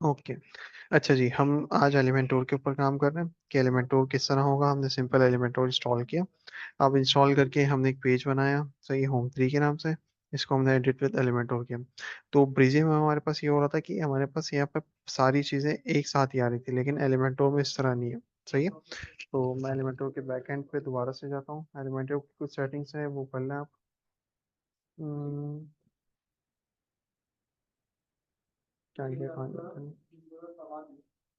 Okay. अच्छा जी, हम आज एलिमेंटोर के ऊपर काम कर रहे हैं कि एलिमेंटोर किस तरह होगा। हमने सिंपल एलिमेंटोर इंस्टॉल किया। अब इंस्टॉल करके हमने एक पेज बनाया, सही, होम 3 के नाम से। इसको हमने एडिट विद एलिमेंटोर किया। तो ब्रिजी में हमारे पास ये हो रहा था कि हमारे पास यहाँ पर सारी चीज़ें एक साथ ही आ रही थी, लेकिन एलिमेंटोर में इस तरह नहीं है। सही है। तो मैं एलिमेंटोर के बैक एंड पे दोबारा से जाता हूँ। एलिमेंटोर की कुछ सेटिंग्स है, वो कर लें आप। हम्म, क्या ये कहाँ जाता है?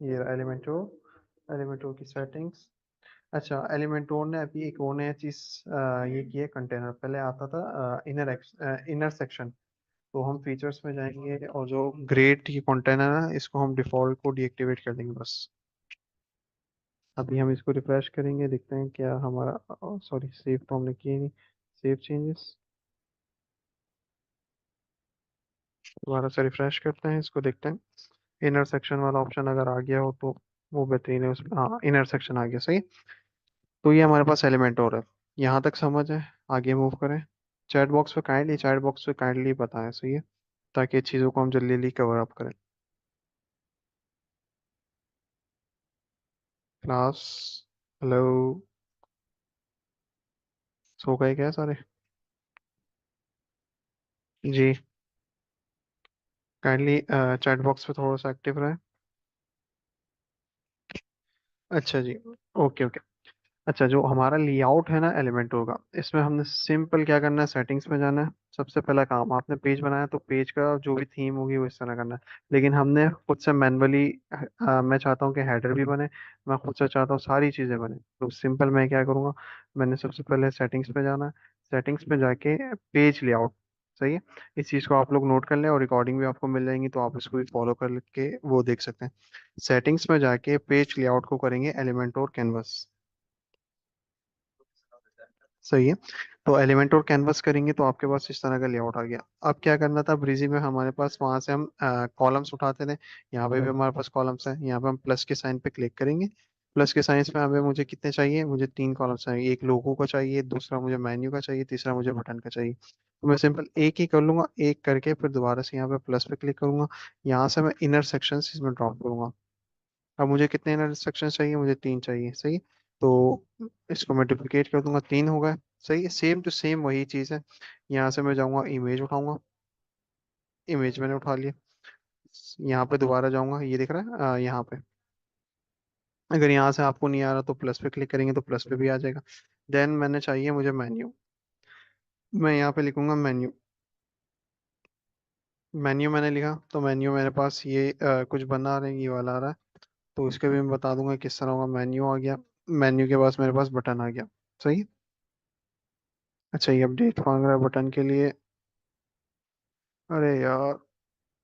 ये एलिमेंटोर, एलिमेंटोर की सेटिंग्स। अच्छा, एलिमेंटोर ने अभी एक और नया चीज ये की है। कंटेनर पहले आता था इनर सेक्शन। तो हम फीचर्स में जाएंगे और जो ग्रेड ये कंटेनर है, इसको हम डिफॉल्ट को डीएक्टिवेट कर देंगे बस। अभी हम इसको रिफ्रेश करेंगे, देखते हैं क्या हमारा, सॉरी, सेव तो हमने किए नहीं। सेव चेंजेस, दोबारा से रिफ्रेश करते हैं इसको, देखते हैं इनर सेक्शन वाला ऑप्शन अगर आ गया हो तो वो बेहतरीन है। उसमें हाँ, इनर सेक्शन आ गया, सही। तो ये हमारे पास एलिमेंट और है। यहाँ तक समझ है, आगे मूव करें। चैट बॉक्स पे काइंडली बताएं, सही है, ताकि चीज़ों को हम जल्दी जल्दी कवर अप करें। क्लास, हेलो, सो गए क्या सारे? जी, काइंडली चैट बॉक्स पे थोड़ा सा एक्टिव रहे। अच्छा जी, ओके ओके। अच्छा, जो हमारा लेआउट है ना एलिमेंटो का, इसमें हमने सिंपल क्या करना है, सेटिंग्स में जाना है। सबसे पहला काम, आपने पेज बनाया तो पेज का जो भी थीम होगी वो इस तरह करना है। लेकिन हमने खुद से मैन्युअली, मैं चाहता हूँ कि हेडर भी बने। मैं खुद से चाहता हूँ सारी चीज़ें बने। तो सिंपल मैं क्या करूँगा, मैंने सबसे पहले सेटिंग्स में जाना है। सेटिंग्स में जाके पेज लेआउट, सही है। इस चीज़ को आप लोग नोट कर लें, और रिकॉर्डिंग भी आपको मिल जाएंगी, तो आप इसको भी फॉलो करके वो देख सकते हैं। सेटिंग्स में जाके पेज लेआउट को करेंगे एलिमेंटोर कैनवस, सही है। तो एलिमेंट और कैनवस करेंगे तो आपके पास इस तरह का लेआउट आ गया। अब क्या करना था, ब्रीजी में हमारे पास वहां से हम कॉलम्स उठाते थे। यहाँ पे भी हमारे पास कॉलम्स है। यहाँ पे हम प्लस के साइन पे क्लिक करेंगे। प्लस के साइन पे हमें, मुझे कितने चाहिए, मुझे 3 कॉलम्स चाहिए। एक लोगो का चाहिए, दूसरा मुझे मेन्यू का चाहिए, तीसरा मुझे बटन का चाहिए। तो मैं सिंपल एक ही कर लूंगा, एक करके फिर दोबारा से यहाँ पे प्लस पे क्लिक करूंगा। यहाँ से मैं इनर सेक्शन इसमें ड्रॉप करूंगा। अब मुझे कितने इनर सेक्शन चाहिए, मुझे 3 चाहिए, सही। तो इसको मैं डुप्लीकेट कर दूंगा, 3 हो गए। सही है, सेम टू सेम वही चीज़ है। यहाँ से मैं जाऊंगा, इमेज उठाऊंगा। इमेज मैंने उठा लिया। यहाँ पे दोबारा जाऊंगा, ये दिख रहा है यहाँ पे। अगर यहाँ से आपको नहीं आ रहा तो प्लस पे क्लिक करेंगे तो प्लस पे भी आ जाएगा। देन मैंने चाहिए मुझे मेन्यू। मैं यहाँ पे लिखूंगा मेन्यू। मेन्यू मैंने लिखा तो मेन्यू मेरे पास ये कुछ बना रहे ये वाला आ रहा है। तो इसके भी मैं बता दूंगा किस तरह होगा। मेन्यू आ गया। मेन्यू के पास मेरे पास बटन आ गया, सही। अच्छा, ये अपडेट मांग रहा है बटन के लिए। अरे यार,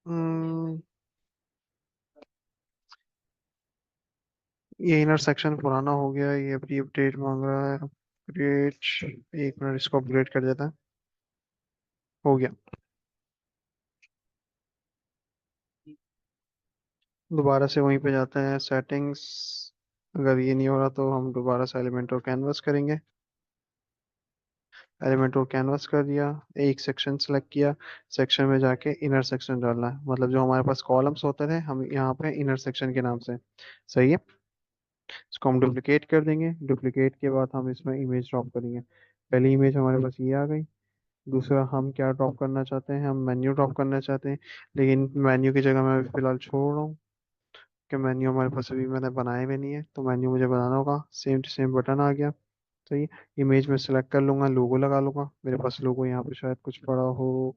हम्म, ये इनर सेक्शन पुराना हो गया, ये अभी अपडेट मांग रहा है। अपडेट, एक मिनट, इसको अपग्रेड कर देता है। हो गया। दोबारा से वहीं पे जाते हैं, सेटिंग्स। अगर ये नहीं हो रहा तो हम दोबारा से एलिमेंट और कैनवस करेंगे। एलिमेंट और कैनवस कर दिया। एक सेक्शन सेलेक्ट किया। सेक्शन में जाके इनर सेक्शन डालना है, मतलब जो हमारे पास कॉलम्स होते थे हम यहाँ पे इनर सेक्शन के नाम से, सही है। इसको हम डुप्लीकेट कर देंगे। डुप्लीकेट के बाद हम इसमें इमेज ड्रॉप करेंगे। पहली इमेज हमारे पास ये आ गई। दूसरा हम क्या ड्रॉप करना चाहते हैं, हम मेन्यू ड्रॉप करना चाहते हैं। लेकिन मेन्यू की जगह मैं फिलहाल छोड़ रहा हूँ, कि मेन्यू हमारे पास अभी मैंने बनाया भी नहीं है, तो मेन्यू मुझे बनाना होगा। सेम टू सेम बटन आ गया, सही। इमेज में सेलेक्ट कर लूंगा, लोगो लगा लूंगा। मेरे पास लोगो यहाँ पे शायद कुछ पड़ा हो,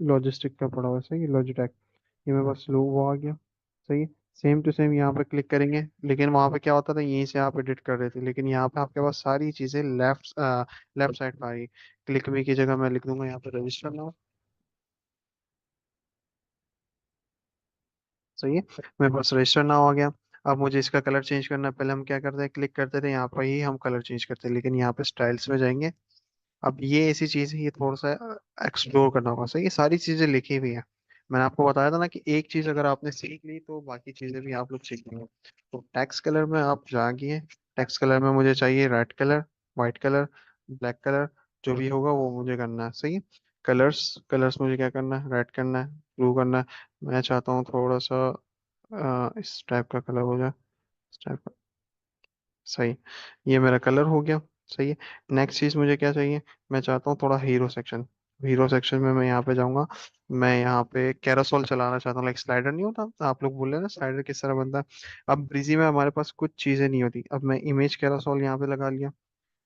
लॉजिस्टिक का पड़ा हुआ है, सही, लॉजिटेक। ये मेरे पास लोगो आ गया, सही है। सेम टू सेम यहाँ पे क्लिक करेंगे। लेकिन वहाँ पे क्या होता था, यहीं से आप एडिट कर रहे थे, लेकिन यहाँ पे आपके पास सारी चीज़ें लेफ्ट लेफ्ट साइड पर आ रही। क्लिक मी की जगह मैं लिख दूंगा यहाँ पे रजिस्टर नाउ, सही है। मेरे पास रजिस्टर नाउ आ गया। अब मुझे इसका कलर चेंज करना है। पहले हम क्या करते हैं, क्लिक करते थे यहाँ पर ही हम कलर चेंज करते हैं, लेकिन यहाँ पे स्टाइल्स में जाएंगे। अब ये ऐसी चीज है, ये थोड़ा सा एक्सप्लोर करना होगा, सही। ये सारी चीजें लिखी हुई है। मैंने आपको बताया था ना कि एक चीज अगर आपने सीख ली तो बाकी चीजें भी आप लोग सीख लेंगे। तो टेक्स्ट कलर में आप जागिए। टेक्स्ट कलर में मुझे चाहिए red colour, white colour, black colour, जो भी होगा वो मुझे करना है, सही है। कलर्स, कलर्स मुझे क्या करना है, रेड करना है। ब्लू करना है। मैं चाहता हूँ थोड़ा सा इस टाइप का कलर हो जाए, इस टाइप का। सही, ये मेरा कलर हो गया। सही है। नेक्स्ट चीज मुझे क्या चाहिए, मैं चाहता हूँ थोड़ा हीरो सेक्शन। हीरो सेक्शन में मैं यहाँ पे जाऊंगा, मैं यहाँ पे कैरोसोल चलाना चाहता हूँ, लाइक स्लाइडर नहीं होता, आप लोग बोल रहे हैं ना स्लाइडर किस तरह बनता है। अब ब्रीजी में हमारे पास कुछ चीजें नहीं होती, अब मैं इमेज कैरोसोल यहाँ पे लगा लिया।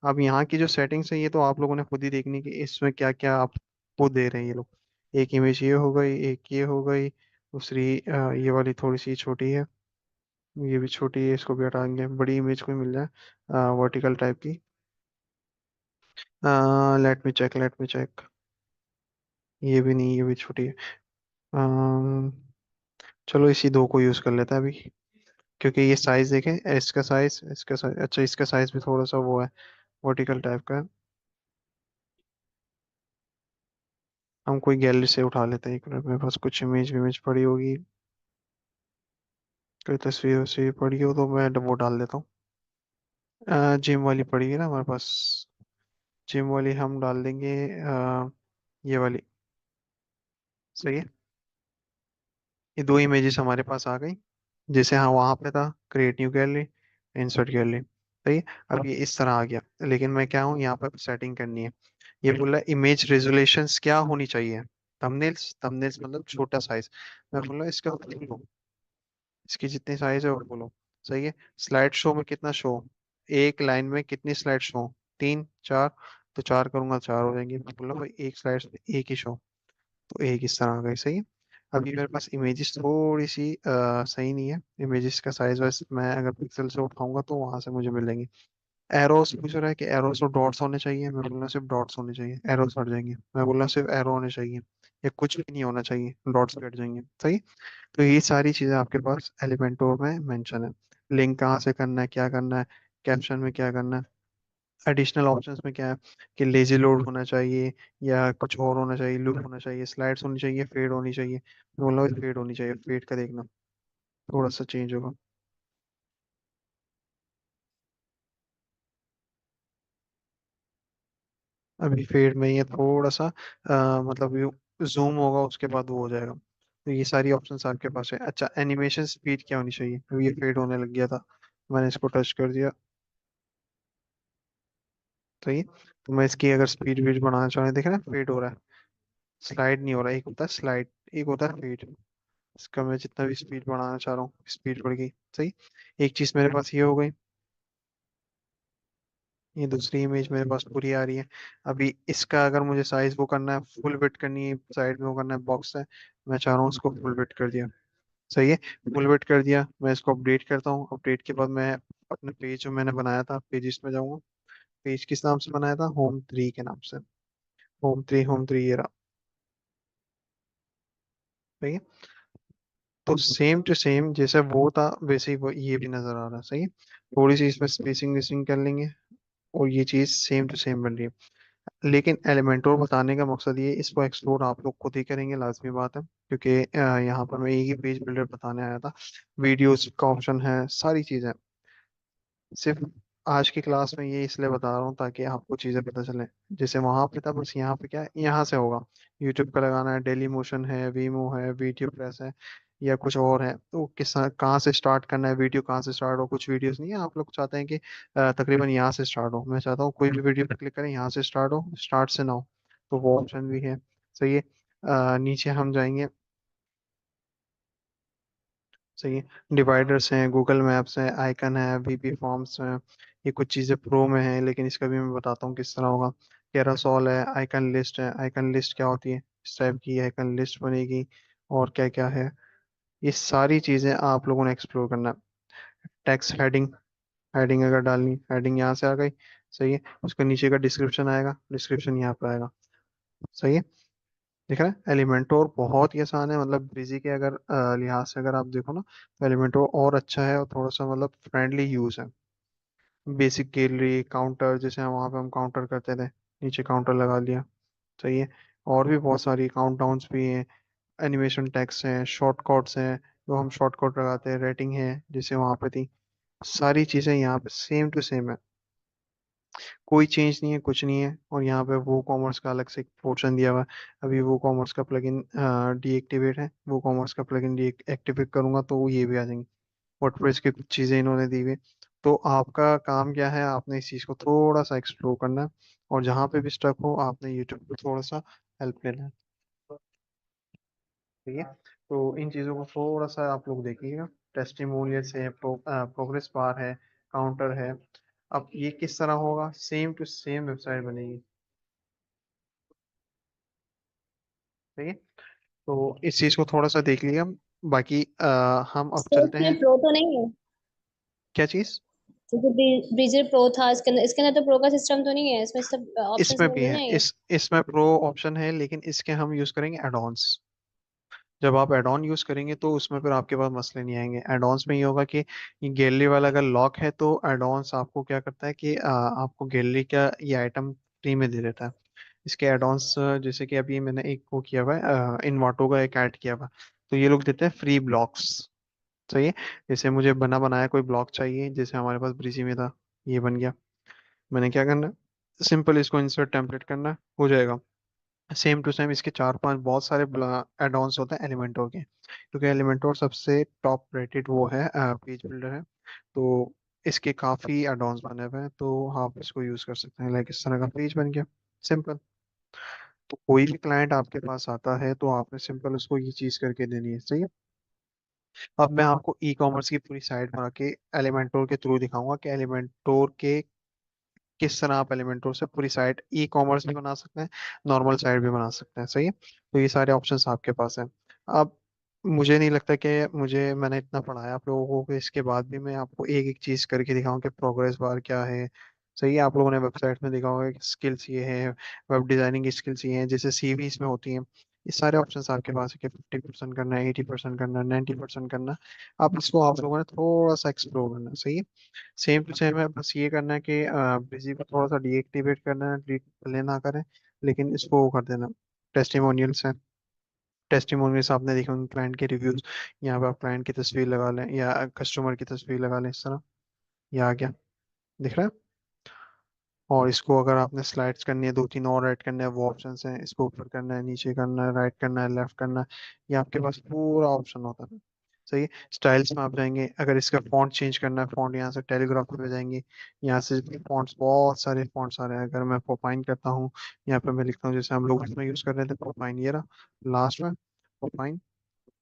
अब यहाँ की जो सेटिंग्स है ये तो आप लोगों ने खुद ही देखनी कि इसमें क्या क्या आपको दे रहे हैं ये लोग। एक इमेज ये हो गई, एक ये हो गई, दूसरी ये वाली थोड़ी सी छोटी है, ये भी छोटी है, इसको भी हटा देंगे, बड़ी इमेज कोई मिल जाए वर्टिकल टाइप की। Let me check, let me check. ये भी नहीं, ये भी छोटी है। अम, चलो इसी दो को यूज कर लेते हैं अभी, क्योंकि ये साइज देखें, इसका साइज, अच्छा इसका साइज भी थोड़ा सा वो है, वर्टिकल टाइप का है। हम कोई गैलरी से उठा लेते हैं, एक मिनट मेरे पास कुछ इमेज इमेज पड़ी होगी, कोई तस्वीर वस्वीर पड़ी हो तो मैं वो डाल देता हूँ। जिम वाली पड़ी है ना हमारे पास, जिम वाली हम डाल देंगे, ये वाली। सही है। ये दो इमेजेस हमारे पास आ गई, जैसे हाँ वहां पे था create new gallery, insert gallery. सही है। अब ये इस तरह आ गया, लेकिन मैं क्या हूँ यहाँ पर सेटिंग करनी है। ये बोल रहा है इमेज रेजोल्यूशंस क्या होनी चाहिए, थंबनेल्स, थंबनेल्स मतलब छोटा साइज। मैं बोल रहा हूँ इसका बोलो, इसकी जितनी साइज है वो बोलो। सही है। स्लाइड शो में कितना शो, एक लाइन में कितनी स्लाइड शो, तीन चार, तो चार करूंगा चार हो जाएंगी। मैं बोल रहा हूँ भाई एक स्लाइड में एक ही शो, तो एक इस तरह आ गई। सही है। अभी मेरे पास इमेजेस थोड़ी सी सही नहीं है, इमेजेस का साइज वाइज मैं अगर पिक्सल से उठाऊंगा तो वहां से मुझे मिलेंगे। एरोस पूछ रहा है कि एरोस और डॉट्स होने चाहिए, मैं बोलना सिर्फ डॉट्स होने चाहिए, एरोस हट जाएंगे। मैं बोलना सिर्फ एरो होने चाहिए, या कुछ भी नहीं होना चाहिए, डॉट्स भी हट जाएंगे। सही। तो ये सारी चीजें आपके पास एलिमेंटोर में मेंशन है। लिंक कहाँ से करना है, क्या करना है, कैप्शन में क्या करना है, एडिशनल ऑप्शंस में क्या है कि लेजी लोड होना चाहिए या कुछ और होना चाहिए, लूप होना चाहिए, स्लाइड्स होनी चाहिए, फेड होनी चाहिए। मैं बोल रहा हूँ फेड होनी चाहिए, फेड का देखना थोड़ा सा चेंज होगा। अभी फेड में ये थोड़ा सा मतलब जूम होगा उसके बाद वो हो जाएगा। तो ये सारी ऑप्शंस आपके पास है। अच्छा, एनिमेशन स्पीड क्या होनी चाहिए, अभी ये फेड होने लग गया था, मैंने इसको टच कर दिया। सही है। तो मैं इसकी अगर स्पीड वीड बढ़ाना चाहूँ, देख रहे हैं फेड हो रहा है, स्लाइड नहीं हो रहा है। एक होता है स्लाइड, एक होता है फेड। इसका मैं जितना भी स्पीड बढ़ाना चाह रहा हूँ स्पीड बढ़ गई। सही। एक चीज मेरे पास ये हो गई, ये दूसरी इमेज मेरे पास पूरी आ रही है। अभी इसका अगर मुझे साइज वो करना है, फुल विड्थ करनी है, साइड में वो करना है, बॉक्स है, मैं चाह रहा हूँ उसको फुल विड्थ कर दिया। सही है। फुल विड्थ कर दिया, मैं इसको अपडेट करता हूँ। अपडेट के बाद मैं अपने पेज जो मैंने बनाया था पेजिस में जाऊंगा। पेज किस नाम से बनाया था, होम 3 के नाम से। होम 3, होम 3 ये रहा। सही है। तो सेम टू सेम जैसे वो था वैसे ही वो ये भी नजर आ रहा है। सही है। थोड़ी सी इसमें स्पेसिंग वेसिंग कर लेंगे, और ये चीज सेम टू सेम बन रही है। लेकिन एलिमेंटोर बताने का मकसद ये, इसको एक्सप्लोर आप लोग खुद ही करेंगे, लाजमी बात है, क्योंकि यहाँ पर मैं एक ही पेज बिल्डर बताने आया था। वीडियोस का ऑप्शन है, सारी चीजें। सिर्फ आज की क्लास में ये इसलिए बता रहा हूँ ताकि आपको चीजें पता चले। जैसे वहां पे था, बस यहाँ पे क्या है, यहाँ से होगा। यूट्यूब का लगाना है, डेली मोशन है, वीमो है, वीडियो प्रेस है, या कुछ और है, तो किस कहाँ से स्टार्ट करना है, वीडियो कहाँ से स्टार्ट हो। कुछ वीडियोस नहीं है, आप लोग चाहते हैं कि तकरीबन यहाँ से स्टार्ट हो, मैं चाहता हूँ कोई भी वीडियो पर क्लिक करें यहाँ से स्टार्ट हो, स्टार्ट से ना हो। तो वो ऑप्शन भी है। सही है। नीचे हम जाएंगे। सही है। डिवाइडर्स हैं, गूगल मैप्स हैं, आइकन है, वीपी फॉर्म्स हैं। ये कुछ चीज़ें प्रो में हैं, लेकिन इसका भी मैं बताता हूँ किस तरह होगा। कैरासोल है, आइकन लिस्ट है। आइकन लिस्ट क्या होती है, इस टाइप की आइकन लिस्ट बनेगी। और क्या क्या है, ये सारी चीज़ें आप लोगों ने एक्सप्लोर करना है। टेक्स्ट हेडिंग, हेडिंग अगर डालनी, हेडिंग यहाँ से आ गई। सही है। उसके नीचे का डिस्क्रिप्शन आएगा, डिस्क्रिप्शन यहाँ पे आएगा। सही है। दिख रहा है। एलिमेंटोर बहुत ही आसान है, मतलब बिजी के अगर लिहाज से अगर आप देखो ना, तो एलिमेंटोर और अच्छा है, और थोड़ा सा मतलब फ्रेंडली यूज है। बेसिक गैलरी काउंटर, जैसे हम वहाँ पे हम काउंटर करते थे, नीचे काउंटर लगा लिया। सही है। और भी बहुत सारी काउंट डाउन्स भी हैं, एनिमेशन टैग्स हैं, शॉर्ट कट्स हैं, जो हम शॉर्ट कट लगाते हैं, रेटिंग है जैसे वहाँ पे थी। सारी चीज़ें यहाँ पे सेम टू सेम है। कोई चेंज नहीं है, कुछ नहीं है। और यहाँ पे वो कॉमर्स का अलग से एक पोर्शन दिया हुआ है। अभी वो कॉमर्स का प्लगइन डीएक्टिवेट है, वो कॉमर्स का प्लगइन डीएक्टिवेट करूंगा तो वो ये भी आ जाएंगे। वर्डप्रेस की कुछ चीज़ें इन्होंने दी हुई है। तो आपका काम क्या है, आपने इस चीज़ को थोड़ा सा एक्सप्लोर करना है। और जहाँ पे भी स्टक हो आपने यूट्यूब पे थोड़ा सा हेल्प लेना है। ठीक है। तो इन चीज़ों को थोड़ा सा आप लोग देखिएगा। टेस्टिमोनियल्स है, प्रोग्रेस बार है, काउंटर है। अब ये किस तरह होगा, सेम टू सेम वेबसाइट बनेगी। ठीक है। तो इस चीज़ को थोड़ा सा देख लिया। बाकी हम अब तो चलते इसमें हैं। प्रो तो नहीं है? क्या चीज़? जैसे ब्रीजर प्रो था, इसके अंदर तो प्रो का सिस्टम तो नहीं है, इसमें सब ऑप्शंस इसमें में भी मिल है, जाएंगे? इसमें प्रो ऑप्शन है, लेकिन इसके हम यूज़ करेंगे एडॉन्स। जब आप एड ऑन यूज करेंगे तो उसमें फिर आपके पास मसले नहीं आएंगे। एड ऑन्स में ये होगा कि ये गैलरी वाला अगर लॉक है तो एड ऑन्स आपको क्या करता है कि आपको गैलरी का ये आइटम फ्री में दे देता है। इसके एड ऑन्स जैसे कि अभी मैंने एक वो किया हुआ है, इनवाटो का एक ऐड किया हुआ है। तो ये लोग देते हैं फ्री ब्लॉक्स। सही है। जैसे मुझे बना बनाया कोई ब्लॉक चाहिए, जैसे हमारे पास ब्रिजी में था, ये बन गया। मैंने क्या करना है, सिंपल इसको इंसर्ट टेम्पलेट करना है, हो जाएगा। सेम टू सेम इसके चार पांच बहुत सारे एड ऑन्स होते हैं एलिमेंटोर के, क्योंकि एलिमेंटोर सबसे टॉप रेटेड वो है पेज बिल्डर है। तो इसके काफ़ी एड ऑन्स बने हुए हैं, तो आप इसको यूज़ कर सकते हैं। लाइक इस तरह का पेज बन गया, सिंपल। तो कोई भी क्लाइंट आपके पास आता है तो आपने सिंपल उसको ये चीज़ करके देनी है। सही है। अब मैं आपको ई कॉमर्स की पूरी साइट बना के एलिमेंटोर के थ्रू दिखाऊंगा कि एलिमेंटोर के किस तरह आप एलिमेंटोर से पूरी साइट ई कॉमर्स भी बना सकते हैं, नॉर्मल साइट भी बना सकते हैं। सही है। तो ये सारे ऑप्शंस आपके पास हैं। अब मुझे नहीं लगता कि मैंने इतना पढ़ाया आप लोगों को कि इसके बाद भी मैं आपको एक एक चीज़ करके दिखाऊं कि प्रोग्रेस बार क्या है। सही है। आप लोगों ने वेबसाइट में देखा होगा कि स्किल्स ये है, वेब डिजाइनिंग की स्किल्स ये हैं जैसे सीवीज में होती हैं। ये सारे ऑप्शंस आपके पास है कि 50% करना है, 80% करना है, 90% करना है। आप इसको आप लोगों ने थोड़ा सा एक्सप्लोर करना है। सही है। सेम टू सेम है, बस ये करना है कि बिजी को थोड़ा सा डीएक्टिवेट करना है, डिलीट प्ले ना करें, लेकिन इसको वो कर देना। टेस्टिमोनियल्स है, टेस्टिमोनियल्स आपने देखे होंगे, क्लाइंट के रिव्यूज। यहाँ पे आप क्लाइंट की तस्वीर लगा लें या कस्टमर की तस्वीर लगा लें, इस तरह ये आ गया, दिख रहा है। और इसको अगर आपने स्लाइड्स करनी है, दो तीन और ऐड करने हैं, वो ऑप्शन हैं। इसको ऊपर करना है, नीचे करना है, राइट करना है, लेफ्ट करना है, ये आपके पास पूरा ऑप्शन होता है। सही है। स्टाइल्स में आप जाएंगे, अगर इसका फॉन्ट चेंज करना है, फॉन्ट यहाँ से टेलीग्राफ पे जाएंगे। यहाँ से फॉन्ट्स, बहुत सारे फॉन्ट्स आ रहे हैं। अगर मैं पोपाइन करता हूँ, यहाँ पे मैं लिखता हूँ जैसे हम लोग इसमें यूज कर रहे थे पोपाइन, ये रहा लास्ट में पोपाइन।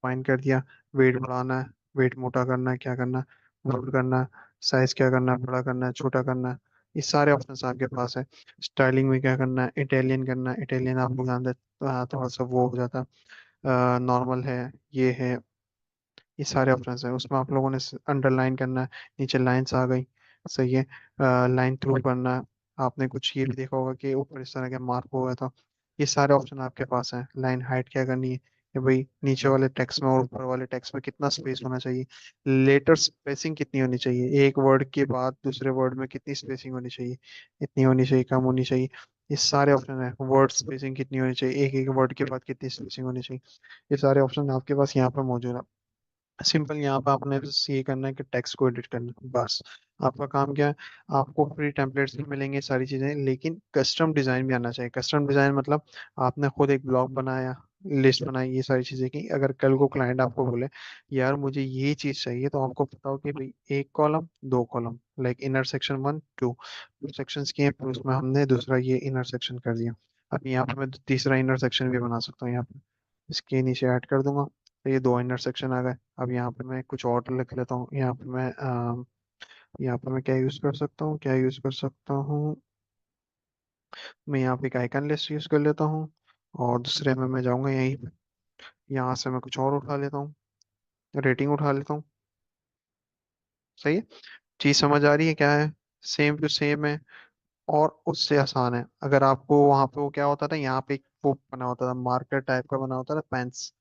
फाइन कर दिया। वेट बढ़ाना है, वेट मोटा करना है, क्या करना है, बोल्ड करना है, साइज क्या करना है, बड़ा करना है, छोटा करना है, ये सारे ऑप्शंस आपके पास है। स्टाइलिंग में क्या करना है, इटालियन करना है, इटालियन आप लोग जानते हैं, तो हाँ, थोड़ा सा वो हो जाता है। नॉर्मल है, ये है, ये सारे ऑप्शंस हैं। उसमें आप लोगों ने अंडरलाइन करना है, नीचे लाइंस आ गई। सही है। लाइन थ्रू करना है। आपने कुछ ये भी देखा होगा कि ऊपर इस तरह के मार्क हुआ था। ये सारे ऑप्शन आपके पास हैं। लाइन हाइट क्या करनी है, कि भाई नीचे वाले टेक्स्ट में और ऊपर वाले टेक्स्ट में कितना स्पेस होना चाहिए, लेटर स्पेसिंग कितनी होनी चाहिए, एक वर्ड के बाद दूसरे वर्ड में कितनी स्पेसिंग होनी चाहिए, इतनी होनी चाहिए, कम होनी चाहिए। ये सारे ऑप्शन है। वर्ड स्पेसिंग कितनी होनी चाहिए, एक एक वर्ड के बाद कितनी स्पेसिंग होनी चाहिए, ये सारे ऑप्शन आपके पास यहाँ पर मौजूद है। सिंपल यहाँ पे आपने बस ये करना है कि टेक्स्ट को एडिट करना है, बस। आपका काम क्या है, आपको फ्री टेम्पलेट्स भी मिलेंगे, सारी चीज़ें, लेकिन कस्टम डिज़ाइन भी आना चाहिए। कस्टम डिज़ाइन मतलब आपने खुद एक ब्लॉग बनाया, लिस्ट बनाई, ये सारी चीज़ें की। अगर कल को क्लाइंट आपको बोले यार मुझे ये चीज़ चाहिए, तो आपको पता हो कि भाई एक कॉलम, दो column, like inner section one two, two sections किए, फिर उसमें हमने दूसरा ये इनर सेक्शन कर दिया। अब यहाँ पे मैं तीसरा इनर सेक्शन भी बना सकता हूँ यहाँ पे, इसके नीचे ऐड कर दूंगा। तो ये दो इंटरसेक्शन आ गए। अब यहाँ पे मैं कुछ और लिख लेता हूँ। यहाँ पे मैं क्या यूज़ कर सकता हूँ, क्या यूज़ कर सकता हूँ, मैं यहाँ पे एक आइकन लिस्ट यूज़ कर लेता हूँ। और दूसरे में मैं जाऊँगा यहीं पे, यहाँ से मैं कुछ और उठा लेता हूँ, रेटिंग उठा लेता हूँ। सही है। चीज़ समझ आ रही है क्या है, सेम टू सेम है। और उससे आसान है। अगर आपको वहां पे वो क्या होता था, यहाँ पे एक वो बना होता था, मार्कर टाइप का बना होता था, पेंस।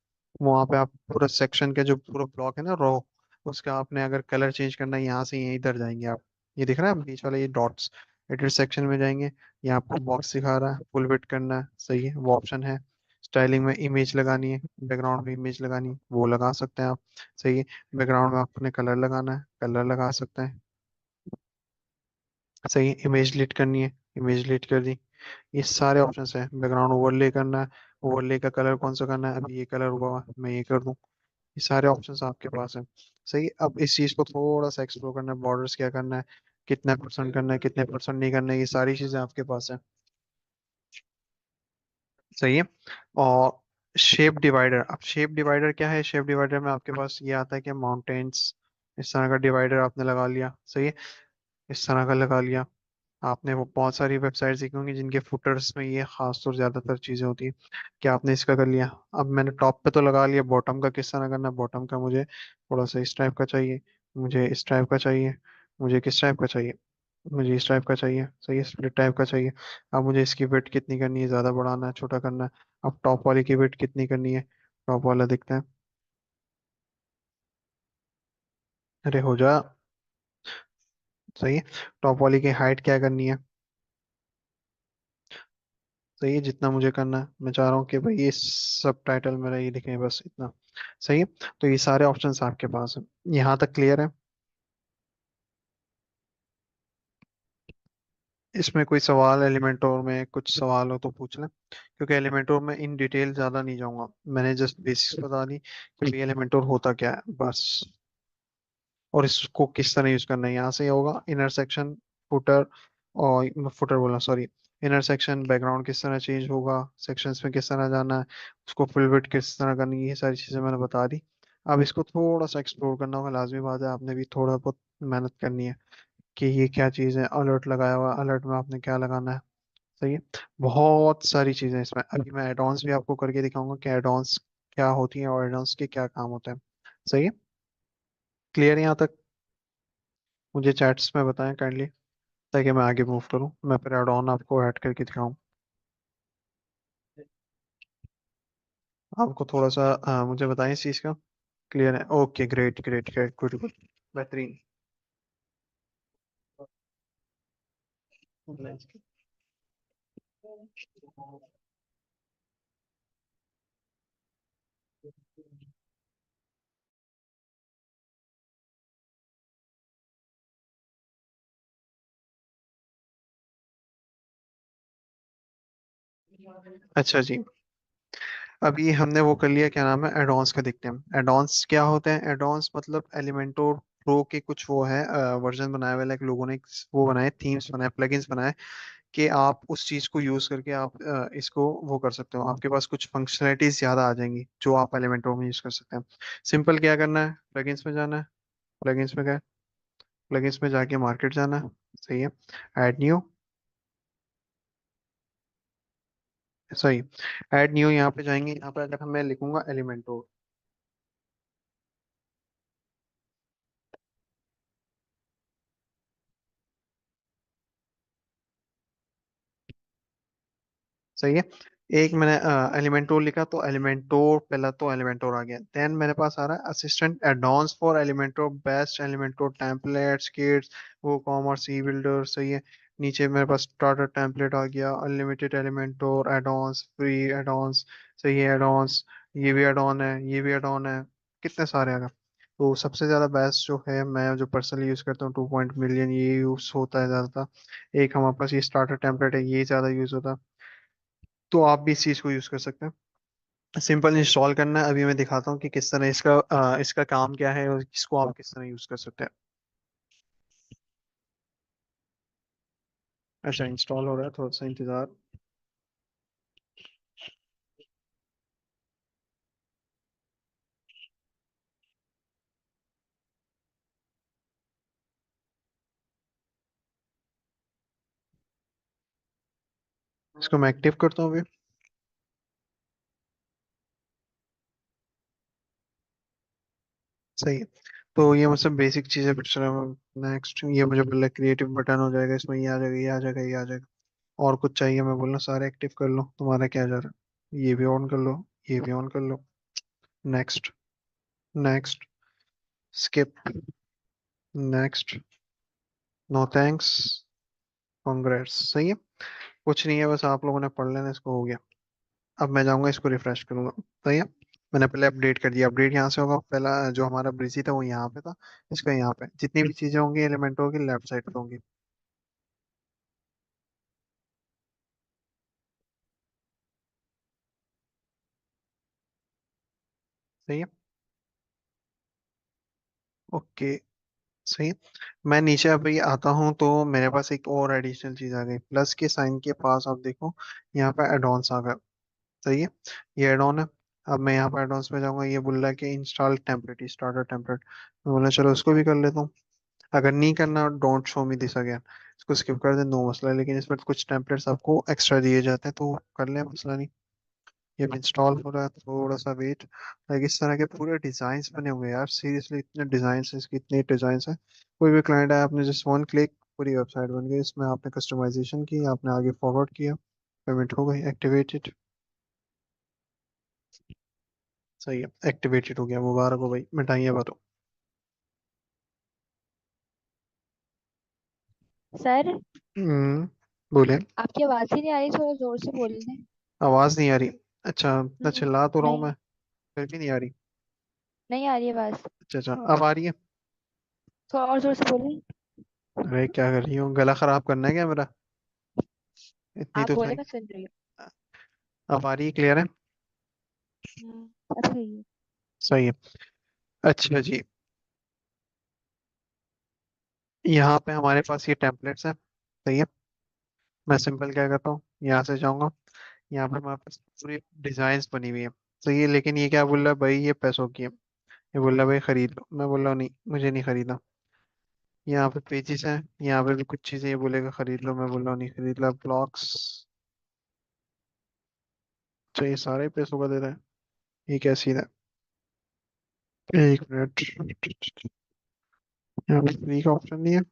वहां पे आप पूरा सेक्शन के जो पूरा ब्लॉक है ना, रो, उसका आपने अगर कलर चेंज करना है, यहाँ से यहीं इधर जाएंगे आप। ये दिख रहा है बीच वाला ये डॉट्स, एडिट सेक्शन में जाएंगे। यहाँ आपको बॉक्स दिखा रहा है, फुल विड्थ करना है, सही है, वो ऑप्शन है। स्टाइलिंग में इमेज लगानी है, बैकग्राउंड में इमेज लगानी है, वो लगा सकते हैं आप। सही है। बैकग्राउंड में आपने कलर लगाना है, कलर लगा सकते हैं। सही है, इमेज डिलीट करनी है, इमेज डिलीट कर दी। ये सारे ऑप्शन है। बैकग्राउंड ओवरले करना है, ओवरले का कलर कौन सा करना है, अभी ये कलर हुआ है, मैं ये कर दूं। ये सारे ऑप्शंस आपके पास हैं। सही है, अब इस चीज को थोड़ा सा एक्सप्लोर करना है, बॉर्डर्स क्या करना है, कितना परसेंट करना है, कितने परसेंट नहीं करना है, ये सारी चीजें आपके पास है। सही है। और शेप डिवाइडर, अब शेप डिवाइडर क्या है, शेप डिवाइडर में आपके पास ये आता है कि माउंटेन्स, इस तरह का डिवाइडर आपने लगा लिया। सही है, इस तरह का लगा लिया। आपने वो बहुत सारी वेबसाइट्स देखी होंगी जिनके फुटर्स में ये खास और ज्यादातर चीजें होती है। क्या आपने इसका कर लिया? अब मैंने टॉप पे तो लगा लिया, बॉटम का किस तरह करना है? बॉटम का मुझे थोड़ा सा इस टाइप का चाहिए, मुझे इस टाइप का चाहिए, मुझे किस टाइप का चाहिए, मुझे इस टाइप का चाहिए। सही है, स्प्लिट टाइप का चाहिए। अब मुझे इसकी विड्थ कितनी करनी है, ज्यादा बढ़ाना है, छोटा करना है? अब टॉप वाले की विड्थ कितनी करनी है? टॉप वाला दिखता है, अरे हो जा। सही है, टॉप वाली की हाइट क्या करनी है? सही है, जितना मुझे करना है। मैं चाह रहा हूँ कि भाई ये सब टाइटल मेरा ये दिखे, बस इतना। सही है, तो ये सारे ऑप्शंस आपके पास हैं। यहाँ तक क्लियर है? इसमें कोई सवाल एलिमेंटोर में कुछ सवाल हो तो पूछ लें, क्योंकि एलिमेंटोर में इन डिटेल ज्यादा नहीं जाऊंगा। मैंने जस्ट बेसिक्स बता दी कि भाई एलिमेंटोर होता क्या है बस, और इसको किस तरह यूज करना है। यहाँ से होगा इंटरसेक्शन, फुटर, और फुटर बोला सॉरी, इंटरसेक्शन, बैकग्राउंड किस तरह चेंज होगा, सेक्शंस में किस तरह जाना है, उसको फुल विड्थ किस तरह करनी है, ये सारी चीजें मैंने बता दी। अब इसको थोड़ा सा एक्सप्लोर करना होगा, लाजमी बात है, आपने भी थोड़ा बहुत मेहनत करनी है कि ये क्या चीज़ है। अलर्ट लगाया हुआ, अलर्ट में आपने क्या लगाना है? सही है, बहुत सारी चीजें इसमें। अभी मैं एडॉन्स भी आपको करके दिखाऊंगा कि एडॉन्स क्या होती है और एडॉन्स के क्या काम होते हैं। सही है, क्लियर यहाँ तक? मुझे चैट्स में बताएं काइंडली, ताकि मैं आगे मूव करूं, मैं फिर ऐड ऑन आपको ऐड करके दिखाऊं। आपको थोड़ा सा मुझे बताएं इस चीज़ का। क्लियर है? Okay, great great great, good good, बेहतरीन। अच्छा जी, अभी हमने वो कर लिया, क्या नाम है, एडॉन्स का देखते हैं। एडॉन्स क्या होते हैं? एडॉन्स मतलब एलिमेंटोर प्रो के कुछ वो है वर्जन बनाए हुए, लाइक लोगों ने वो बनाए, थीम्स बनाए, प्लगइन्स बनाए, कि आप उस चीज को यूज करके आप इसको वो कर सकते हो। आपके पास कुछ फंक्शनलिटीज ज्यादा आ जाएंगी जो आप एलिमेंटोर में यूज कर सकते हैं। सिंपल क्या करना है, प्लगइन्स में जाना है। प्लगइन्स में गए, प्लगइन्स में जाके मार्केट जाना है। सही है, ऐड न्यू। सही, ऐड न्यू, यहाँ पे जाएंगे, यहाँ पे अगर मैं लिखूंगा एलिमेंटोर। सही है, एक मैंने एलिमेंटोर लिखा तो एलिमेंटोर, पहला तो एलिमेंटोर आ गया। देन मेरे पास आ रहा है assistant addons for Elementor, best Elementor templates kits, WooCommerce e builder. सही है, नीचे मेरे पास स्टार्टर टेम्पलेट आ गया, unlimited Elementor addons, free addons. सही है, एडॉन्स, ये भी एडॉन है, ये भी एडॉन है, कितने सारे आ गए। तो सबसे ज़्यादा बेस्ट जो है, मैं जो पर्सनली यूज़ करता हूँ, 2 मिलियन ये यूज़ होता है ज़्यादातर। एक हमारे पास ये स्टार्टर टेम्पलेट है, ये ज़्यादा यूज़ होता है। तो आप भी इस चीज़ को यूज़ कर सकते हैं। सिंपल इंस्टॉल करना है, अभी मैं दिखाता हूँ कि किस तरह इसका इसका काम क्या है और इसको आप किस तरह यूज़ कर सकते हैं। अच्छा, इंस्टॉल हो रहा है, थोड़ा सा इंतज़ार। इसको मैं एक्टिव करता हूँ अभी। सही है, तो ये मतलब बेसिक चीज़ें। फिर चलो नेक्स्ट, ये मुझे बोला क्रिएटिव बटन हो जाएगा, इसमें ये आ जाएगा, ये आ जाएगा, ये आ जाएगा। और कुछ चाहिए? मैं बोलना सारे एक्टिव कर लो, तुम्हारा क्या जा रहा है, ये भी ऑन कर लो, ये भी ऑन कर लो। Next, next, skip, next, no thanks, congrats. सही है, कुछ नहीं है, बस आप लोगों ने पढ़ लेना, इसको हो गया। अब मैं जाऊंगा, इसको रिफ्रेश करूंगा। सही है, मैंने पहले अपडेट कर दिया। अपडेट यहाँ से होगा, पहला जो हमारा ब्रिजी था वो यहाँ पे था, इसका यहाँ पे। जितनी भी चीजें होंगी एलिमेंट होगी लेफ्ट साइड पे होंगी। सही है। ओके। सही है। मैं नीचे अभी आता हूँ तो मेरे पास एक और एडिशनल चीज आ गई, प्लस के साइन के पास आप देखो, यहाँ पे एडॉन्स आ गए। सही है। ये एड ऑन है। अब मैं यहाँ पर एडवांस में जाऊंगा, ये बोल रहा है कि इंस्टॉल टेम्पलेट, स्टार्टर टेम्पलेट। मैं बोला चलो इसको भी कर लेता हूँ। अगर नहीं करना, don't show me this again, इसको स्किप कर दे, नो मसला। लेकिन इसमें कुछ टेम्पलेट्स आपको एक्स्ट्रा दिए जाते हैं तो कर ले, मसला नहीं। ये इंस्टॉल हो रहा है, थोड़ा सा वेट। लाइक इस तरह के पूरे डिजाइन बने हुए हैं यार, सीरियसली इतने डिजाइन है इसके, इतने डिजाइन है। कोई भी क्लाइंट है, आपने जस्ट वन क्लिक पूरी वेबसाइट बन गई। इसमें आपने कस्टमाइजेशन की, आपने आगे फॉरवर्ड किया, पेमेंट हो गई, एक्टिवेटेड। सही है, एक्टिवेटेड हो गया, मुबारक हो भाई, मिठाइयाँ भरो। सर, बोले। आपकी आवाज ही नहीं आ रही, थोड़ा जोर से बोल लें। आवाज नहीं आ रही? अच्छा, इतना चिल्ला तो रहा हूँ नहीं, मैं, फिर भी नहीं आ रही? नहीं आ रही आवाज। अच्छा अच्छा, अब आ रही है। थोड़ा और जोर से बोलें। अरे क्या कर रही हूँ, गला खराब करना है क्या मेरा? इतनी आप तो बोले, सही। मैं सुन रही अब आ रही है, क्लियर है? हूँ। अच्छा ये। सही है। अच्छा जी, यहाँ पे हमारे पास ये टेम्पलेट्स है। सही है। मैं सिंपल क्या करता हूँ, यहाँ से जाऊंगा, यहाँ पे हमारे पास पूरी डिजाइन बनी हुई है। सही है। लेकिन ये क्या बोल रहा है भाई, ये पैसों की है। ये बोल रहा है भाई खरीद लो, मैं बोल रहा हूँ नहीं, मुझे नहीं खरीदना। यहाँ पे पेजेस हैं, यहाँ पे भी कुछ चीजें ये बोलेगा खरीद लो, मैं बोल रहा हूँ नहीं खरीद लो। ब्लॉक्स, अच्छा ये सारे पैसों का दे रहा है, ये क्या सीन है? एक मिनट, यहाँ पे फ्री का ऑप्शन नहीं है?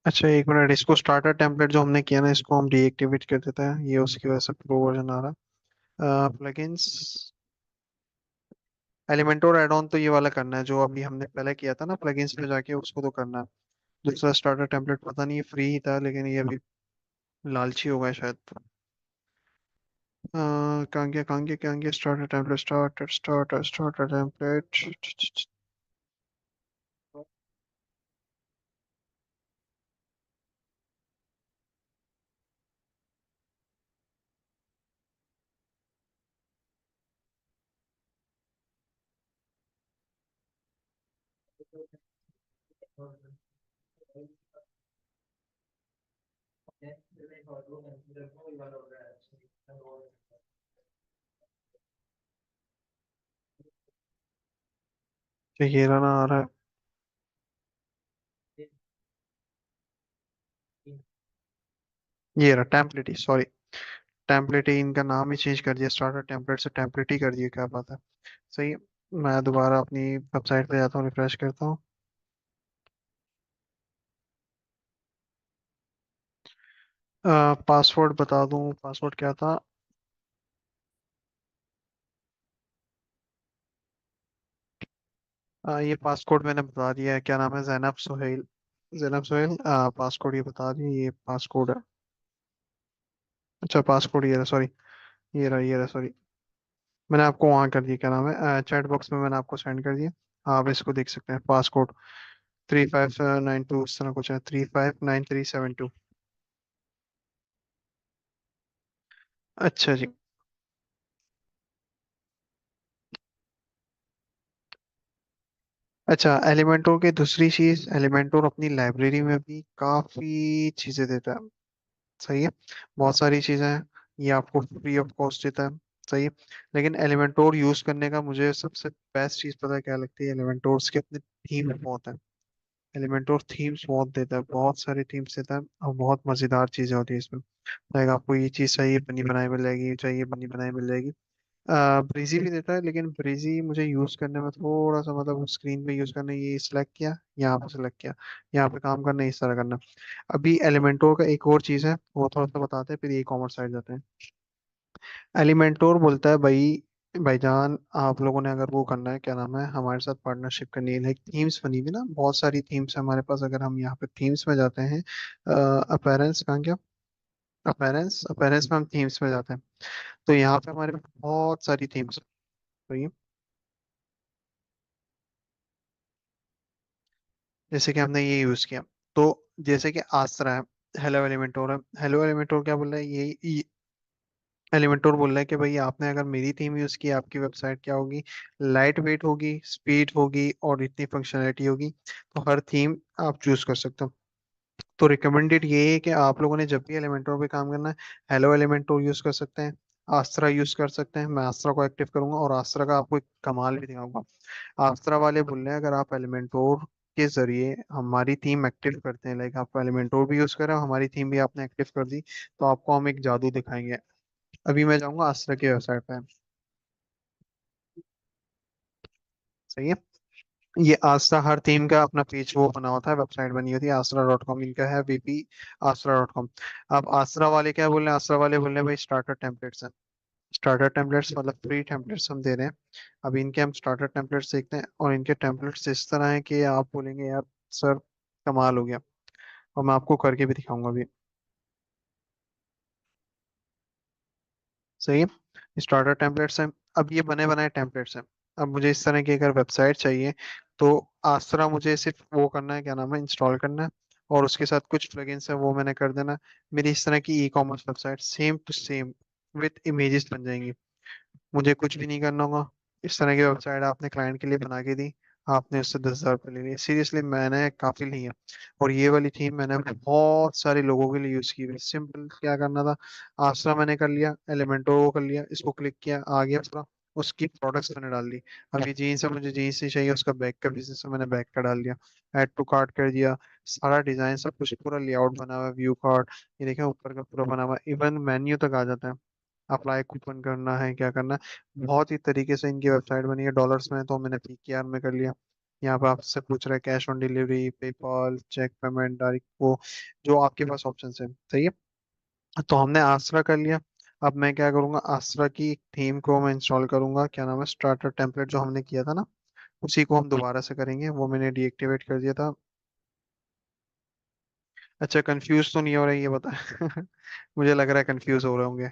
अच्छा एक मिनट, इसको स्टार्टर टेम्पलेट जो हमने किया ना, इसको हम डीएक्टिवेट कर देते हैं, ये उसकी वजह से प्रो वर्जन आ रहा है। प्लगइन्स, एलिमेंटोर एड ऑन तो ये वाला करना है जो अभी हमने पहले किया था ना, प्लगइन्स में जाके उसको तो करना है। दूसरा स्टार्टर टेम्पलेट पता नहीं, ये फ्री ही था लेकिन ये अभी लालची हो गया शायद। कहाँ गया स्टार्टर टेम्पलेट, स्टार्टर टेम्पलेट। ये रहा आ रहा है, ये रहा टेम्पलेट ही, सॉरी, टेम्पलेट ही, इनका नाम ही चेंज कर दिया, स्टार्टर टेम्पलेट से टेम्पलेट ही कर दिया, क्या बात है। सही है। मैं दोबारा अपनी वेबसाइट पे जाता हूँ, रिफ्रेश करता हूँ। पासवर्ड बता दूँ, पासवर्ड क्या था? ये पासकोड मैंने बता दिया है, क्या नाम है, जैनब सुहेल। जैनब सुहेल, पासकोड ये बता दिया, ये पासकोड है। अच्छा पासकोड ये रहा, सॉरी, ये रहा, सॉरी। मैंने आपको वहाँ कर दिया, क्या नाम है, चैट बॉक्स में मैंने आपको सेंड कर दिया। आप इसको देख सकते हैं, पासकोड 3592, इस तरह कुछ है, 359372। अच्छा जी। अच्छा, एलिमेंटोर की दूसरी चीज, एलिमेंटोर अपनी लाइब्रेरी में भी काफी चीजें देता है। सही है। बहुत सारी चीजें हैं, ये आपको फ्री ऑफ कॉस्ट देता है। सही है। लेकिन एलिमेंटोर यूज करने का मुझे सबसे बेस्ट चीज पता है क्या लगती है, एलिमेंटोर्स के अपने थीम बहुत है। एलिमेंटोर थीम्स बहुत देता है, बहुत सारी थीम्स देता है, और बहुत मजेदार चीजें होती है इसमें। लाइक आपको ये चीज चाहिए बनी बनाई मिल जाएगी, चाहिए बनी बनाई मिल जाएगी। ब्रीजी भी देता है, लेकिन ब्रीजी मुझे यूज करने में थोड़ा सा, मतलब स्क्रीन पे यूज करना, ये सिलेक्ट किया, यहाँ पे सिलेक्ट किया, यहाँ पे काम करना, इस तरह करना। अभी एलिमेंटोर का एक और चीज है, वो थोड़ा सा बताते हैं, फिर ई कॉमर्स साइड जाते हैं। एलिमेंटोर बोलता है भाई, भाईजान आप लोगों ने अगर वो करना है, क्या नाम है, हमारे साथ पार्टनरशिप करनी है, लाइक थीम्स बनी हुई ना, बहुत सारी थीम्स है हमारे पास। अगर हम यहाँ पे थीम्स में जाते हैं, अपीयरेंस कहाँ गया, अपीयरेंस, अपीयरेंस में हम थीम्स में जाते हैं, तो यहाँ पे हमारे पास बहुत सारी थीम्स। तो ये जैसे कि हमने ये यूज किया, तो जैसे कि आसरा है, हेलो एलिमेंटोर है, हेलो एलिमेंटोर क्या बोल रहा है, ये एलिमेंटोर बोल रहा है कि भाई आपने अगर मेरी थीम यूज की, आपकी वेबसाइट क्या होगी, लाइट वेट होगी, स्पीड होगी और इतनी फंक्शनैलिटी होगी। तो हर थीम आप चूज कर सकते हो। तो रिकमेंडेड ये है कि आप लोगों ने जब भी एलिमेंटोर पे काम करना है, हेलो एलिमेंटोर यूज कर सकते हैं, आस्त्रा यूज कर सकते हैं। मैं आस्त्रा को एक्टिव करूंगा और आस्त्रा का आपको एक कमाल भी दिखाऊंगा। आस्त्रा वाले बोल रहे हैं अगर आप एलिमेंटोर के जरिए हमारी थीम एक्टिव करते हैं, लाइक आप एलिमेंटोर भी यूज कर रहे हो, हमारी थीम भी आपने एक्टिव कर दी, तो आपको हम एक जादू दिखाएंगे। अभी मैं जाऊंगा आस्त्रा की वेबसाइट पे। सही है। ये आस्था हर थीम का अपना पेज वो बना होता है, वेबसाइट बनी होती है astra.com, इनका है वीपी astra.com। अब आस्था वाले क्या बोल रहे हैं, आस्था वाले बोल रहे हैं भाई स्टार्टर टेम्पलेट्स हैं। स्टार्टर टेम्पलेट्स मतलब फ्री टेम्पलेट्स हम दे रहे हैं। अब इनके हम स्टार्टर टेम्पलेट्स देखते हैं, और इनके टेम्पलेट्स इस तरह हैं कि आप बोलेंगे यार सर कमाल हो गया। और मैं आपको करके भी दिखाऊंगा अभी। सही है। स्टार्टर टेम्पलेट्स हैं। अब ये बने बनाए टेम्पलेट्स हैं। अब मुझे इस तरह की अगर वेबसाइट चाहिए, तो आसरा मुझे सिर्फ वो करना है, क्या नाम है, इंस्टॉल करना है, और उसके साथ कुछ प्लगइन्स है वो मैंने कर देना है। मेरी इस तरह की e commerce website same to same with images बन जाएंगी। मुझे कुछ भी नहीं करना होगा। इस तरह की वेबसाइट आपने क्लाइंट के लिए बना के दी, आपने उससे 10,000 रुपये ले लिए, सीरियसली मैंने काफी ली है। और ये वाली थीम मैंने बहुत सारे लोगों के लिए यूज की हुई। सिंपल क्या करना था, आसरा मैंने कर लिया, एलिमेंटो को कर लिया, इसको क्लिक किया, आ गया पूरा। उसकी प्रोडक्ट्स मैंने डाल दी। अब ये जीन्स है, मुझे जीन्स ही चाहिए, उसका बैग का बिजनेस है, मैंने बैग का डाल दिया, ऐड टू कार्ट कर दिया। सारा डिजाइन सब कुछ पूरा लेआउट बना हुआ है, व्यू कार्ट, ये देखें ऊपर का पूरा बना हुआ है, इवन मेन्यू तक आ जाता है। अप्लाई कूपन करना है, क्या करना है, बहुत ही तरीके से इनकी वेबसाइट बनी है। डॉलर्स में तो मैंने पीकेआर में कर लिया। यहाँ पे आपसे पूछ रहा है cash on delivery, PayPal, cheque payment, direct, वो जो आपके पास ऑप्शन है। सही है। तो हमने आसरा कर लिया। अब मैं क्या करूंगा, आसरा की एक थीम को मैं इंस्टॉल करूंगा, क्या नाम है, स्टार्टर टेम्पलेट जो हमने किया था ना, उसी को हम दोबारा से करेंगे, वो मैंने डीएक्टिवेट कर दिया था। अच्छा कंफ्यूज तो नहीं हो रहा है ये बता। मुझे लग रहा है कंफ्यूज हो रहे होंगे।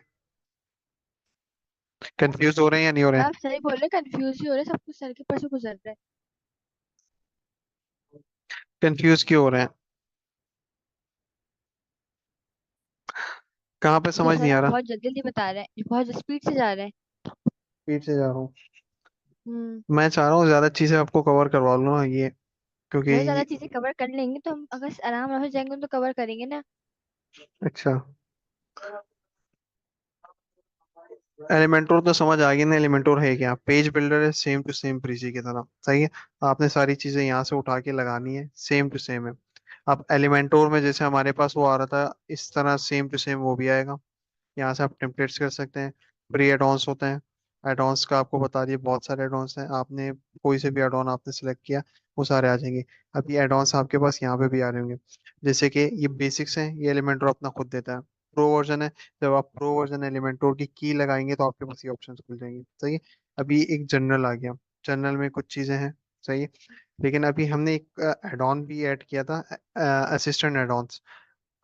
कंफ्यूज हो रहे हैं या नहीं हो रहे हैं? आप सही बोल रहे, कंफ्यूज ही हो रहे, सब कुछ सर के ऊपर से गुजर रहा है। कंफ्यूज क्यों हो रहे हैं? कहाँ पे समझ जैसे नहीं आ आप रहा? बहुत जल्दी जल्दी बता रहे हैं, बहुत स्पीड से जा रहे हैं। स्पीड से जा रहा हूँ। हम्म। मैं चाह रहा हूँ ज्यादा चीजें आपको कवर करवा लूँ ना ये, क्योंकि अगर ज्यादा चीजें कवर कर लेंगे तो हम, अगर आराम आराम से जाएंगे तो कवर करेंगे ना। अच्छा, एलिमेंटोर तो समझ आ गई ना, एलिमेंटोर है क्या, पेज बिल्डर है सेम टू सेम प्रीजी की तरह। सही है। आपने सारी चीजें यहाँ से उठा के लगानी है, सेम टू सेम है। अब एलिमेंटोर में जैसे हमारे पास वो आ रहा था, इस तरह सेम टू सेम वो भी आएगा। यहाँ से आप टेम्पलेट्स कर सकते हैं। फ्री एडॉन्स होते हैं। एडॉन्स का आपको बता दिए, बहुत सारे एडॉन्स हैं, आपने कोई से भी एडॉन आपने सेलेक्ट किया, वो सारे आ जाएंगे। अब ये एडॉन्स आपके पास यहाँ पे भी आ रहे होंगे। जैसे कि ये बेसिक्स हैं, ये एलिमेंटर अपना खुद देता है। प्रो वर्जन है, जब आप प्रो वर्जन एलिमेंटोर की लगाएंगे तो आपके पास ये ऑप्शन खुल जाएंगे। सही है। अभी एक जनरल आ गया, जनरल में कुछ चीजें हैं। सही है। लेकिन अभी हमने एक एडॉन भी ऐड किया था, असिस्टेंट एडॉन्स।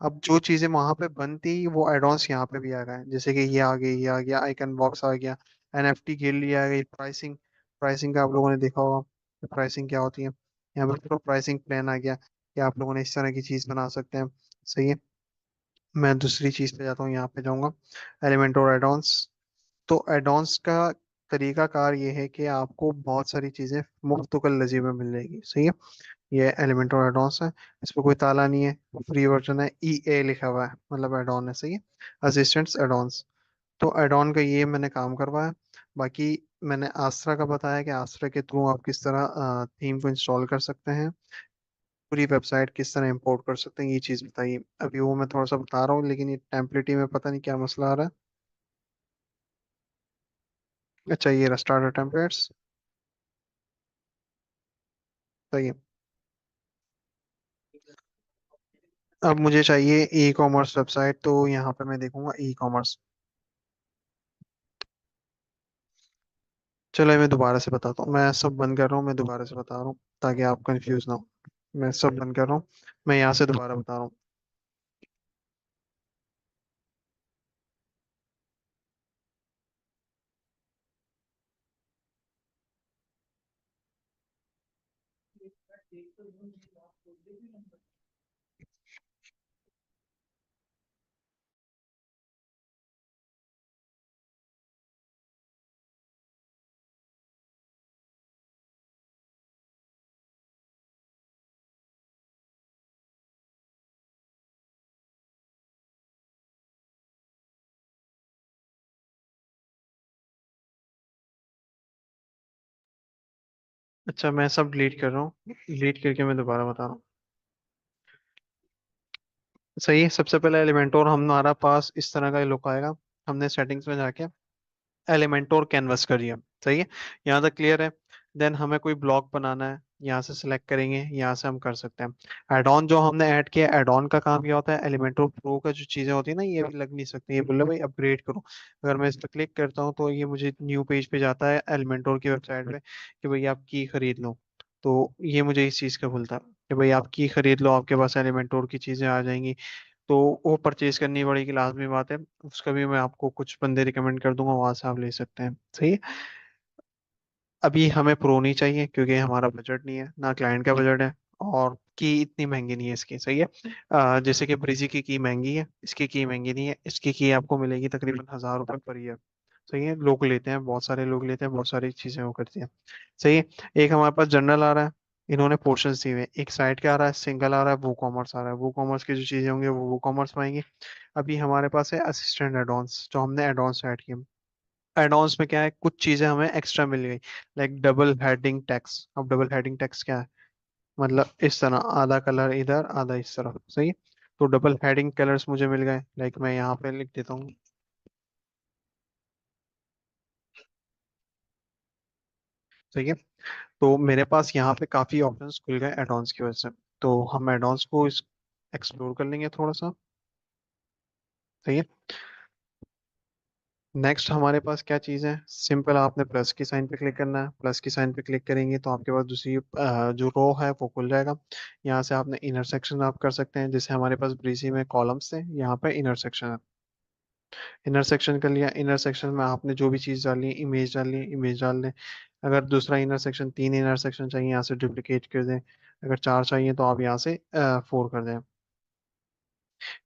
अब जो चीजें वहां पे बनती वो एडॉन्स यहाँ पे भी आ गए हैं। जैसे कि ये आ गई, ये आ गया, आइकन बॉक्स आ गया, एनएफटी गैलरी आ गई, प्राइसिंग, प्राइसिंग का आप लोगों ने देखा होगा प्राइसिंग क्या होती है। यहाँ पे पूरा प्राइसिंग प्लान आ गया कि आप लोगों ने इस तरह की चीज बना सकते हैं। सही है। मैं दूसरी चीज पे जाता हूँ, यहाँ पे जाऊंगा, एलिमेंट और एडॉन्स। तो एडॉन्स का तरीका कार ये है कि आपको बहुत सारी चीजें मुफ्त नजीब में मिल जाएगी। सही है। ये एलिमेंट और एडॉन्स है, इस पर कोई ताला नहीं है, फ्री वर्जन है, ई ए लिखा हुआ है, मतलब एडॉन है। सही है। असिस्टेंट्स एडॉन्स, तो एडॉन का ये मैंने काम करवाया। बाकी मैंने आस्त्रा का बताया कि आस्त्रा के थ्रू आप किस तरह थीम को इंस्टॉल कर सकते हैं, पूरी वेबसाइट किस तरह इंपोर्ट कर सकते हैं, ये चीज़ बताइए। अभी वो मैं थोड़ा सा बता रहा हूँ, लेकिन ये टेम्पलेटी में पता नहीं क्या मसला आ रहा है। अच्छा ये रहा स्टार्टर टेम्पलेट्स। सही है। अब मुझे चाहिए ई कॉमर्स वेबसाइट, तो यहाँ पे मैं देखूंगा ई कॉमर्स। चलो मैं दोबारा से बताता हूँ, मैं सब बंद कर रहा हूँ, मैं दोबारा से बता रहा हूँ ताकि आप कंफ्यूज ना हो। मैं सब बंद कर रहा हूँ, मैं यहाँ से दोबारा बता रहा हूँ। अच्छा मैं सब डिलीट कर रहा हूँ, डिलीट करके मैं दोबारा बता रहा हूँ। सही है, सबसे पहले एलिमेंटोर हमारा पास इस तरह का लुक आएगा। हमने सेटिंग्स में जाके एलिमेंटोर कैनवस करिए। सही है, यहाँ तक क्लियर है। देन हमें कोई ब्लॉक बनाना है, यहाँ से सिलेक्ट करेंगे, यहाँ से हम कर सकते हैं। एड ऑन जो हमने ऐड किया, एड ऑन का काम क्या होता है, एलिमेंटोर प्रो का जो चीजें होती है ना, ये भी लग नहीं सकती, ये बोले भाई अपग्रेड करो। अगर मैं इस पर क्लिक करता हूँ तो ये मुझे न्यू पेज पे जाता है एलिमेंटोर की वेबसाइट पे कि भाई आप की खरीद लो। तो ये मुझे इस चीज का खुलता है कि भाई आप की खरीद लो, आपके पास एलिमेंटोर की चीजें आ जाएंगी। तो वो परचेज करनी पड़ेगी, लाजमी बात है। उसका भी मैं आपको कुछ बंदे रिकमेंड कर दूंगा, वहां से आप ले सकते हैं। सही है। अभी हमें प्रो नहीं चाहिए क्योंकि हमारा बजट नहीं है, ना क्लाइंट का बजट है, और की इतनी महंगी नहीं है इसकी। सही है। जैसे कि ब्रिजी की महंगी है, इसकी की महंगी नहीं है। इसकी की आपको मिलेगी तकरीबन 1,000 रुपये पर ईयर। सही है, लोग लेते हैं, बहुत सारे लोग लेते हैं, बहुत सारी चीजें वो करते हैं। सही है। एक हमारे पास जनरल आ रहा है, इन्होंने पोर्शंस दिए हुए हैं। एक साइड का आ रहा है, सिंगल आ रहा है, वो कॉमर्स आ रहा है। वो कॉमर्स की जो चीजें होंगी वो कॉमर्स में आएंगी। अभी हमारे पास है असिस्टेंट एडॉन्स, जो हमने एडॉन्स ऐड किए। एडॉन्स में क्या है, कुछ चीजें हमें एक्स्ट्रा मिल गई, लाइक डबल हेडिंग टेक्स्ट। अब डबल हेडिंग टेक्स्ट क्या है, मतलब इस तरह आधा कलर इधर आधा इस तरफ। सही है। तो डबल हेडिंग कलर्स मुझे मिल गए, लाइक मैं यहाँ पे लिख देता हूँ। सही है। तो मेरे पास यहाँ पे काफी ऑप्शंस खुल गए एडॉन्स की वजह से। तो हम एडॉन्स को एक्सप्लोर कर लेंगे थोड़ा सा। सही है। नेक्स्ट हमारे पास क्या चीज़ है, सिंपल आपने प्लस की साइन पे क्लिक करना है। प्लस की साइन पे क्लिक करेंगे तो आपके पास दूसरी जो रो है वो खुल जाएगा। यहाँ से आपने इनर सेक्शन आप कर सकते हैं, जैसे हमारे पास ब्रीजी में कॉलम्स थे, यहाँ पे इनर सेक्शन है। इनर सेक्शन कर लिया, इनर सेक्शन में आपने जो भी चीज़ डालनी है, इमेज डालनी है, इमेज डाल दें। अगर दूसरा इनर सेक्शन, 3 इनर सेक्शन चाहिए, यहाँ से डुप्लीकेट कर दें। अगर 4 चाहिए तो आप यहाँ से 4 कर दें।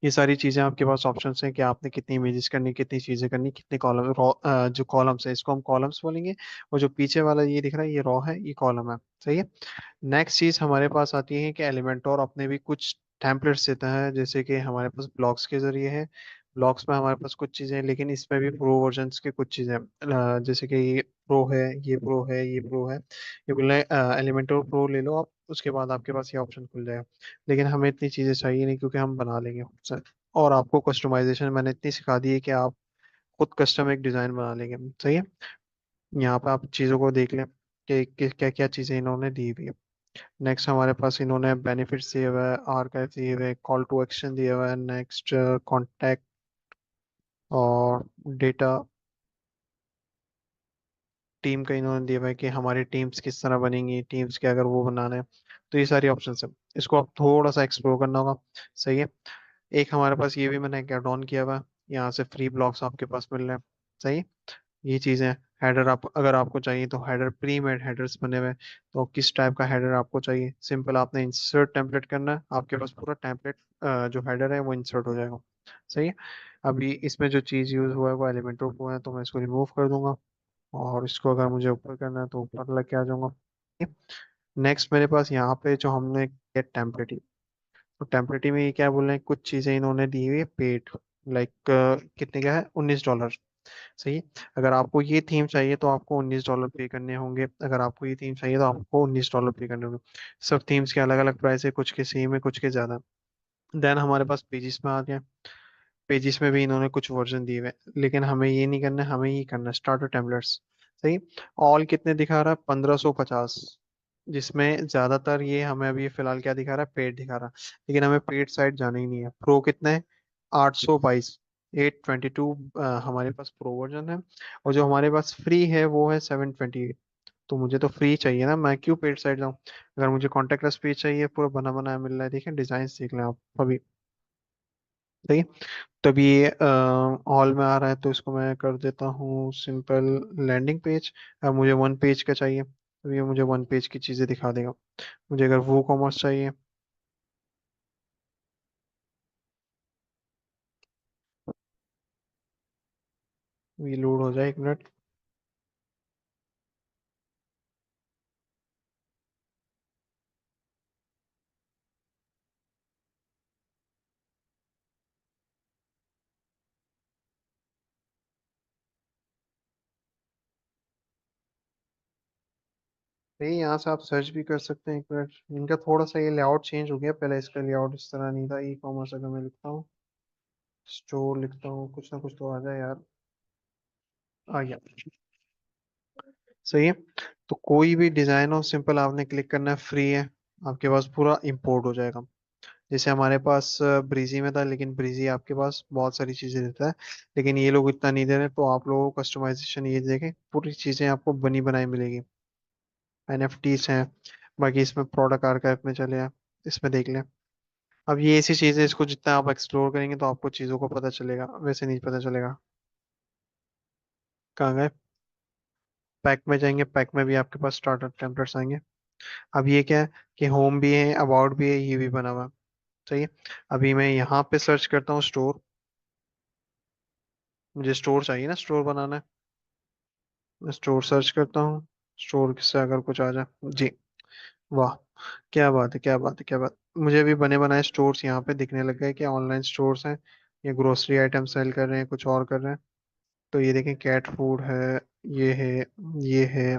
ये सारी चीजें आपके पास ऑप्शंस हैं कि आपने कितनी इमेजेस करनी, कितनी चीजें करनी, कितने कॉलम। जो कॉलम्स है इसको हम कॉलम्स बोलेंगे, और जो पीछे वाला ये दिख रहा है ये रो है, ये कॉलम है। सही है। नेक्स्ट चीज हमारे पास आती है कि एलिमेंटोर अपने भी कुछ टेम्पलेट्स देता है, जैसे कि हमारे पास ब्लॉक्स के जरिए है। ब्लॉक्स में हमारे पास कुछ चीजें हैं, लेकिन इसमें भी प्रो वर्जन्स की कुछ चीजें हैं। जैसे कि ये प्रो है, ये प्रो है, ये प्रो है। ये बोले एलिमेंटोर प्रो ले लो आप, उसके बाद आपके पास ये ऑप्शन खुल जाएगा। लेकिन हमें इतनी चीजें चाहिए नहीं, क्योंकि हम बना लेंगे खुद से। और आपको कस्टमाइजेशन मैंने इतनी सिखा दी है कि आप खुद कस्टम एक डिजाइन बना लेंगे। सही है। यहाँ पे आप चीज़ों को देख लें कि क्या क्या चीज़ें इन्होंने दी हुई है। नेक्स्ट हमारे पास इन्होंने बेनिफिट्स दिए हुए हैं, आर्काइव दिए हुए हैं, कॉल टू एक्शन दिया हुआ है, नेक्स्ट कॉन्टैक्ट और डेटा टीम का इन्होंने दिया हुआ है कि हमारी टीम्स किस तरह बनेंगी, टीम्स के अगर वो बनाना है। तो ये सारी ऑप्शन है, इसको आप थोड़ा सा एक्सप्लोर करना होगा। सही है। एक हमारे पास ये भी मैंने ऐड ऑन किया हुआ है, यहाँ से फ्री ब्लॉक्स आपके पास मिल रहे हैं। सही है। ये चीज़ें, हेडर आप अगर आपको चाहिए तो हेडर, प्री मेड हेडर्स बने हुए हैं। तो किस टाइप का हेडर आपको चाहिए, सिंपल आपने इंसर्ट टेम्पलेट करना है, आपके पास पूरा टेम्पलेट जो हेडर है वो इंसर्ट हो जाएगा। सही है। अभी इसमें जो चीज़ यूज़ हुआ है वो एलिमेंटर को है, तो मैं इसको रिमूव कर दूंगा। और इसको अगर मुझे ऊपर करना है तो ऊपर लेके आ जाऊंगा। नेक्स्ट मेरे पास यहाँ पे जो हमने गेट टेम्पलेट, तो टेम्पलेट में ये क्या बोल रहे हैं, कुछ चीज़ें इन्होंने दी हुई है पेड, लाइक कितने का है, $19। सही है। अगर आपको ये थीम चाहिए तो आपको $19 पे करने होंगे, अगर आपको ये थीम चाहिए तो आपको $19 पे करने होंगे। सब थीम्स के अलग अलग प्राइस है, कुछ के सेम है, कुछ के ज़्यादा। देन हमारे पास पेजेस में आ गया। पेजेस में भी इन्होंने कुछ वर्जन दिए हुए हैं, लेकिन हमें ये नहीं करना है, हमें ये करना है स्टार्टर टेम्पलेट्स। सही। ऑल कितने दिखा रहा है, 1550, जिसमें ज्यादातर ये हमें अभी फिलहाल क्या दिखा रहा है, पेड दिखा रहा है। लेकिन हमें पेड साइट जाना ही नहीं है। प्रो कितने, 822। 822 हमारे पास प्रो वर्जन है, और जो हमारे पास फ्री है वो है 728। तो मुझे तो फ्री चाहिए ना, मैं क्यों पेड साइड जाऊँ। अगर मुझे कॉन्टेक्टलेस पेज चाहिए, पूरा बना बनाया मिल रहा है, देखें डिजाइन देख लें आप अभी। सही। तभी ये हॉल में आ रहा है, तो इसको मैं कर देता हूँ सिंपल लैंडिंग पेज। अब मुझे वन पेज का चाहिए, तो ये मुझे वन पेज की चीज़ें दिखा देगा। मुझे अगर वो कॉमर्स चाहिए, ये लोड हो जाए, 1 मिनट। नहीं, यहाँ से आप सर्च भी कर सकते हैं। 1 मिनट, इनका थोड़ा सा ये लेआउट चेंज हो गया, पहले इसका लेआउट इस तरह नहीं था। ई कॉमर्स अगर मैं लिखता हूँ, स्टोर लिखता हूँ, कुछ ना कुछ तो आ जाए यार। आ गया। सही है। तो कोई भी डिजाइन हो, सिंपल आपने क्लिक करना है, फ्री है, आपके पास पूरा इंपोर्ट हो जाएगा। जैसे हमारे पास ब्रीजी में था, लेकिन ब्रीजी आपके पास बहुत सारी चीजें देता है, लेकिन ये लोग इतना नहीं दे रहे। तो आप लोगों को कस्टमाइजेशन ये देखें, पूरी चीजें आपको बनी बनाई मिलेगी। एनएफटीस हैं, बाकी इसमें प्रोडक्ट आर्काइव में चले हैं, इसमें देख लें। अब ये ऐसी चीजें, इसको जितना आप एक्सप्लोर करेंगे तो आपको चीजों को पता चलेगा, वैसे नहीं पता चलेगा। कहाँ गए? पैक में जाएंगे, पैक में भी आपके पास स्टार्टर टेम्पलेट्स आएंगे। अब ये क्या है कि होम भी है, अबाउट भी है, ये भी बना हुआ है। सही है। अभी मैं यहाँ पे सर्च करता हूँ स्टोर। मुझे स्टोर चाहिए ना, स्टोर बनाना है। मैं स्टोर सर्च करता हूँ, स्टोर से अगर कुछ आ जाए जी। वाह, क्या बात है, क्या बात है, क्या बात। मुझे भी बने बनाए स्टोर्स यहाँ पे दिखने लग गए कि ऑनलाइन स्टोर्स हैं, ये ग्रोसरी आइटम सेल कर रहे हैं, कुछ और कर रहे हैं। तो ये देखें, कैट फूड है, ये है, ये है।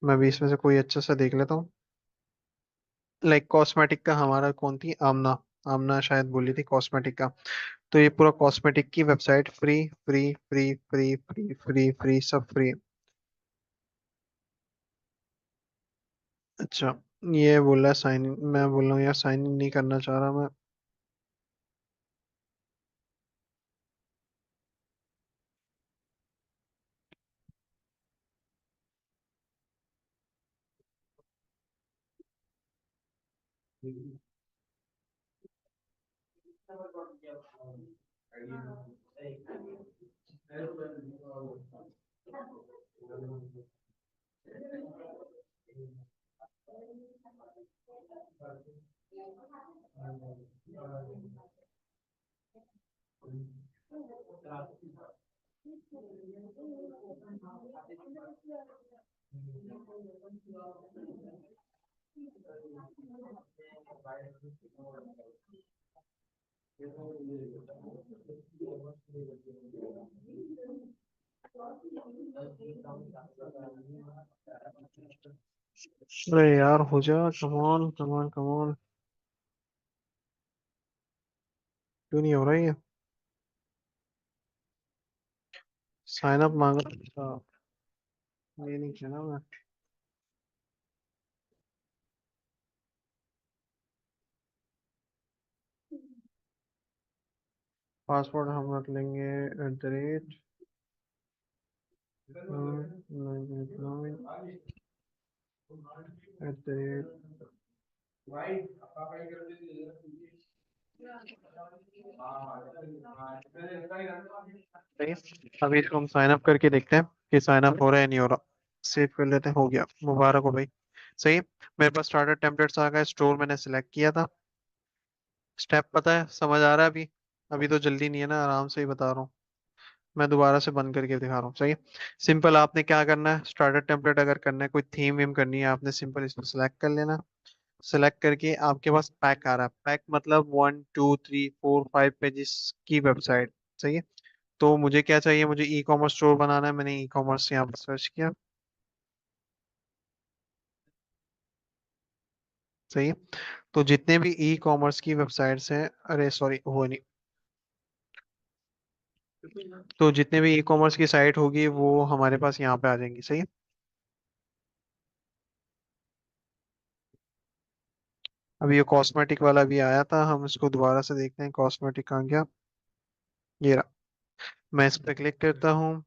मैं भी इसमें से कोई अच्छा सा देख लेता हूँ। लाइक कॉस्मेटिक का हमारा कौन थी, आमना। आमना शायद बोली थी कॉस्मेटिक का। तो ये पूरा कॉस्मेटिक की website, free free free free free free free सब फ्री। अच्छा, ये बोल रहा है साइन इन, मैं बोल रहा हूँ यार साइन इन नहीं करना चाह रहा मैं। अरे यार हो जा, कमान कमान कमान। क्यों नहीं हो रहा ये? साइन अप मांग रहा था, ये नहीं किया ना मैं। पासवर्ड हम रख लेंगे @ सही है। अभी इसको हम साइन अप करके देखते हैं कि साइन अप हो रहा है नहीं हो रहा। सेव कर लेते हैं, हो गया, मुबारक हो भाई। सही है। मेरे पास स्टार्टर टेम्पलेट्स आ गए, स्टोर मैंने सिलेक्ट किया था। स्टेप पता है, समझ आ रहा है अभी? अभी तो जल्दी नहीं है ना, आराम से ही बता रहा हूँ। मैं दोबारा से बंद करके दिखा रहा हूँ। सही है। सिंपल आपने क्या करना है, स्टार्टर टेम्पलेट अगर करना है, कोई थीम वीम करनी है, आपने सिंपल इसको सिलेक्ट कर लेना। सेलेक्ट करके आपके पास पैक आ रहा है, पैक मतलब 1 2 3 4 5 पेजेस की वेबसाइट। सही है। तो मुझे क्या चाहिए, मुझे ई कॉमर्स स्टोर बनाना है, मैंने ई कॉमर्स यहाँ पर सर्च किया। सही है। तो जितने भी ई कॉमर्स की वेबसाइट्स हैं, अरे सॉरी वो नहीं, तो जितने भी ई कॉमर्स की साइट होगी वो हमारे पास यहाँ पे आ जाएंगी। सही है। अभी ये कॉस्मेटिक वाला भी आया था, हम इसको दोबारा से देखते हैं, कॉस्मेटिक कहाँ गया। ये रहा। मैं इस पे क्लिक करता हूँ।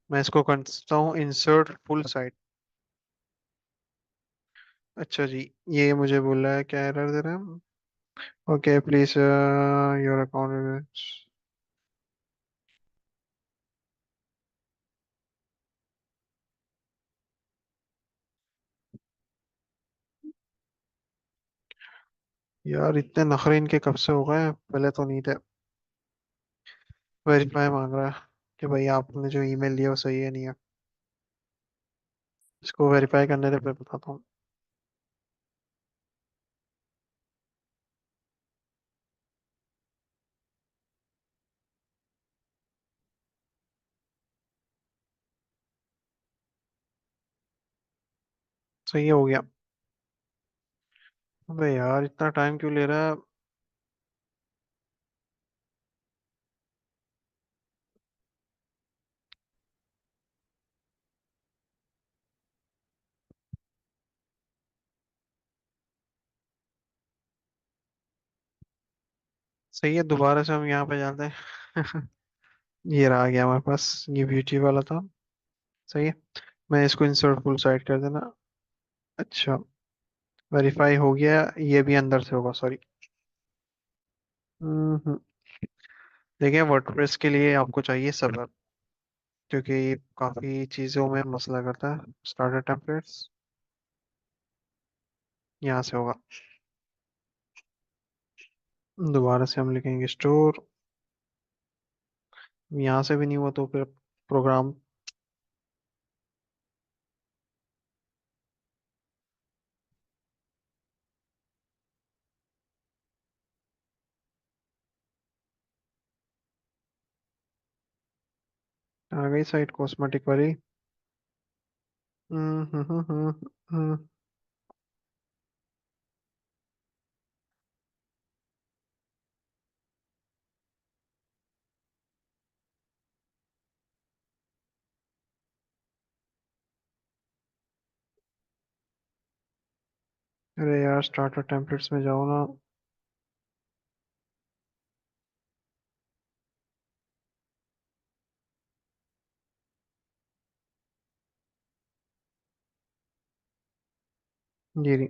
मैं इसको करता हूँ इंसर्ट फुल साइट। अच्छा जी, ये मुझे बोल रहा है, क्या एरर दे रहा है? Okay please your account. यार इतने नखरे इनके कब से हो गए हैं? पहले तो नहीं थे। वेरीफाई मांग रहा है कि भाई आपने जो ईमेल दिया वो सही है नहीं है। इसको वेरीफाई करने दे, फिर बताता हूँ। सही हो गया। अबे यार इतना टाइम क्यों ले रहा है? सही है, दोबारा से हम यहाँ पे जाते हैं। ये रहा, आ गया हमारे पास, ये ब्यूटी वाला था। सही है। मैं इसको इंसर्ट फुल साइड कर देना। अच्छा, वेरीफाई हो गया। ये भी अंदर से होगा, सॉरी। हम्म। देखिए, वर्डप्रेस के लिए आपको चाहिए सब्र, क्योंकि ये काफी चीजों में मसला करता है। स्टार्टर टेम्पलेट्स यहाँ से होगा। दोबारा से हम लिखेंगे स्टोर। यहाँ से भी नहीं हुआ तो फिर प्रोग्राम। आ गई साइट कॉस्मेटिक वाली। हम्म हम्म हम्म हम्म, हम्म। अरे यार, स्टार्टर टेम्पलेट्स में जाओ ना। जी नहीं,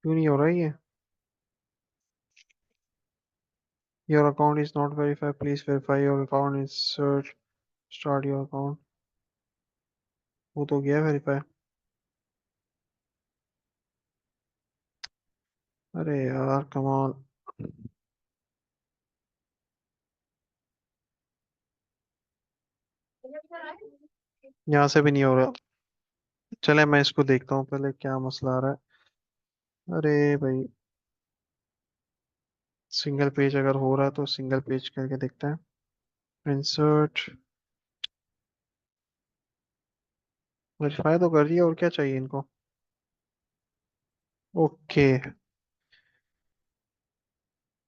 क्यों नहीं हो रहा है ये? Your account is not verified, please verify your account, insert start your account. वो तो गया वेरीफाई। अरे यार कमाल। यहाँ से भी नहीं हो रहा। चले, मैं इसको देखता हूँ पहले क्या मसला आ रहा है। अरे भाई, सिंगल पेज अगर हो रहा है तो सिंगल पेज करके देखते हैं। इंसर्ट। वेरीफाई तो कर दिया, और क्या चाहिए इनको? Okay.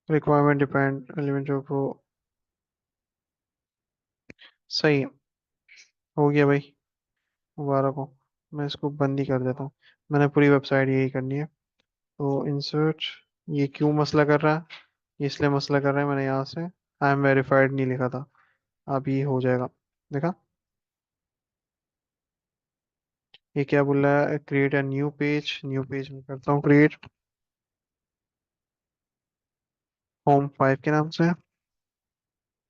Requirement depend element of. सही है, हो गया भाई। मुबारक हो। मैं इसको बंद ही कर देता हूँ। मैंने पूरी वेबसाइट यही करनी है। तो इंसर्ट। ये क्यों मसला कर रहा है? ये इसलिए मसला कर रहा है, मैंने यहाँ से आई एम वेरीफाइड नहीं लिखा था। अब ये हो जाएगा। देखा? ये क्या बोल रहा है? Create a new page. New page में करता हूँ क्रिएट। होम 5 के नाम से।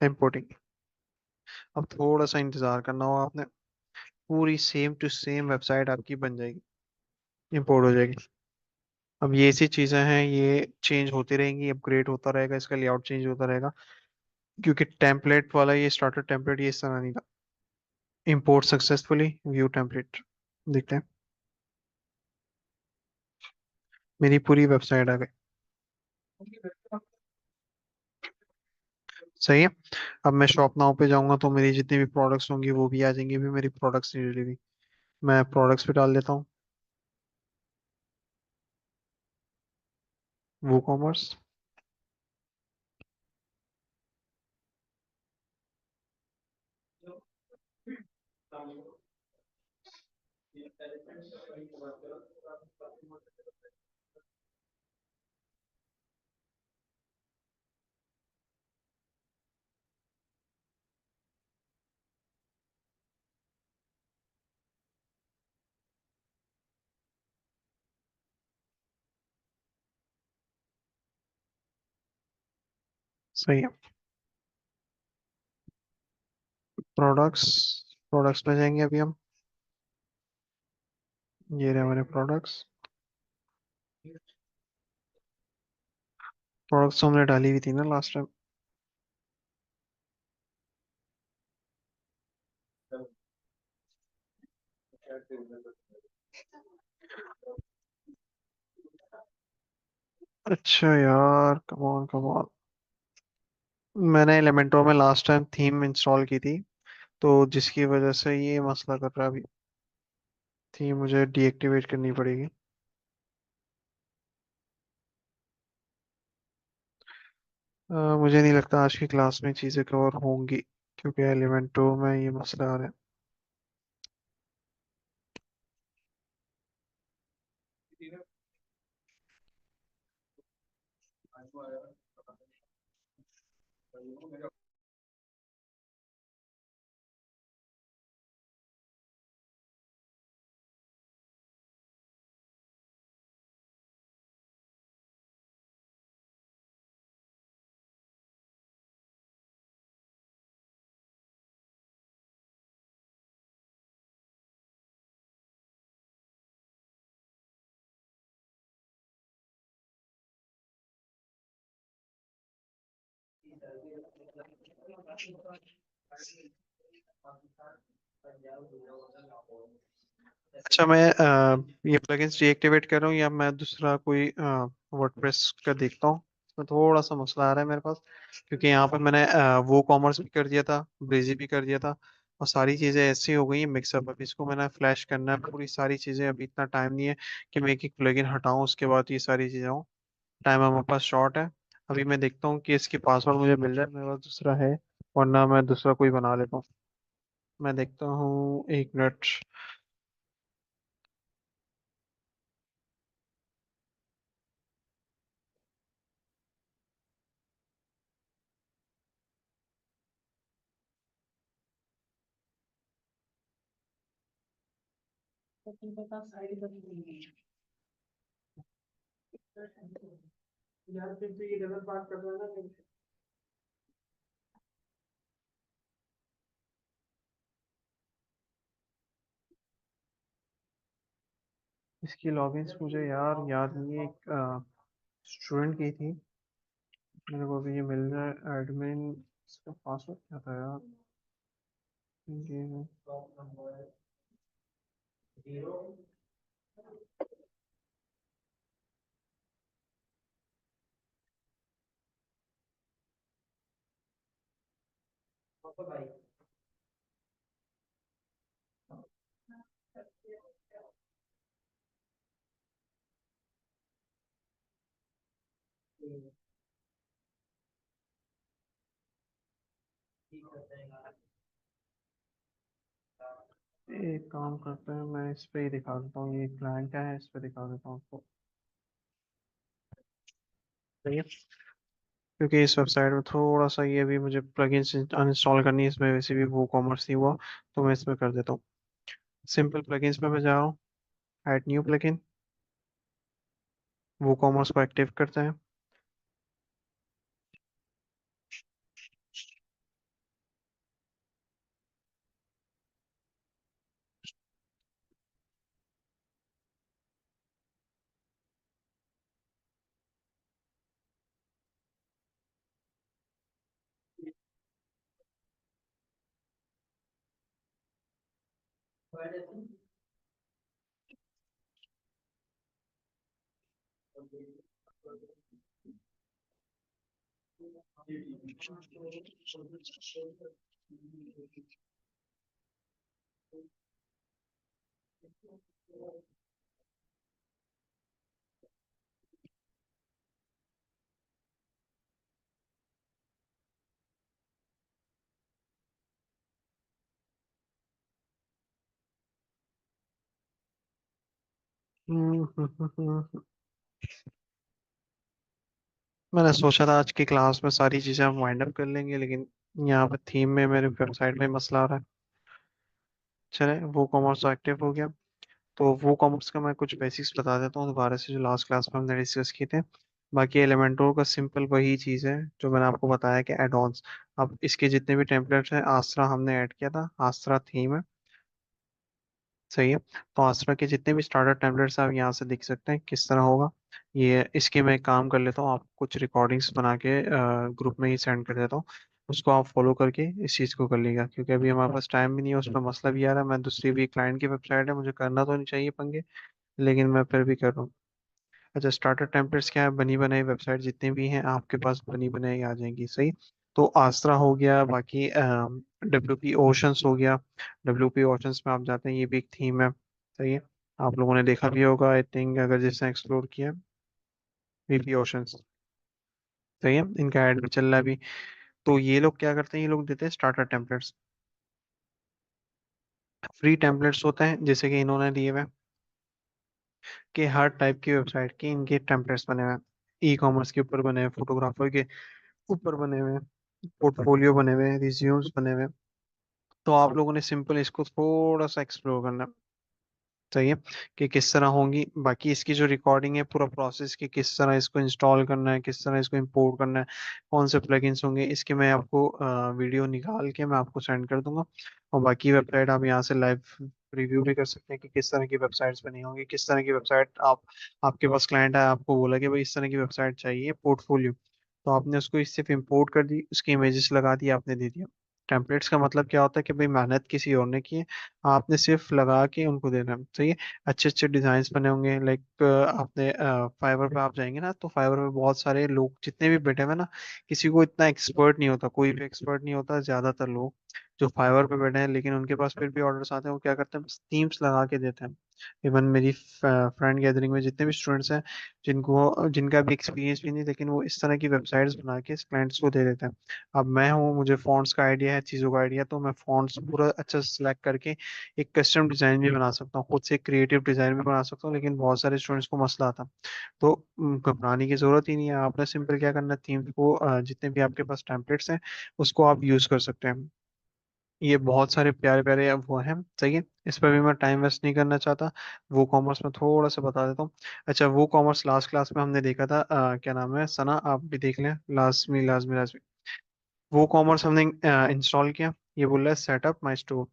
इम्पोर्टिंग। अब थोड़ा सा इंतजार करना होगा आपने। पूरी सेम टू सेम वेबसाइट आपकी बन जाएगी, इंपोर्ट हो जाएगी। अब ये ऐसी चीजें हैं, ये चेंज होती रहेंगी, अपग्रेड होता रहेगा, इसका लेआउट चेंज होता रहेगा। क्योंकि टेम्पलेट वाला ये स्टार्टर टेम्पलेट ये इस तरह नहीं था। Import successfully, view template. देखते हैं। मेरी पूरी वेबसाइट आ गई। सही है। अब मैं शॉप नाउ पे जाऊंगा तो मेरी जितनी भी प्रोडक्ट्स होंगी वो भी आ जाएंगी, भी मेरी प्रोडक्ट्स नहीं डिलीवरी। मैं प्रोडक्ट्स पे डाल देता हूँ। वो कॉमर्स। सही है। प्रोडक्ट्स, प्रोडक्ट्स में जाएंगे अभी हम। ये रहे हमारे प्रोडक्ट्स। प्रोडक्ट्स तो हमने डाली हुई थी ना लास्ट टाइम। अच्छा यार, कम ऑन कम ऑन। मैंने एलिमेंटो में लास्ट टाइम थीम इंस्टॉल की थी, तो जिसकी वजह से ये मसला कर रहा है अभी। थीम मुझे डीएक्टिवेट करनी पड़ेगी। मुझे नहीं लगता आज की क्लास में चीज़ें कवर होंगी, क्योंकि एलिमेंटो में ये मसला आ रहा है। अच्छा, मैं ये प्लगइन्स डीएक्टिवेट कर रहा हूँ, या मैं दूसरा कोई वर्डप्रेस का देखता हूँ। इसमें थोड़ा सा मसला आ रहा है मेरे पास, क्योंकि यहाँ पर मैंने वो कॉमर्स भी कर दिया था, ब्रेजी भी कर दिया था, और सारी चीज़ें ऐसी हो गई हैं मिक्सअप। अब इसको मैंने फ्लैश करना है पूरी सारी चीज़ें। अभी इतना टाइम नहीं है कि मैं एक एक प्लगइन हटाऊं उसके बाद ये सारी चीज़ें हो। टाइम हमारे पास शॉर्ट है। अभी मैं देखता हूँ कि इसकी पासवर्ड मुझे मिल जाए, मेरे पास दूसरा है, वरना मैं दूसरा कोई बना लेता हूँ। मैं देखता हूँ, एक मिनट। यार फिर तो ये गलत बात कर रहा है ना। इसकी लॉगिन्स मुझे यार याद नहीं है। एक स्टूडेंट की थी, मेरे को अभी ये मिल रहा है एडमिन। इसका पासवर्ड क्या था यार? ये एक काम करते हैं, मैं इस पे ही दिखा देता हूँ, ये क्लाइंट है, इस पे दिखा देता हूँ आपको। सही है। क्योंकि इस वेबसाइट में थोड़ा सा ये भी मुझे प्लगइन्स अनइंस्टॉल करनी है, इसमें वैसे भी वो कॉमर्स नहीं हुआ, तो मैं इसमें कर देता हूँ। सिंपल प्लगइन्स पे मैं जा रहा हूँ, ऐड न्यू प्लगइन, वो कॉमर्स को एक्टिव करते हैं। मैंने सोचा था आज की क्लास में सारी चीज़ें हम वाइंड अप कर लेंगे, लेकिन यहाँ पे थीम में मेरे वेबसाइट में मसला आ रहा है। चले, वो कॉमर्स एक्टिव हो गया। तो वो कॉमर्स का मैं कुछ बेसिक्स बता देता हूँ दोबारा से, जो लास्ट क्लास में हमने डिस्कस किए थे। बाकी एलिमेंटोर का सिंपल वही चीज़ है जो मैंने आपको बताया कि एड ऑन्स। अब इसके जितने भी टेम्पलेट्स हैं, आस्त्रा हमने ऐड किया था, आस्त्रा थीम है, सही है। तो आस्त्रा के जितने भी स्टार्टर टेम्पलेट्स आप यहाँ से देख सकते हैं किस तरह होगा। ये इसके मैं एक काम कर लेता हूँ, आप कुछ रिकॉर्डिंग्स बना के ग्रुप में ही सेंड कर देता हूँ। उसको आप फॉलो करके इस चीज़ को कर लीजिएगा, क्योंकि अभी हमारे पास टाइम भी नहीं है, उसमें मसला भी आ रहा है। मैं दूसरी भी क्लाइंट की वेबसाइट है, मुझे करना तो नहीं चाहिए पंगे, लेकिन मैं फिर भी कर रहा हूँ। अच्छा, स्टार्टर टेम्पलेट्स क्या है, बनी बनाई वेबसाइट जितनी भी हैं आपके पास बनी बनाई आ जाएंगी, सही। तो आस्त्रा हो गया, बाकी डब्ल्यू पी ओशंस हो गया। डब्ल्यू पी ओशंस में आप जाते हैं, ये भी एक थीम है, सही है। आप लोगों ने देखा भी होगा आई थिंक, अगर जिसने एक्सप्लोर किया, वीपी ओशंस, सही है। इनका ऐड भी चल रहा है अभी। तो ये लोग क्या करते हैं, ये लोग देते हैं स्टार्टर टेम्पलेट्स, फ्री टेम्पलेट्स होते हैं, जैसे कि इन्होंने दिए हुए हैं कि हर टाइप की वेबसाइट के इनके टेम्पलेट्स बने हुए हैं। ई कॉमर्स के ऊपर बने हैं, फोटोग्राफर के ऊपर बने हुए हैं, पोर्टफोलियो बने हुए हैं, रिज्यूम्स बने हुए हैं। तो आप लोगों ने सिंपल इसको थोड़ा सा एक्सप्लोर करना है, सही है, कि किस तरह होंगी। बाकी इसकी जो रिकॉर्डिंग है, पूरा प्रोसेस कि किस तरह इसको इंस्टॉल करना है, किस तरह इसको इंपोर्ट करना है, कौन से प्लगइन्स होंगे, इसके मैं आपको वीडियो निकाल के मैं आपको सेंड कर दूंगा। और बाकी वेबसाइट आप यहाँ से लाइव रिव्यू भी कर सकते हैं कि किस तरह की वेबसाइट्स बनी होंगी, किस तरह की वेबसाइट आप, आपके पास क्लाइंट है, आपको बोला कि भाई इस तरह की वेबसाइट चाहिए पोर्टफोलियो, तो आपने उसको इस सिर्फ इम्पोर्ट कर दी, उसकी इमेजेस लगा दी, आपने दे दिया। टेम्पलेट्स का मतलब क्या होता है कि भाई मेहनत किसी और ने की है, आपने सिर्फ लगा के उनको देना है, सही है। अच्छे अच्छे डिजाइन बने होंगे, लाइक आपने फाइवर पे आप जाएंगे ना, तो फाइवर पे बहुत सारे लोग जितने भी बैठे हुए हैं ना, किसी को इतना एक्सपर्ट नहीं होता, कोई भी एक्सपर्ट नहीं होता, ज्यादातर लोग जो फाइवर पे बैठे हैं लेकिन उनके पास फिर भी ऑर्डर्स आते हैं, वो क्या करते हैं, बस थीम्स लगा के देते हैं। इवन मेरी फ्रेंड गैदरिंग में जितने भी स्टूडेंट्स हैं, जिनका भी एक्सपीरियंस भी नहीं, लेकिन वो इस तरह की वेबसाइट्स बना के क्लाइंट्स को दे देते हैं। अब मैं हूँ, मुझे फॉन्ट्स का आइडिया है, चीज़ों का आइडिया, तो मैं फॉन्ट्स पूरा अच्छा सेलेक्ट करके एक कस्टम डिज़ाइन भी बना सकता हूँ, खुद से क्रिएटिव डिज़ाइन भी बना सकता हूँ, लेकिन बहुत सारे स्टूडेंट्स को मसला आता है। तो घबराने की ज़रूरत ही नहीं है, आपने सिंपल क्या करना है, थीम को जितने भी आपके पास टेम्पलेट्स हैं उसको आप यूज़ कर सकते हैं। ये बहुत सारे प्यारे प्यारे वो हैं, सही है। इस पर भी मैं टाइम वेस्ट नहीं करना चाहता। वो कॉमर्स में थोड़ा सा बता देता हूँ। अच्छा, वो कॉमर्स लास्ट क्लास में हमने देखा था, क्या नाम है, सना, आप भी देख लें, लाजमी लाजमी लाजमी। वो कॉमर्स हमने इंस्टॉल किया, ये बोल रहा है setup my store,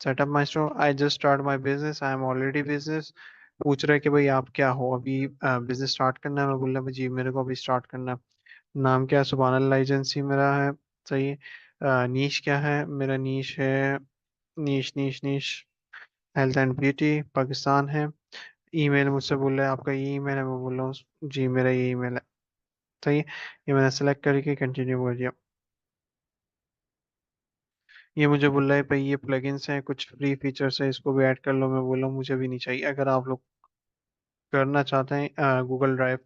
setup my store, I just start my business, I am already business. पूछ रहे कि भाई आप क्या हो, अभी बिजनेस स्टार्ट करना है, मैं बोल रहा जी मेरे को अभी स्टार्ट करना है। नाम क्या है, सुबहान अल्लाह एजेंसी मेरा है, सही है। नीश क्या है, मेरा नीश है, नीश नीश नीश हेल्थ एंड ब्यूटी पाकिस्तान है। ईमेल मुझसे बोल रहा है आपका ये ईमेल है, मैं बोल रहा हूँ जी मेरा ये ईमेल है, सही है। ये मैंने सेलेक्ट करके कंटिन्यू कर दिया। ये मुझे बोल रहा है भाई ये प्लगइन्स हैं, कुछ फ्री फीचर्स है, इसको भी ऐड कर लो, मैं बोल रहा हूँ मुझे भी नहीं चाहिए। अगर आप लोग करना चाहते हैं गूगल ड्राइव,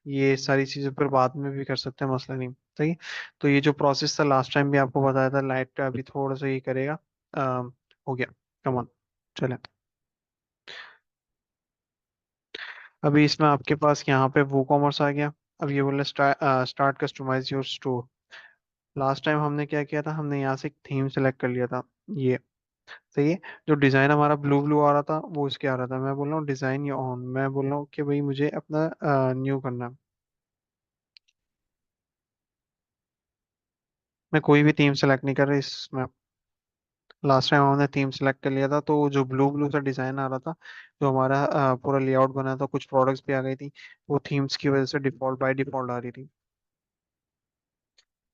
ये सारी चीज़ें पर बाद में भी कर सकते हैं, मसला नहीं, सही है। तो ये जो प्रोसेस था लास्ट टाइम भी आपको बताया था, लाइट का अभी थोड़ा सा ये करेगा, अ, हो गया, कमान, चले। अभी इसमें आपके पास यहाँ पे वो कॉमर्स आ गया। अब ये बोल रहे start customize your store. Last time हमने क्या किया था, हमने यहाँ से एक थीम सेलेक्ट कर लिया था, ये, सही है। जो डिजाइन हमारा ब्लू ब्लू आ रहा था वो इसके आ रहा था, मैं बोल रहा हूँ डिजाइन ये ऑन, मैं बोल रहा हूँ कि भाई मुझे अपना न्यू करना है। मैं कोई भी थीम सेलेक्ट नहीं कर रहा इसमें। लास्ट टाइम हमने थीम सेलेक्ट कर लिया था, तो जो ब्लू ब्लू सा डिजाइन आ रहा था, जो हमारा पूरा लेआउट बना था, कुछ प्रोडक्ट्स भी आ गई थी, वो थीम्स की वजह से डिफॉल्ट बाय डिफॉल्ट आ रही थी।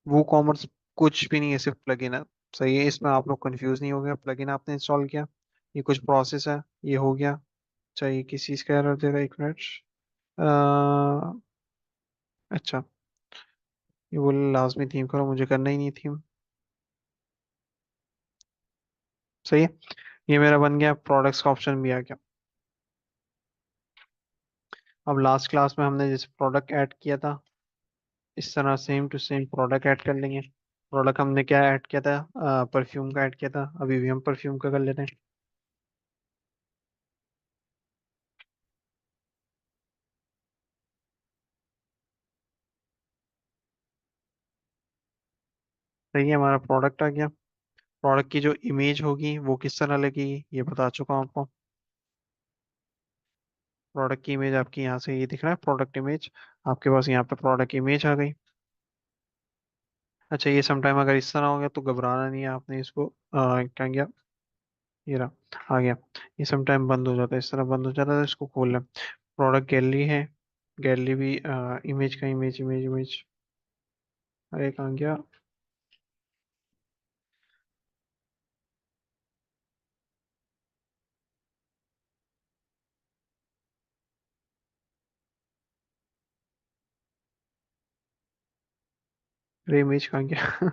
वो कॉमर्स कुछ भी नहीं है, सिर्फ प्लगइन है, सही है। इसमें आप लोग कंफ्यूज नहीं हो गया, प्लगइन आपने इंस्टॉल किया, ये कुछ प्रोसेस है, ये हो गया। चाहिए किस चीज़ का एरर दे रहा है, एक मिनट। अच्छा, ये बोले लाजमी थीम करो, मुझे करना ही नहीं थीम, सही है। ये मेरा बन गया, प्रोडक्ट्स का ऑप्शन भी आ गया। अब लास्ट क्लास में हमने जैसे प्रोडक्ट ऐड किया था, इस तरह same to same product add कर लेंगे। प्रोडक्ट हमने क्या ऐड किया था, परफ्यूम का ऐड किया था, अभी भी हम परफ्यूम का कर लेते हैं। सही है, हमारा प्रोडक्ट आ गया। प्रोडक्ट की जो इमेज होगी वो किस तरह लगेगी ये बता चुका हूँ आपको। प्रोडक्ट की इमेज आपकी यहाँ से ये दिख रहा है, प्रोडक्ट इमेज। आपके पास यहाँ पे प्रोडक्ट इमेज आ गई। अच्छा, ये समटाइम अगर इस तरह हो गया तो घबराना नहीं है आपने, इसको क्या किया, ये रहा आ गया। ये समटाइम बंद हो जाता है, इस तरह बंद हो जाता है, तो इसको खोल लें। प्रोडक्ट गैलरी है, गैलरी भी इमेज का इमेज इमेज इमेज, अरे कहाँ गया। अरे इमेज कहाँ गया।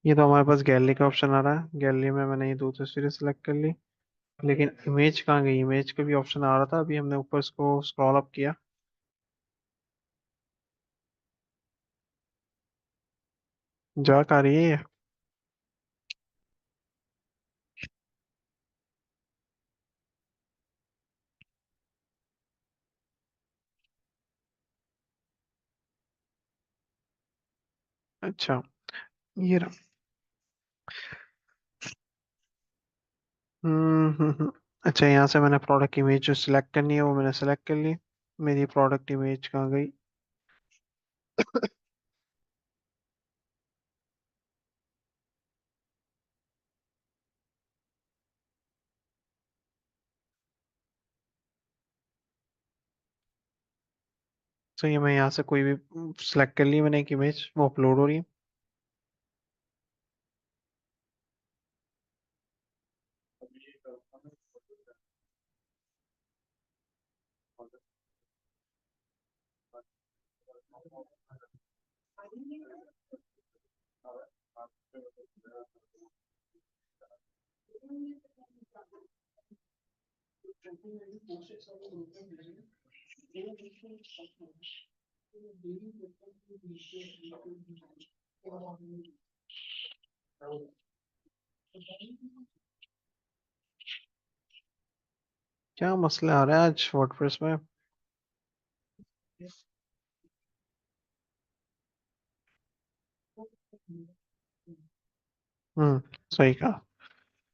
ये तो हमारे पास गैलरी का ऑप्शन आ रहा है, गैलरी में मैंने ये दो तस्वीरें सेलेक्ट कर ली, लेकिन इमेज कहाँ गई, इमेज का भी ऑप्शन आ रहा था, अभी हमने ऊपर इसको स्क्रॉल अप किया। जा कहाँ रही है ये। अच्छा, ये रहा। अच्छा, यहाँ से मैंने प्रोडक्ट इमेज जो सिलेक्ट करनी है वो मैंने सेलेक्ट कर ली। मेरी प्रोडक्ट इमेज कहाँ गई। सही है, मैं यहाँ से कोई भी सिलेक्ट कर ली मैंने एक इमेज, वो अपलोड हो रही है। क्या मसला आ रहा है आज वर्डप्रेस में। हम्म, सही कहा।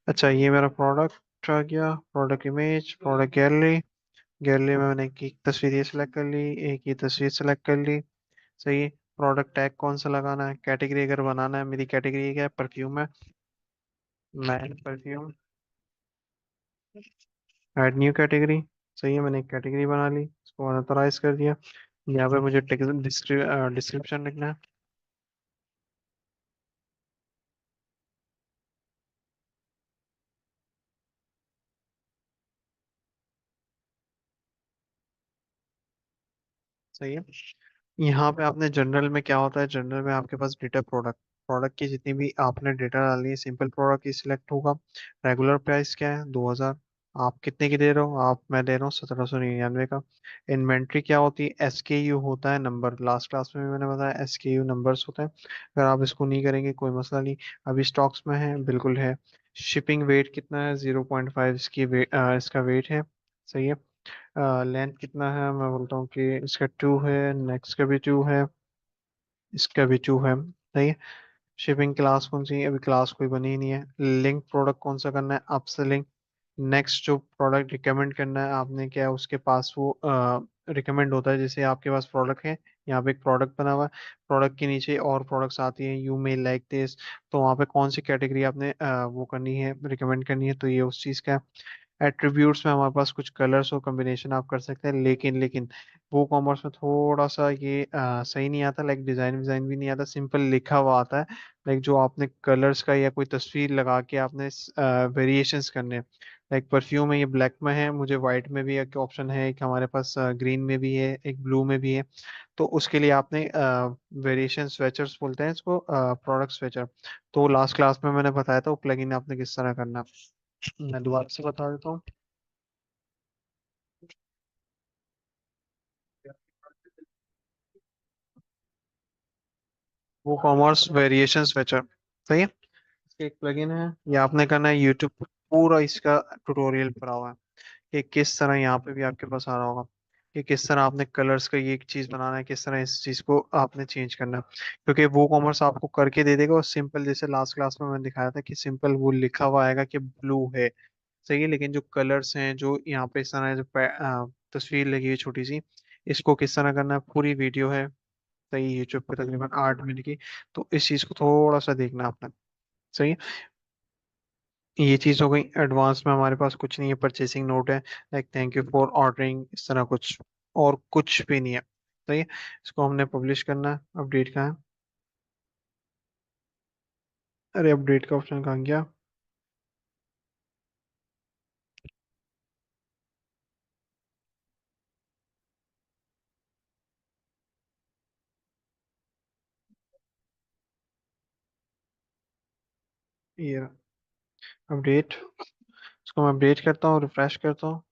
अच्छा, ये मेरा प्रोडक्ट आ गया, product image, product gallery. Gallery में मैंने एक तस्वीर ये सिलेक्ट कर ली, एक ये तस्वीर सेलेक्ट कर ली। सही। प्रोडक्ट टैग कौन सा लगाना है, कैटेगरी अगर बनाना है, मेरी कैटेगरी क्या है, परफ्यूम है। Man perfume. Add new category. सही है, मैंने एक कैटेगरी बना ली, इसको अनऑथराइज कर दिया। यहाँ पे मुझे डिस्क्रिप्शन लिखना है। सही है। यहाँ पे आपने जनरल में क्या होता है, जनरल में आपके पास डेटा, प्रोडक्ट, प्रोडक्ट की जितनी भी आपने डेटा डाली है, सिंपल प्रोडक्ट ही सिलेक्ट होगा। रेगुलर प्राइस क्या है, 2000। आप कितने की दे रहे हो, आप, मैं दे रहा हूँ 1799 का। इन्वेंट्री क्या होती है, SKU होता है नंबर, लास्ट क्लास में भी मैंने बताया SKU नंबर्स होते हैं। अगर आप इसको नहीं करेंगे कोई मसला नहीं। अभी स्टॉक्स में है, बिल्कुल है। शिपिंग वेट कितना है, 0.5 इसकी इसका वेट है। सही है। लेंथ कितना है, मैं बोलता हूँ कि इसका 2 है, नेक्स्ट का भी 2 है, इसका भी 2 है। सही है। शिपिंग क्लास कौन सी है, अभी क्लास कोई बनी ही नहीं है। लिंक प्रोडक्ट कौन सा करना है, आपसे लिंक। नेक्स्ट जो प्रोडक्ट रिकमेंड करना है आपने, क्या है उसके पास वो रिकमेंड होता है, जैसे आपके पास प्रोडक्ट है, यहाँ पे एक प्रोडक्ट बना हुआ है, प्रोडक्ट के नीचे और प्रोडक्ट्स आती हैं, यू मे लाइक दिस। तो वहाँ पे कौन सी कैटेगरी आपने वो करनी है, रिकमेंड करनी है, तो ये उस चीज़ का। एट्रीब्यूट्स में हमारे पास कुछ कलर्स और कॉम्बिनेशन आप कर सकते हैं, लेकिन वो कॉमर्स में थोड़ा सा ये सही नहीं आता, लाइक डिजाइन विजाइन भी नहीं आता, सिंपल लिखा हुआ आता है। लाइक जो आपने कलर्स का या कोई तस्वीर लगा के आपने वेरिएशंस करने हैं। लाइक परफ्यूम है, ये ब्लैक में है, मुझे वाइट में भी एक ऑप्शन है, एक हमारे पास ग्रीन में भी है, एक ब्लू में भी है। तो उसके लिए आपने वेरिएशन स्वेचर्स बोलते हैं इसको, प्रोडक्ट स्वेचर। तो लास्ट क्लास में मैंने बताया था वो प्लगइन आपने किस तरह करना। मैं दोबारा से बता देता हूँ। वो कॉमर्स वेरिएशन फीचर। सही है। इसका एक प्लगइन है, ये आपने करना है यूट्यूब पर पूरा इसका ट्यूटोरियल पड़ा हुआ है कि किस तरह, यहाँ पे भी आपके पास आ रहा होगा कि किस तरह आपने कलर्स का ये एक चीज बनाना है, किस तरह इस चीज को आपने चेंज करना है। क्योंकि वो कॉमर्स आपको करके दे देगा, और सिंपल जैसे लास्ट क्लास में मैंने दिखाया था कि सिंपल वो लिखा हुआ आएगा कि ब्लू है। सही है, लेकिन जो कलर्स हैं, जो यहाँ पे इस तरह जो तस्वीर लगी हुई छोटी सी, इसको किस तरह करना है पूरी वीडियो है। सही, यूट्यूब पे तकरीबन 8 मिनट की। तो इस चीज को थोड़ा सा देखना है आपने। सही है। ये चीज हो गई एडवांस में, हमारे पास कुछ नहीं है, परचेसिंग नोट है, like thank you for ordering, इस तरह कुछ और कुछ भी नहीं है। सही है। इसको हमने पब्लिश करना है, अपडेट का है। अरे अपडेट का ऑप्शन कहाँ गया। ये अपडेट, इसको मैं अपडेट करता हूँ, रिफ्रेश करता हूँ।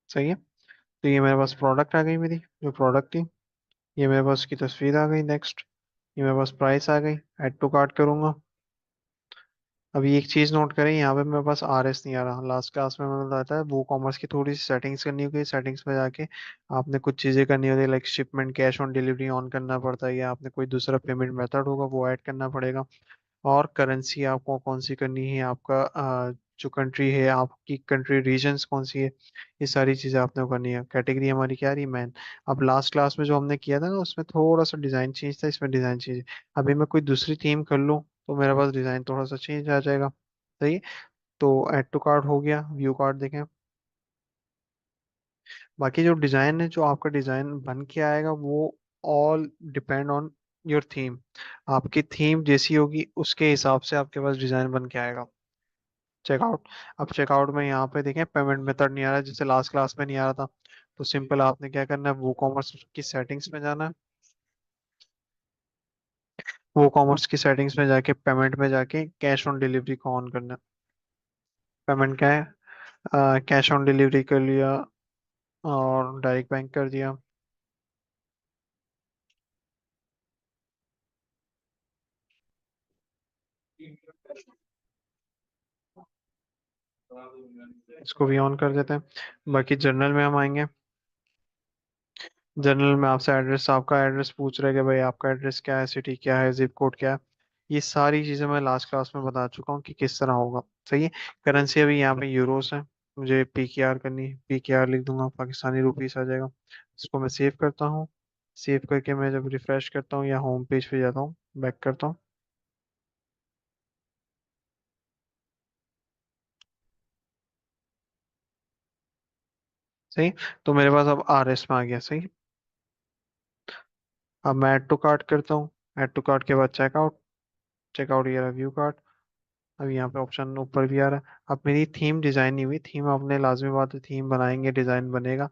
सही है। तो ये मेरे पास प्रोडक्ट आ गई मेरी, जो प्रोडक्ट थी। ये मेरे पास की तस्वीर आ गई नेक्स्ट। ये मेरे पास प्राइस आ गई, ऐड टू कार्ट करूंगा। अभी एक चीज नोट करें, यहाँ पे मेरे पास आर एस नहीं आ रहा। लास्ट क्लास में मैंने बताया था वो कॉमर्स की थोड़ी सी सेटिंग्स करनी होगी, सेटिंग्स में जाके आपने कुछ चीजें करनी होती है, like shipment cash on delivery on करना पड़ता है, या आपने कोई दूसरा पेमेंट मेथड होगा वो ऐड करना पड़ेगा। और करेंसी आपको कौन सी करनी है, आपका जो कंट्री है, आपकी कंट्री रीजन्स कौन सी है, ये सारी चीज़ें आपने को करनी है। कैटेगरी हमारी क्या रही, मैन। अब लास्ट क्लास में जो हमने किया था ना, उसमें थोड़ा सा डिज़ाइन चेंज था, इसमें डिज़ाइन चेंज है। अभी मैं कोई दूसरी थीम कर लूँ तो मेरे पास डिज़ाइन थोड़ा सा चेंज आ जाएगा। सही है? तो ऐड टू कार्ट हो गया, व्यू कार्ट देखें। बाकी जो डिज़ाइन है, जो आपका डिज़ाइन बन के आएगा, वो all depend on your theme. आपकी थीम जैसी होगी उसके हिसाब से आपके पास डिज़ाइन बन के आएगा। चेकआउट, अब चेकआउट में यहाँ पे देखें पेमेंट मेथड नहीं आ रहा है, जैसे लास्ट क्लास में नहीं आ रहा था। तो सिंपल आपने क्या करना है, वो कॉमर्स की सेटिंग्स में जाना है। वो कॉमर्स की सेटिंग्स में जाके पेमेंट में जाके कैश ऑन डिलीवरी को ऑन करना है। पेमेंट क्या है, कैश ऑन डिलीवरी कर लिया और डायरेक्ट बैंक कर दिया। इसको भी ऑन कर देते हैं। बाकी जर्नल में हम आएंगे। जनरल में आपसे एड्रेस, आपका एड्रेस पूछ रहे कि भाई आपका एड्रेस क्या है, सिटी क्या है, जिप कोड क्या है। ये सारी चीज़ें मैं लास्ट क्लास में बता चुका हूँ कि किस तरह होगा। सही है। करेंसी अभी यहाँ पे यूरोस है, मुझे पी के आर करनी है, पी के आर लिख दूंगा, पाकिस्तानी रुपीस आ जाएगा। इसको मैं सेव करता हूँ। सेव करके मैं जब रिफ्रेश करता हूँ या होम पेज पे जाता हूँ, बैक करता हूँ। सही। तो मेरे पास अब आर एस में आ गया। सही। अब मैं ऐड टू कार्ट करता हूँ। ऐड टू कार्ट के बाद चेकआउट। चेकआउट ये रिव्यू कार्ट। अब यहाँ पे ऑप्शन ऊपर भी आ रहा है। अब मेरी थीम डिजाइन नहीं हुई, थीम आपने लाजमी बात है, थीम बनाएंगे डिजाइन बनेगा,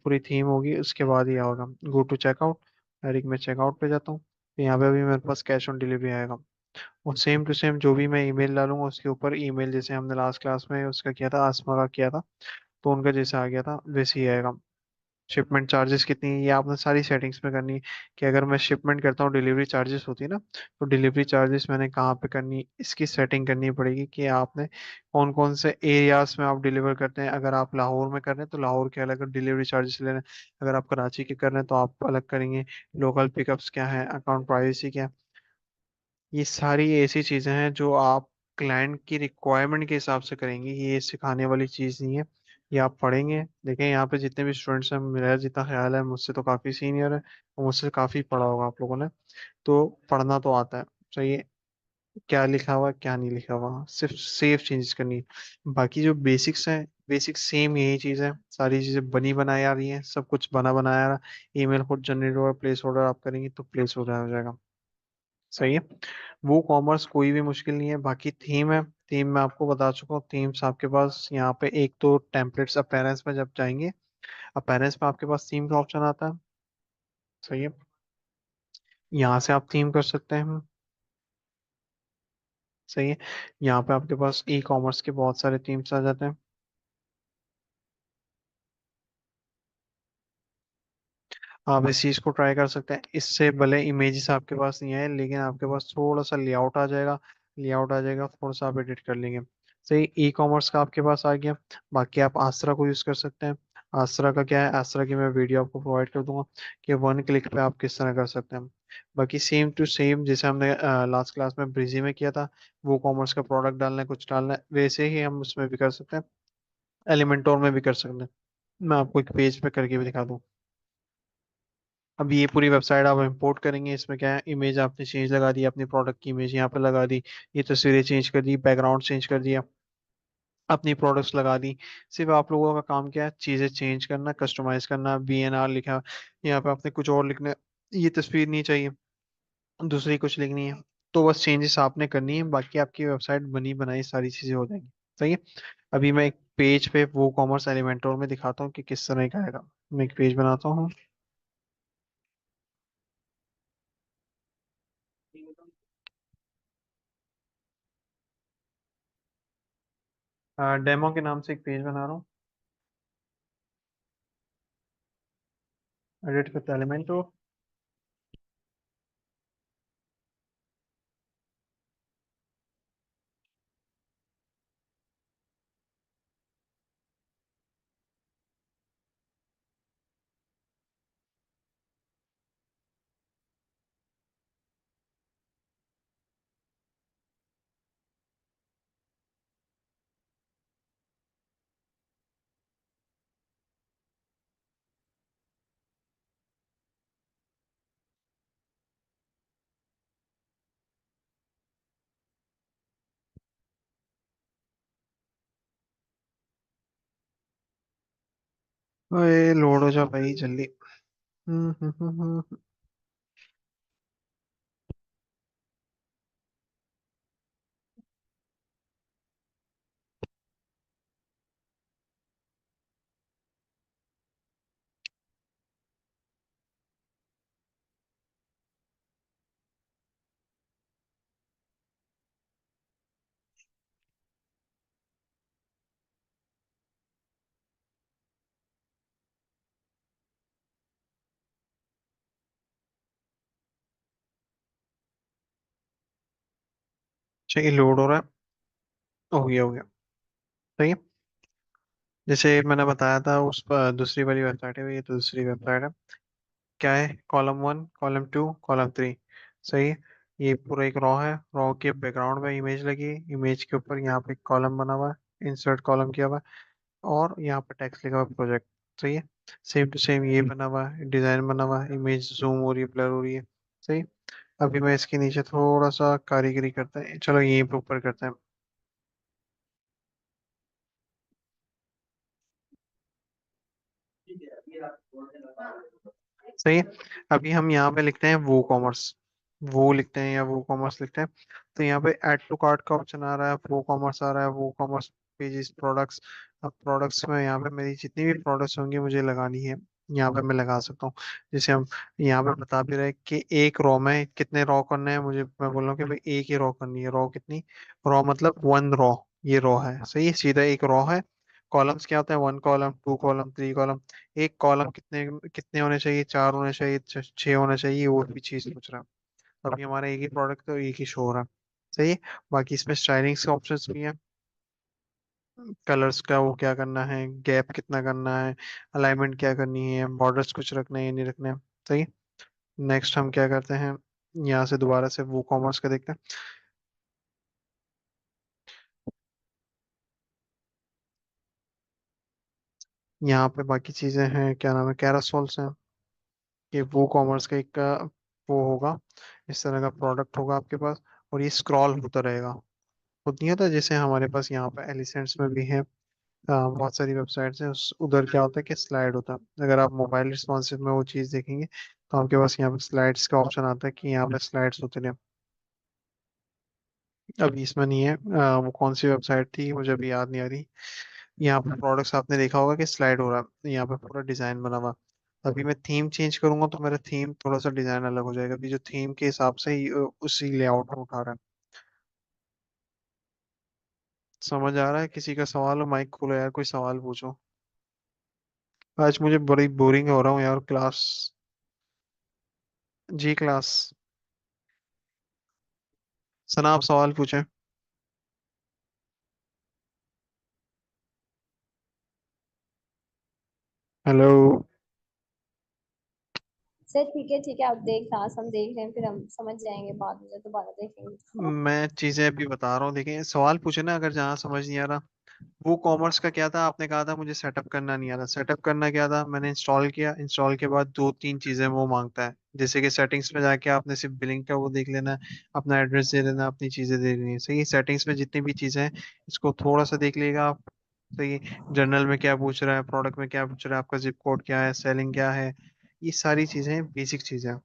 पूरी थीम होगी उसके बाद ही होगा। गो टू चेकआउट, डायरेक्ट मैं चेकआउट पे जाता हूँ। तो यहाँ पे भी मेरे पास कैश ऑन डिलीवरी आएगा। और सेम टू सेम जो भी मैं ईमेल डालूंगा उसके ऊपर ईमेल, जैसे हमने लास्ट क्लास में उसका किया था, आसमा का किया था, तो उनका जैसे आ गया था वैसे ही आएगा। शिपमेंट चार्जेस कितनी है ये आपने सारी सेटिंग्स में करनी है। कि अगर मैं शिपमेंट करता हूँ, डिलीवरी चार्जेस होती है ना, तो डिलीवरी चार्जेस मैंने कहाँ पे करनी, इसकी सेटिंग करनी पड़ेगी कि आपने कौन कौन से एरियाज में आप डिलीवर करते हैं। अगर आप लाहौर में कर रहे हैं तो लाहौर के अलग डिलीवरी चार्जेस ले रहे हैं, अगर आप कराची के कर रहे हैं तो आप अलग करेंगे। लोकल पिकअप्स क्या है, अकाउंट प्राइवेसी क्या है, ये सारी ऐसी चीजें हैं जो आप क्लाइंट की रिक्वायरमेंट के हिसाब से करेंगे। ये सिखाने वाली चीज नहीं है, ये आप पढ़ेंगे। देखें यहाँ पे जितने भी स्टूडेंट्स हैं, मेरा जितना ख्याल है मुझसे तो काफी सीनियर है, और मुझसे काफी पढ़ा होगा आप लोगों ने, तो पढ़ना तो आता है। सही है। क्या लिखा हुआ क्या नहीं लिखा हुआ, सिर्फ सेफ चेंजेस करनी है। बाकी जो बेसिक्स हैं, बेसिक सेम यही चीज़ है, सारी चीज़ें बनी बनाई आ रही हैं, सब कुछ बना बनाया आ रहा। ईमेल खुद जनरेट होगा, प्लेस ऑर्डर आप करेंगे तो प्लेस ऑर्डर हो जाएगा। सही है। वो कॉमर्स कोई भी मुश्किल नहीं है। बाकी थीम है, थीम मैं आपको बता चुका हूँ। थीम्स आपके पास यहाँ पे एक तो टेम्पलेट्स अपेरेंस में जब जाएंगे, अपेरेंस में आपके पास थीम का ऑप्शन आता है। सही है। यहाँ से आप थीम कर सकते हैं। सही है। यहाँ पे आपके पास ई कॉमर्स के बहुत सारे थीम्स आ जाते हैं। आप इस चीज़ को ट्राई कर सकते हैं। इससे भले इमेजेस आपके पास नहीं आए, लेकिन आपके पास थोड़ा सा लेआउट आ जाएगा। लेआउट आ जाएगा, थोड़ा सा आप एडिट कर लेंगे। सही, ई कॉमर्स का आपके पास आ गया। बाकी आप आस्त्रा को यूज़ कर सकते हैं। आस्त्रा का क्या है, आस्त्रा की मैं वीडियो आपको प्रोवाइड कर दूंगा कि वन क्लिक पे आप किस तरह कर सकते हैं। बाकी सेम टू सेम जैसे हमने लास्ट क्लास में ब्रिजी में किया था, वो कॉमर्स का प्रोडक्ट डालना है, कुछ डालना है, वैसे ही हम उसमें भी कर सकते हैं। एलिमेंटोर में भी कर सकते हैं। मैं आपको एक पेज पे करके भी दिखा दूँ। अब ये पूरी वेबसाइट आप इंपोर्ट करेंगे। इसमें क्या है, इमेज आपने चेंज लगा दी, अपनी प्रोडक्ट की इमेज यहाँ पे लगा दी, ये तस्वीरें चेंज कर दी, बैकग्राउंड चेंज कर दिया, अपनी प्रोडक्ट्स लगा दी। सिर्फ आप लोगों का काम क्या है, चीज़ें चेंज करना, कस्टमाइज करना, BNR लिखा, यहाँ पे आपने कुछ और लिखना है, ये तस्वीर नहीं चाहिए, दूसरी कुछ लिखनी है, तो बस चेंजेस आपने करनी है, बाकी आपकी वेबसाइट बनी बनाई सारी चीज़ें हो जाएंगी। सही है। अभी मैं एक पेज पे वो कॉमर्स एलिमेंटोर में दिखाता हूँ कि किस तरह का आएगा। मैं एक पेज बनाता हूँ। डेमो के नाम से एक पेज बना रहा हूँ। Edit with Elementor. ओए लोड हो जा भाई जल्दी। हम्म। चाहिए, लोड हो रहा है। हो गया हो गया। सही है। जैसे मैंने बताया था उस पर दूसरी वाली वेबसाइट है, ये तो दूसरी वेबसाइट है। क्या है, कॉलम 1, कॉलम 2, कॉलम 3। सही है। ये पूरा एक रॉ है, रॉ के बैकग्राउंड में इमेज लगी है, इमेज के ऊपर यहाँ पे कॉलम बना हुआ है, इंसर्ट कॉलम किया हुआ है, और यहाँ पे टेक्स्ट लिखा हुआ है, प्रोजेक्ट। सही है। सेम टू सेम ये बना हुआ है, डिजाइन बना हुआ है, इमेज जूम हो रही है, ब्लर हो रही है। सही। अभी मैं इसके नीचे थोड़ा सा कारीगरी करते हैं, चलो यहीं पे ऊपर करते हैं। सही है। अभी हम यहाँ पे लिखते हैं वो कॉमर्स, वो लिखते हैं या वो कॉमर्स लिखते हैं, तो यहाँ पे ऐड टू कार्ट का ऑप्शन आ रहा है, वो कॉमर्स आ रहा है, वो कॉमर्स पेजेस, प्रोडक्ट्स। अब प्रोडक्ट्स में यहाँ पे मेरी जितनी भी प्रोडक्ट्स होंगी मुझे लगानी है, यहाँ पे मैं लगा सकता हूँ। जैसे हम यहाँ पे बता भी रहे कि एक रॉ में कितने रॉ करने हैं मुझे, मैं बोल रहा हूँ कि भाई एक ही रॉ करनी है। रॉ कितनी, रॉ मतलब 1 रॉ, ये रॉ है। सही है, सीधा एक रॉ है। कॉलम्स क्या होता है, 1 कॉलम, 2 कॉलम, 3 कॉलम। एक कॉलम कितने कितने होने चाहिए, 4 होने चाहिए, 6 होने चाहिए, वो भी चीज पूछ रहा है। अभी हमारा एक ही प्रोडक्ट तो एक ही शो हो रहा है। सही है। बाकी इसमें स्टाइलिंग्स के ऑप्शंस भी हैं, कलर्स का वो क्या करना है, गैप कितना करना है, अलाइनमेंट क्या करनी है, बॉर्डर्स कुछ रखना है या नहीं रखना है। सही है। नेक्स्ट हम क्या करते हैं, यहाँ से दोबारा से वो कॉमर्स का देखते हैं। यहाँ पे बाकी चीजें हैं, क्या नाम है, कैरासोल्स हैं। कि वो कॉमर्स का एक वो होगा, इस तरह का प्रोडक्ट होगा आपके पास, और ये स्क्रॉल होता रहेगा। खुद नहीं होता, जैसे हमारे पास यहाँ पे एलिसेंट्स में भी है, बहुत सारी वेबसाइट्स हैं, उस उधर क्या होता है कि स्लाइड होता है। अगर आप मोबाइल रिस्पॉन्सिव में वो चीज़ देखेंगे तो आपके पास यहाँ पे स्लाइड्स का ऑप्शन आता है कि यहाँ पे स्लाइड्स होते हैं। अभी इसमें नहीं है, वो कौन सी वेबसाइट थी मुझे अभी याद नहीं आ रही। यहाँ पे प्रोडक्ट्स आपने देखा होगा कि स्लाइड हो रहा है, यहाँ पे पूरा डिजाइन बना हुआ। अभी मैं थीम चेंज करूंगा तो मेरा थीम थोड़ा सा डिजाइन अलग हो जाएगा, अभी जो थीम के हिसाब से ही उसी लेआउट में उठा रहा है। समझ आ रहा है, किसी का सवाल हो, माइक खोलो यार, कोई सवाल पूछो। आज मुझे बड़ी बोरिंग हो रहा हूँ यार क्लास। जी क्लास। सना आप सवाल पूछें। हेलो। सर ठीक है, आप देख, क्लास हम देख रहे हैं, फिर हम समझ जाएंगे, बाद में दोबारा देखेंगे तो। मैं चीजें अभी बता रहा हूँ, देखिए सवाल पूछे ना अगर जहाँ समझ नहीं आ रहा। वो कॉमर्स का क्या था, आपने कहा था मुझे सेटअप करना नहीं आ रहा। सेटअप करना क्या था, मैंने इंस्टॉल किया, इंस्टॉल के बाद दो तीन चीजें वो मांगता है। जैसे कि सेटिंग्स में जाके आपने सिर्फ बिलिंग का वो देख लेना है, अपना एड्रेस दे देना, अपनी चीजें दे देनी है। सही है, सेटिंग्स में जितनी भी चीजें हैं इसको थोड़ा सा देख लीजिएगा आप। सही है, जनरल में क्या पूछ रहा है, प्रोडक्ट में क्या पूछ रहा है, आपका जिप कोड क्या है, सेलिंग क्या है, ये सारी चीजें बेसिक चीजें हैं,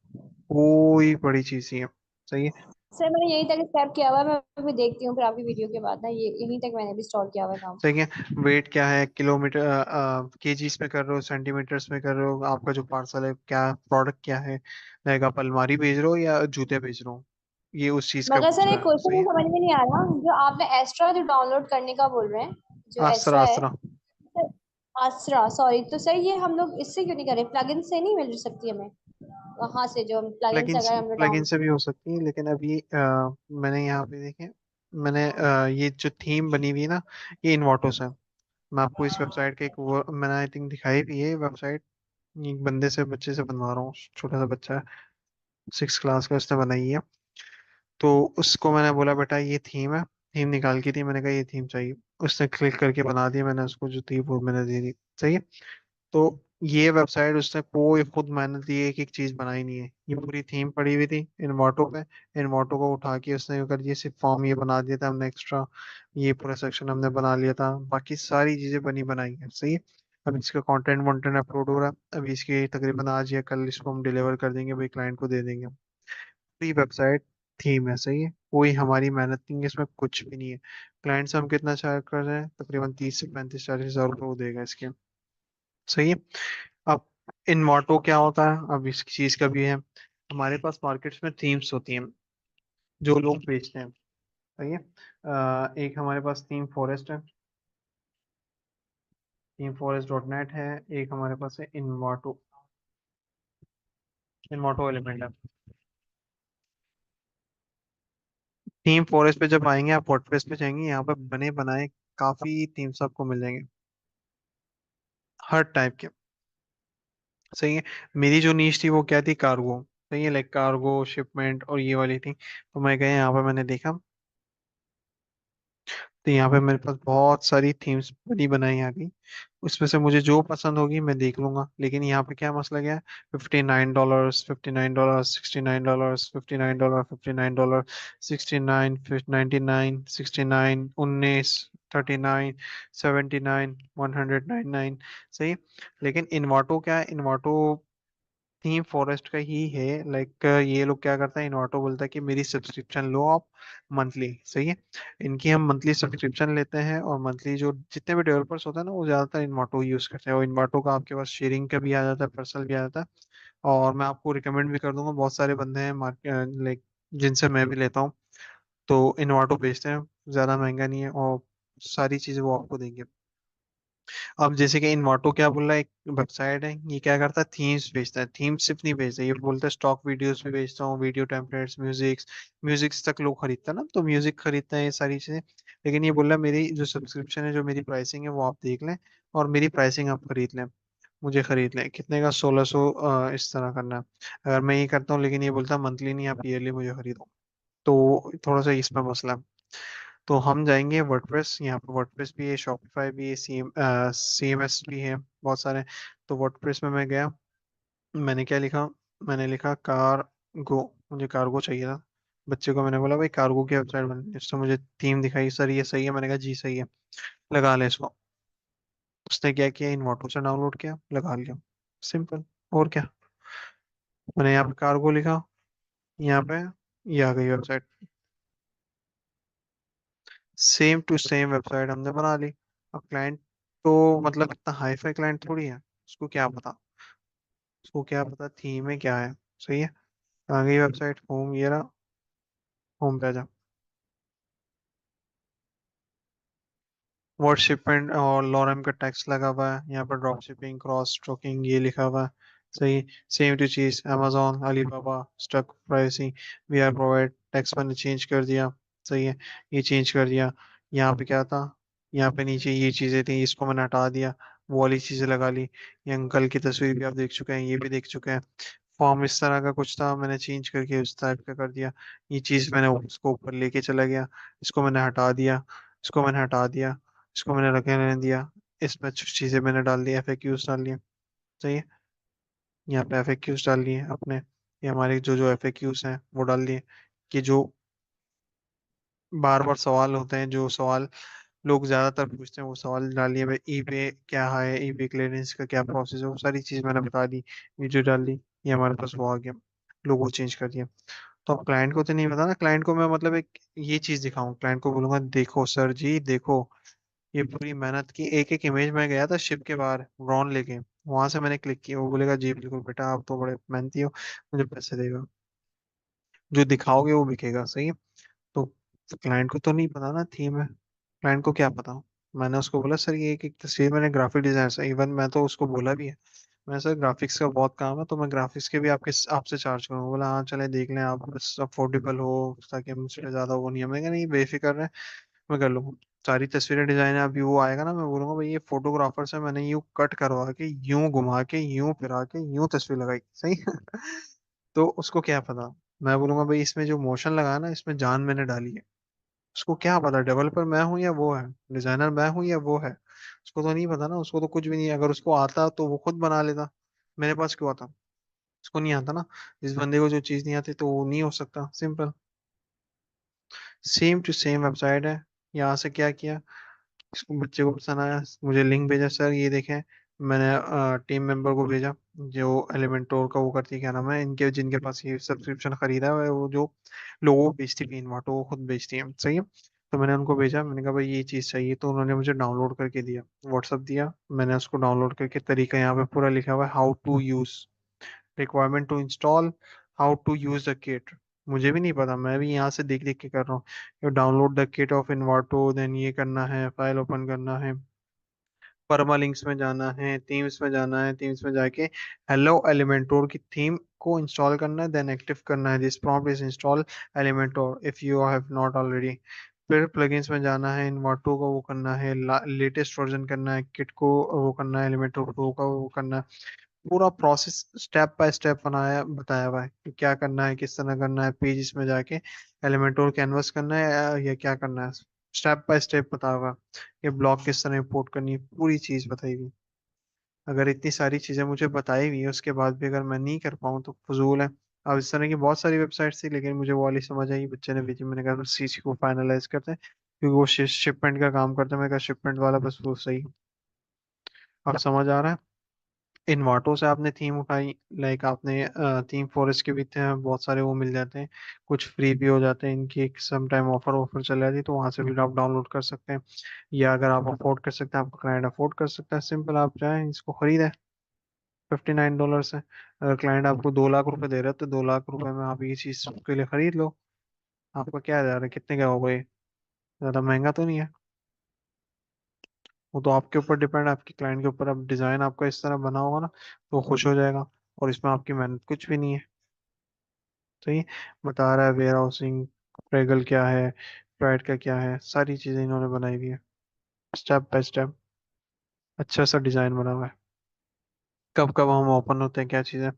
कोई बड़ी चीज नहीं है। सही है। सर मैंने यही तक स्टेप किया हुआ है, मैं अभी देखती हूँ फिर आपकी वीडियो के बाद ना, ये यहीं तक मैंने भी स्टॉल किया हुआ है काम। सही है। वेट क्या है, किलोमीटर केजीस में कर रहे हो, सेंटीमीटर्स में कर रहे हो, आपका जो पार्सल है क्या, प्रोडक्ट क्या है, लाइक आप अलमारी भेज रहे हो या जूते भेज रहे हो, ये उस चीज का मगर पूछ सर रहा एक है। क्वेश्चन सही मुझे है। समझ में नहीं आ रहा, जो आपने एस्ट्रा जो डाउनलोड करने का बोल रहे हैं, जो आसरा एस्ट्रा है आसरा। सर, आसरा, सॉरी, तो सर ये हम लोग इससे क्यों नहीं करें, प्लगइन से नहीं मिल सकती हमें वहां से, जो प्लगइन प्लगइन से अगर हमने प्लगइन डाउनलोड। से भी हो सकती है, लेकिन अभी मैंने यहाँ पे देखे, मैंने ये जो थीम बनी हुई है ना, ये इन्वाटो से। मैं आपको इस वेबसाइट के एक वो मैंने आई थिंक दिखाई भी है वेबसाइट। एक बंदे से, बच्चे से बनवा रहा हूँ, छोटा सा बच्चा है, 6 क्लास का, उसने बनाई है। तो उसको मैंने बोला बेटा ये थीम है, थीम निकाल के दी, मैंने कहा ये थीम चाहिए। उसने क्लिक करके बना दिया, मैंने उसको जो थी वो मैंने दे दी। सही है। तो ये वेबसाइट उसने कोई खुद मेहनत की एक एक चीज बनाई नहीं है, ये पूरी थीम पड़ी हुई थी इन्वाटो पे। इन्वाटो को उठा के उसने कर दिया, सिर्फ फॉर्म ये बना दिया था हमने एक्स्ट्रा, ये पूरा सेक्शन हमने बना लिया था, बाकी सारी चीजें बनी बनाई है। सही है। अब इसका कंटेंट वॉन्टेंट अपलोड हो रहा है, अभी इसकी तकरीबन आज या कल इसको हम डिलीवर कर देंगे भाई, क्लाइंट को दे देंगे। पूरी वेबसाइट थीम है। सही है, कोई हमारी मेहनत नहीं है इसमें, कुछ भी नहीं है। क्लाइंट से हम कितना चार्ज कर रहे हैं, तकरीबन 30 से 35 40 हज़ार रुपये वो देगा इसके। सही है। अब इन्वाटो क्या होता है, अब इस चीज का भी है। हमारे पास मार्केट्स में थीम्स होती हैं जो लोग बेचते हैं। सही है। एक हमारे पास थीम फॉरेस्ट है, थीम फॉरेस्ट डॉट नेट है। एक हमारे पास है इन्वाटो, इन्वाटो एलिमेंट है। थीम फॉरेस्ट पे जब आएंगे आप, वर्डप्रेस पे जाएंगे, यहाँ पे बने बनाए काफी थीम्स आपको मिल जाएंगे, हर टाइप के। सही है। मेरी जो नीश थी वो क्या थी, कार्गो। सही है, लाइक कार्गो शिपमेंट और ये वाली थी। तो मैं गया यहाँ पे, मैंने देखा, तो यहाँ पे मेरे पास बहुत सारी थीम्स बनी बनाई आ गई। उसमें से मुझे जो पसंद होगी मैं देख लूंगा। लेकिन यहाँ पे क्या मसला गया है, $59, $59, $69, $59, $59, 69, 99, 69, 19, 39, 79, 199। सही। लेकिन इन्वाटो क्या है, इन्वाटो थीम फॉरेस्ट का ही है। लाइक ये लोग क्या करते हैं, इन्वाटो बोलता है कि मेरी सब्सक्रिप्शन लो आप मंथली। सही है। इनकी हम मंथली सब्सक्रिप्शन लेते हैं, और मंथली जो जितने भी डेवलपर्स होते हैं ना वो ज्यादातर इन्वाटो यूज करते हैं, और इन्वाटो का आपके पास शेयरिंग का भी आ जाता है, पर्सनल भी आ जाता है। और मैं आपको रिकमेंड भी कर दूंगा, बहुत सारे बंदे हैं मार्केट लाइक जिनसे मैं भी लेता हूँ, तो इन्वाटो बेचते हैं, ज्यादा महंगा नहीं है, और सारी चीजें वो आपको देंगे। अब जैसे कि इन्वाटो क्या बोल रहा है, एक वेबसाइट है, ये क्या करता है, थीम्स बेचता है। थीम्स सिर्फ नहीं बेचता, ये बोलता है स्टॉक वीडियोस भी बेचता हूँ, वीडियो टेम्पलेट्स, म्यूजिक्स, म्यूजिक्स तक लोग खरीदते हैं ना, तो म्यूजिक खरीदते हैं, ये सारी चीजें। लेकिन ये बोल रहा है मेरी जो सब्सक्रिप्शन है, जो मेरी प्राइसिंग है वो आप देख लें, और मेरी प्राइसिंग आप खरीद लें, मुझे खरीद लें। कितने का, 1600 इस तरह करना है। अगर मैं ये करता हूँ, लेकिन ये बोलता है मंथली नहीं, आप ईयरली मुझे खरीदो। तो थोड़ा सा इसमें मसला है। तो हम जाएंगे वर्डप्रेस, यहाँ पे वर्डप्रेस भी है, शॉपिफाई भी है, CMS भी है, बहुत सारे। तो वर्डप्रेस में मैं गया, मैंने क्या लिखा, मैंने लिखा कार्गो, मुझे कार्गो चाहिए था। बच्चे को मैंने बोला भाई कार्गो की वेबसाइट बन, उसने मुझे थीम दिखाई, सर ये सही है, मैंने कहा जी सही है, लगा ले इसको। उसने क्या किया, इन्वोटो से डाउनलोड किया, लगा लिया, सिंपल। और क्या, मैंने यहाँ पे कार्गो लिखा, यहाँ पे ये आ गई website, same to same website हमने बना ली। अब क्लाइंट तो मतलब इतना हाई फाई क्लाइंट थोड़ी है, उसको क्या पता, उसको क्या पता थीम में क्या है। सही है। आ गई वेबसाइट, होम, ये रहा, होम पे आ जा। वर्ड शिपमेंट और लॉरम का टैक्स लगा हुआ है, यहाँ पर ड्रॉप शिपिंग, क्रॉस स्टॉकिंग ये लिखा हुआ है। सही है। सेम टू चीज amazon alibaba stock pricing we are provide tax मैंने चेंज कर दिया। सही है, ये चेंज कर दिया। यहाँ पे क्या था, यहाँ पे नीचे ये चीजें थी, इसको मैंने हटा दिया, वो वाली चीजें लगा ली। ये अंकल की तस्वीर भी आप देख चुके हैं, ये भी देख चुके हैं। फॉर्म इस तरह का कुछ था, मैंने चेंज करके उस टाइप का कर दिया। ये चीज मैंने उसको ऊपर लेके चला गया, इसको मैंने हटा दिया, इसको मैंने हटा दिया, इसको मैंने रखने रहने दिया। इसमें कुछ चीजें मैंने डाल दी, FAQs डाल दिए। सही है, यहाँ पे FAQs डाल दिए अपने, ये हमारे जो जो FAQs हैं वो डाल दिए, कि जो बार बार सवाल होते हैं, जो सवाल लोग ज्यादातर पूछते हैं, वो सवाल डाल दिए। भाई ई पे क्या है, ई पे क्लियरेंस का क्या प्रोसेस है, वो सारी चीज मैंने बता दी, वीडियो डाल दी। ये हमारे पास वो आ गया, लोगो चेंज कर दिया। तो अब क्लाइंट को तो नहीं पता ना, क्लाइंट को मैं मतलब एक ये चीज दिखाऊं, क्लाइंट को बोलूंगा देखो सर जी देखो, ये पूरी मेहनत की एक एक इमेज में गया था शिप के बाहर ड्रोन लेके, वहां से मैंने क्लिक किया। वो बोलेगा जी बिल्कुल बेटा, आप तो बड़े मेहनती हो, मुझे पैसे देगा, जो दिखाओगे वो बिकेगा। सही है। तो क्लाइंट को तो नहीं पता ना थीम है, क्लाइंट को क्या पता। मैंने उसको बोला सर ये एक एक तस्वीर मैंने ग्राफिक डिजाइन से, इवन मैं तो उसको बोला भी है, मैं सर ग्राफिक्स का बहुत काम है, तो मैं ग्राफिक्स के भी आपसे चार्ज करूँगा। बोला हाँ चले देख लें, आप बस अफोर्डेबल हो, ताकि मुझसे ज्यादा वो नहीं है। मैं कहा, नहीं बेफिक्र है, मैं कर लूंगा। सारी तस्वीरें डिजाइन है, अभी वो आएगा ना, मैं बोलूंगा भाई ये फोटोग्राफर से मैंने यूं कट करवा के, यूं घुमा के, यूं फिरा के, यूं तस्वीर लगाई। सही तो उसको क्या पता। मैं बोलूंगा भाई इसमें जो मोशन लगा ना, इसमें जान मैंने डाली है। उसको क्या पता डेवलपर मैं हूं या वो है, डिजाइनर मैं हूं या वो है, उसको तो नहीं पता ना, उसको तो कुछ भी नहीं है। अगर उसको आता तो वो खुद बना लेता, मेरे पास क्यों आता। उसको नहीं आता ना, इस बंदे को जो चीज नहीं आती तो वो नहीं हो सकता, simple. Same to same website है। यहाँ से क्या किया, इसको बच्चे को पसंद आया, मुझे लिंक भेजा, सर ये देखें। मैंने टीम मेंबर को भेजा, जो एलिमेंटोर का वो करती है, क्या नाम है इनके, जिनके पास ये सब्सक्रिप्शन खरीदा है, वो जो लोगो बेचती है इन्वाटो, वो खुद बेचती है। सही है। तो मैंने उनको भेजा, मैंने कहा भाई ये चीज़ चाहिए, तो उन्होंने मुझे डाउनलोड करके दिया, व्हाट्सअप दिया। मैंने उसको डाउनलोड करके, तरीका यहाँ पे पूरा लिखा हुआ है, how to use, requirement to install, how to use the kit. मुझे भी नहीं पता, मैं भी यहाँ से देख देख के कर रहा हूँ। You download the kit of Envato, then ये करना है, फाइल ओपन करना है, परमा लिंक्स में जाना है, थीम्स में जाना है, थीम्स में जाके हेलो एलिमेंटोर की थीम को इंस्टॉल करना है, देन एक्टिव करना है, this prompt is install Elementor if you have not already. फिर प्लगइन्स में जाना है, इन्वाटो को वो करना है, लेटेस्ट वर्जन करना है, किट को वो करना है, एलिमेंटोर प्रो का वो करना है। पूरा प्रोसेस स्टेप बाय स्टेप बनाया बताया हुआ है कि क्या करना है, किस तरह करना है, पेजेस में जाके एलिमेंटोर कैनवस करना है, या क्या करना है, स्टेप बाय स्टेप बताया हुआ है। ये ब्लॉग किस तरह इंपोर्ट करनी है, पूरी चीज बताई हुई। अगर इतनी सारी चीजें मुझे बताई हुई है, उसके बाद भी अगर मैं नहीं कर पाऊँ तो फजूल है। अब इस तरह की बहुत सारी वेबसाइट थी, लेकिन मुझे वो वाली समझ आई, बच्चे ने भेजी, मैंने कहा बस इसी को फाइनलाइज करते हैं, क्योंकि वो शिपमेंट का काम करते हैं। मैंने कहा शिपमेंट वाला बस वो सही। अब समझ आ रहा है। इन्वाटो से आपने थीम उठाई, लाइक आपने थीम फॉरेस्ट के भी थे, बहुत सारे वो मिल जाते हैं, कुछ फ्री भी हो जाते हैं इनकी, सम टाइम ऑफर ऑफर चल जाती है, तो वहां से भी आप डाउनलोड कर सकते हैं। या अगर आप अफोर्ड कर सकते हैं, आपका क्लाइंट अफोर्ड कर सकता है, सिंपल, आप जाएं इसको खरीदें। $59 है। अगर क्लाइंट आपको 2 लाख रुपए दे रहा है, तो 2 लाख रुपए में आप ये चीज के लिए खरीद लो। आपका क्या जा रहा है, कितने का होगा ये, ज्यादा महंगा तो नहीं है। वो तो आपके ऊपर डिपेंड है, आपके क्लाइंट के ऊपर। अब डिजाइन आपका इस तरह बना होगा ना, तो वो खुश हो जाएगा, और इसमें आपकी मेहनत कुछ भी नहीं है। सही। बता रहा है वेयर हाउसिंग, रेगल क्या है, प्राइड का क्या है, सारी चीजें इन्होंने बनाई हुई है, स्टेप बाय स्टेप। अच्छा सा डिजाइन बना हुआ है, कब कब हम ओपन होते हैं, क्या चीजें।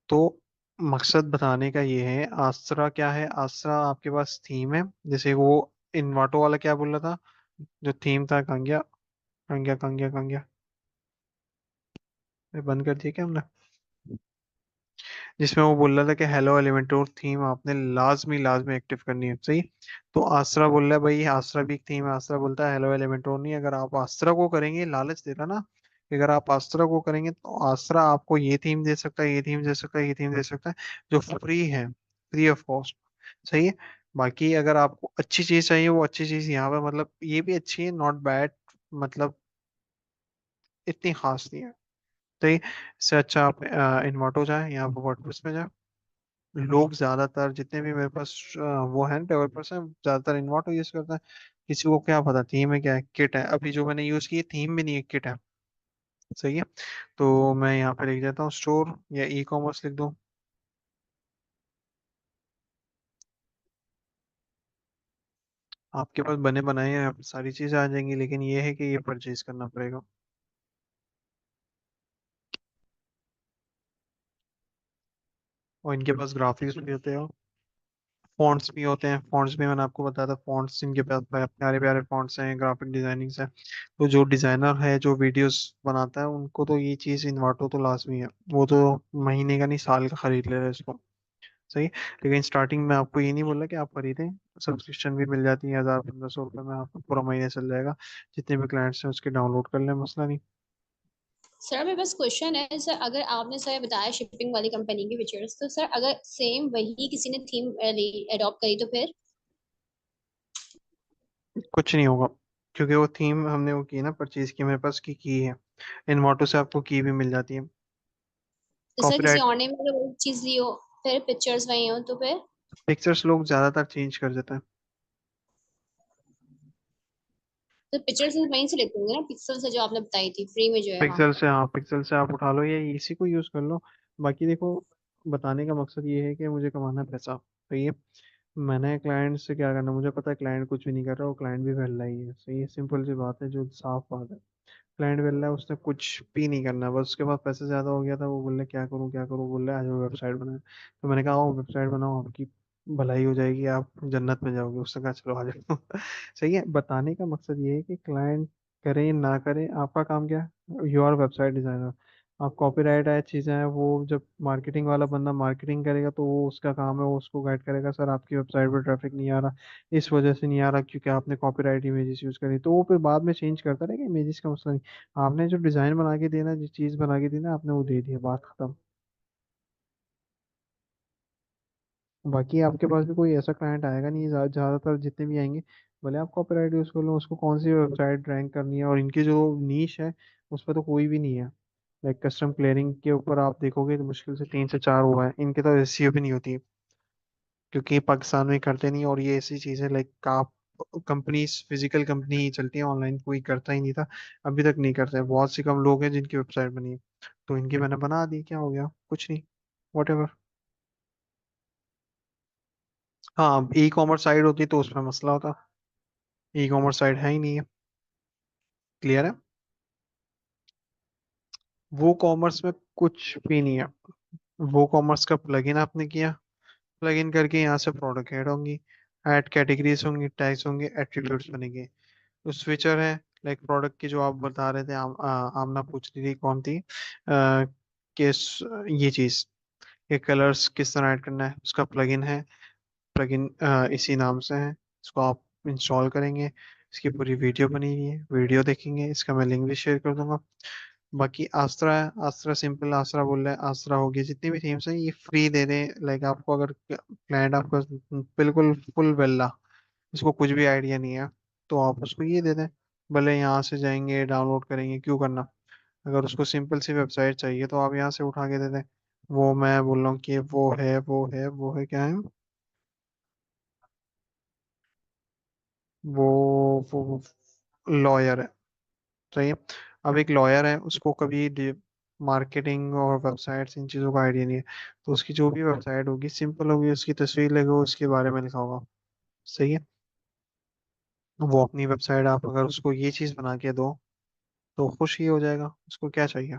तो मकसद बताने का ये है, आसरा क्या है, आसरा आपके पास थीम है, जैसे वो इन्वाटो वाला क्या बोल रहा था, जो थीम था, कहाँ गया, कहाँ गया, कहाँ गया, कहाँ गया, ये बंद कर दिया क्या हमने, जिसमें वो बोल रहा था कि हेलो एलिमेंटोर थीम आपने लाजमी लाजमी एक्टिव करनी है। सही। तो आसरा बोल रहा है भाई, आसरा भी एक थीम है, आसरा बोलता है हेलो एलिमेंटोर नहीं। अगर आप आसरा को करेंगे, लालच दे रहा ना, कि अगर आप आसरा को करेंगे तो आसरा आपको ये थीम दे सकता है, ये थीम दे सकता है, ये थीम दे सकता है, जो फ्री है, फ्री ऑफ कॉस्ट। सही है। बाकी अगर आपको अच्छी चीज चाहिए, वो अच्छी चीज यहाँ पे, मतलब ये भी अच्छी है, नॉट बैड, मतलब इतनी खास नहीं है। सही। इससे अच्छा आप इन्वर्टो जाए, यहाँ पर वर्डप्रेस में जाए। लोग ज्यादातर जितने भी मेरे पास वो है डेवलपर्स हैं, ज्यादातर इन्वर्टो यूज करते हैं। किसी को क्या पता थीम है क्या है, किट है। अभी जो मैंने यूज की थीम भी नहीं है, किट है। सही है। तो मैं यहाँ पे लिख देता हूँ स्टोर या ई कॉमर्स लिख दूँ। आपके पास बने बनाए हैं सारी चीजें आ जाएंगी, लेकिन ये है कि ये परचेज करना पड़ेगा। और इनके पास ग्राफिक्स भी होते हैं, फॉन्ट्स भी होते हैं। फॉन्ट्स भी मैंने आपको बताया था, फॉन्ट्स इनके पास प्यारे प्यारे फॉन्ट्स हैं, ग्राफिक डिजाइनिंग है। तो जो डिजाइनर है जो वीडियोस बनाता है उनको तो ये चीज इन्वाटो तो लाजमी है। वो तो महीने का नहीं साल का खरीद ले रहे हैं इसको। सही। लेकिन स्टार्टिंग में आपको ये नहीं बोला कि आप खरीदें, सब्सक्रिप्शन भी मिल जाती है 1000 1500 रुपये में, आपको पूरा महीने चल जाएगा। जितने भी क्लाइंट्स हैं उसके डाउनलोड कर लें, मसला नहीं। सर मेरे पास क्वेश्चन है सर, अगर आपने सर बताया शिपिंग वाली कंपनी की फीचर्स, तो सर अगर सेम वही किसी ने थीम अडॉप्ट करी तो फिर? कुछ नहीं होगा, क्योंकि वो थीम हमने वो की ना, परचेज की, मेरे पास की है। इन्वाटो से आपको की भी मिल जाती है। तो सर किसी कॉपीराइट। और ने मतलब वही चीज ली हो, फिर पिक्चर्स वही हो तो फिर? पिक्चर्स लोग ज्यादातर चेंज कर देते हैं। तो पिक्चर्स वहीं से लेते होंगे ना, पिक्सल से जो आपने बताई थी फ्री में जो है वहाँ। पिक्सल से, हाँ पिक्सल से आप उठा लो या इसी को यूज कर लो। बाकी देखो, बताने का मकसद ये है कि मुझे कमाना है पैसा। सही है। मैंने क्लाइंट से क्या करना, मुझे पता है क्लाइंट कुछ भी नहीं कर रहा, वो क्लाइंट भी वेला ही है। सही है, सिंपल सी बात है, जो साफ बात है। क्लाइंट वेला है, उसने कुछ भी नहीं करना, बस उसके पास पैसे ज्यादा हो गया था, वो बोल रहे क्या करूँ क्या करूँ, बोल रहे आज वो वेबसाइट बनाए। तो मैंने कहा वेबसाइट बनाओ, आपकी भलाई हो जाएगी, आप जन्नत में जाओगे। उसने कहा चलो आ जाओ। सही है। बताने का मकसद ये है कि क्लाइंट करे ना करे, आपका काम क्या है, यू आर वेबसाइट डिजाइनर। आप कॉपीराइट है चीजें हैं, वो जब मार्केटिंग वाला बंदा मार्केटिंग करेगा तो वो उसका काम है, वो उसको गाइड करेगा, सर आपकी वेबसाइट पर ट्रैफिक नहीं आ रहा, इस वजह से नहीं आ रहा क्योंकि आपने कॉपीराइट इमेजेस यूज करी। तो वो फिर बाद में चेंज करता रहेगा, इमेजेस का मसला नहीं। आपने जो डिजाइन बना के देना, जो चीज बना के देना, आपने वो दे दिया, बात खत्म। बाकी आपके पास भी कोई ऐसा क्लाइंट आएगा नहीं, ज्यादातर जितने भी आएंगे, भले आप कॉपीराइट यूज कर लो, उसको कौन सी वेबसाइट रैंक करनी है, और इनकी जो नीश है उस पर तो कोई भी नहीं है। लाइक कस्टम क्लियरिंग के ऊपर आप देखोगे तो मुश्किल से 3 से 4 हुआ है, इनके तो एसईओ भी नहीं होती, क्योंकि ये पाकिस्तान में करते नहीं। और ये ऐसी चीज है, लाइक आप कंपनीज, फिजिकल कंपनी ही चलती है, ऑनलाइन कोई करता ही नहीं था, अभी तक नहीं करते हैं। बहुत सी कम लोग हैं जिनकी वेबसाइट बनी है, तो इनकी मैंने बना दी, क्या हो गया, कुछ नहीं, वॉट। हाँ, ई कॉमर्स साइट होती तो उसमें मसला होता। ई कॉमर्स साइट है ही नहीं है। क्लियर है। वो कॉमर्स में कुछ भी नहीं है। वो कॉमर्स का प्लगइन आपने किया, प्लगइन करके यहाँ से प्रोडक्ट ऐड होंगी, ऐड कैटेगरीज होंगी, टैग्स होंगे, एट्रीब्यूट्स बनेंगे। तो स्विचर है, लाइक प्रोडक्ट की जो आप बता रहे थे, आमना पूछ रही थी कौन थी, ये चीज, ये कलर्स किस तरह ऐड करना है, उसका प्लगइन है। प्लगइन इसी नाम से है, इसको आप इंस्टॉल करेंगे। इसकी पूरी वीडियो बनी हुई है, वीडियो देखेंगे, इसका मैं लिंक भी शेयर कर दूंगा। बाकी आस्त्रा है, आस्त्रा सिंपल आस्त्रा बोल रहे हैं, आस्त्रा होगी, जितनी भी थीम्स हैं ये फ्री दे रहे हैं। लाइक आपको अगर क्लाइंट आपका बिल्कुल फुल बेल्ला, इसको कुछ भी आइडिया नहीं है, तो आप उसको ये दे दें। भले यहाँ से जाएंगे डाउनलोड करेंगे, क्यों करना। अगर उसको सिंपल सी वेबसाइट चाहिए तो आप यहाँ से उठा के दे दें। वो मैं बोल रहा हूँ कि वो है क्या है, वो लॉयर है। सही है। अब एक लॉयर है, उसको कभी मार्केटिंग और वेबसाइट्स इन चीज़ों का आइडिया नहीं है, तो उसकी जो भी वेबसाइट होगी सिंपल होगी, उसकी तस्वीर लगेगी, उसके बारे में लिखा होगा। सही है। वो अपनी वेबसाइट, आप अगर उसको ये चीज़ बना के दो तो खुश ही हो जाएगा, उसको क्या चाहिए।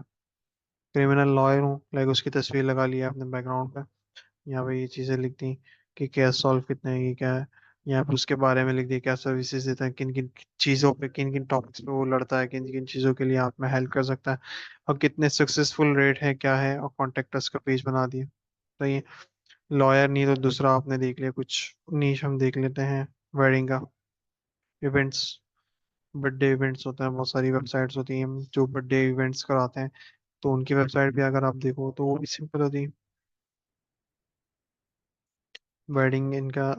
क्रिमिनल लॉयर हूँ, लाइक उसकी तस्वीर लगा लिया अपने बैकग्राउंड पे, यहाँ पे ये चीज़ें लिख दी कि केस सॉल्व कितने हैं, ये क्या है, यहाँ पे उसके बारे में लिख दी क्या सर्विसेज देता है, किन किन चीज़ों पे, किन किन टॉपिक्स पे वो लड़ता है, किन किन चीज़ों के लिए आप में हेल्प कर सकता है, और कितने सक्सेसफुल रेट है क्या है, और कॉन्टेक्ट का पेज बना दिया। तो ये लॉयर नहीं तो दूसरा आपने देख लिया, कुछ नीश हम देख लेते हैं, वेडिंग का, इवेंट्स, बर्थडे इवेंट्स होते हैं, बहुत सारी वेबसाइट्स होती हैं जो बर्थडे इवेंट्स कराते हैं, तो उनकी वेबसाइट भी अगर आप देखो तो वो भी सिंपल होती है। वेडिंग इनका,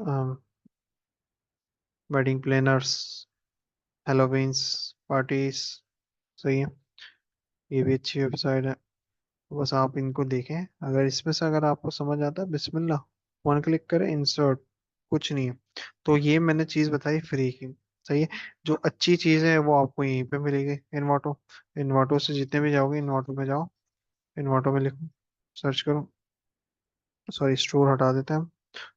वेडिंग प्लानर्स, हेलोवीन्स, पार्टीज। सही है। ये भी अच्छी वेबसाइट है। तो बस आप इनको देखें, अगर इसमें से अगर आपको समझ आता है, बिस्मिल्लाह, वन क्लिक करें, इंसर्ट, कुछ नहीं है। तो ये मैंने चीज़ बताई फ्री की। सही है। जो अच्छी चीज़ है वो आपको यहीं पे मिलेगी, इन्वाटो। इन्वाटो से जितने भी जाओगे, इन्वाटो में जाओ, इन्वाटो में लिखो, सर्च करो। सॉरी, स्टोर हटा देते हैं हम।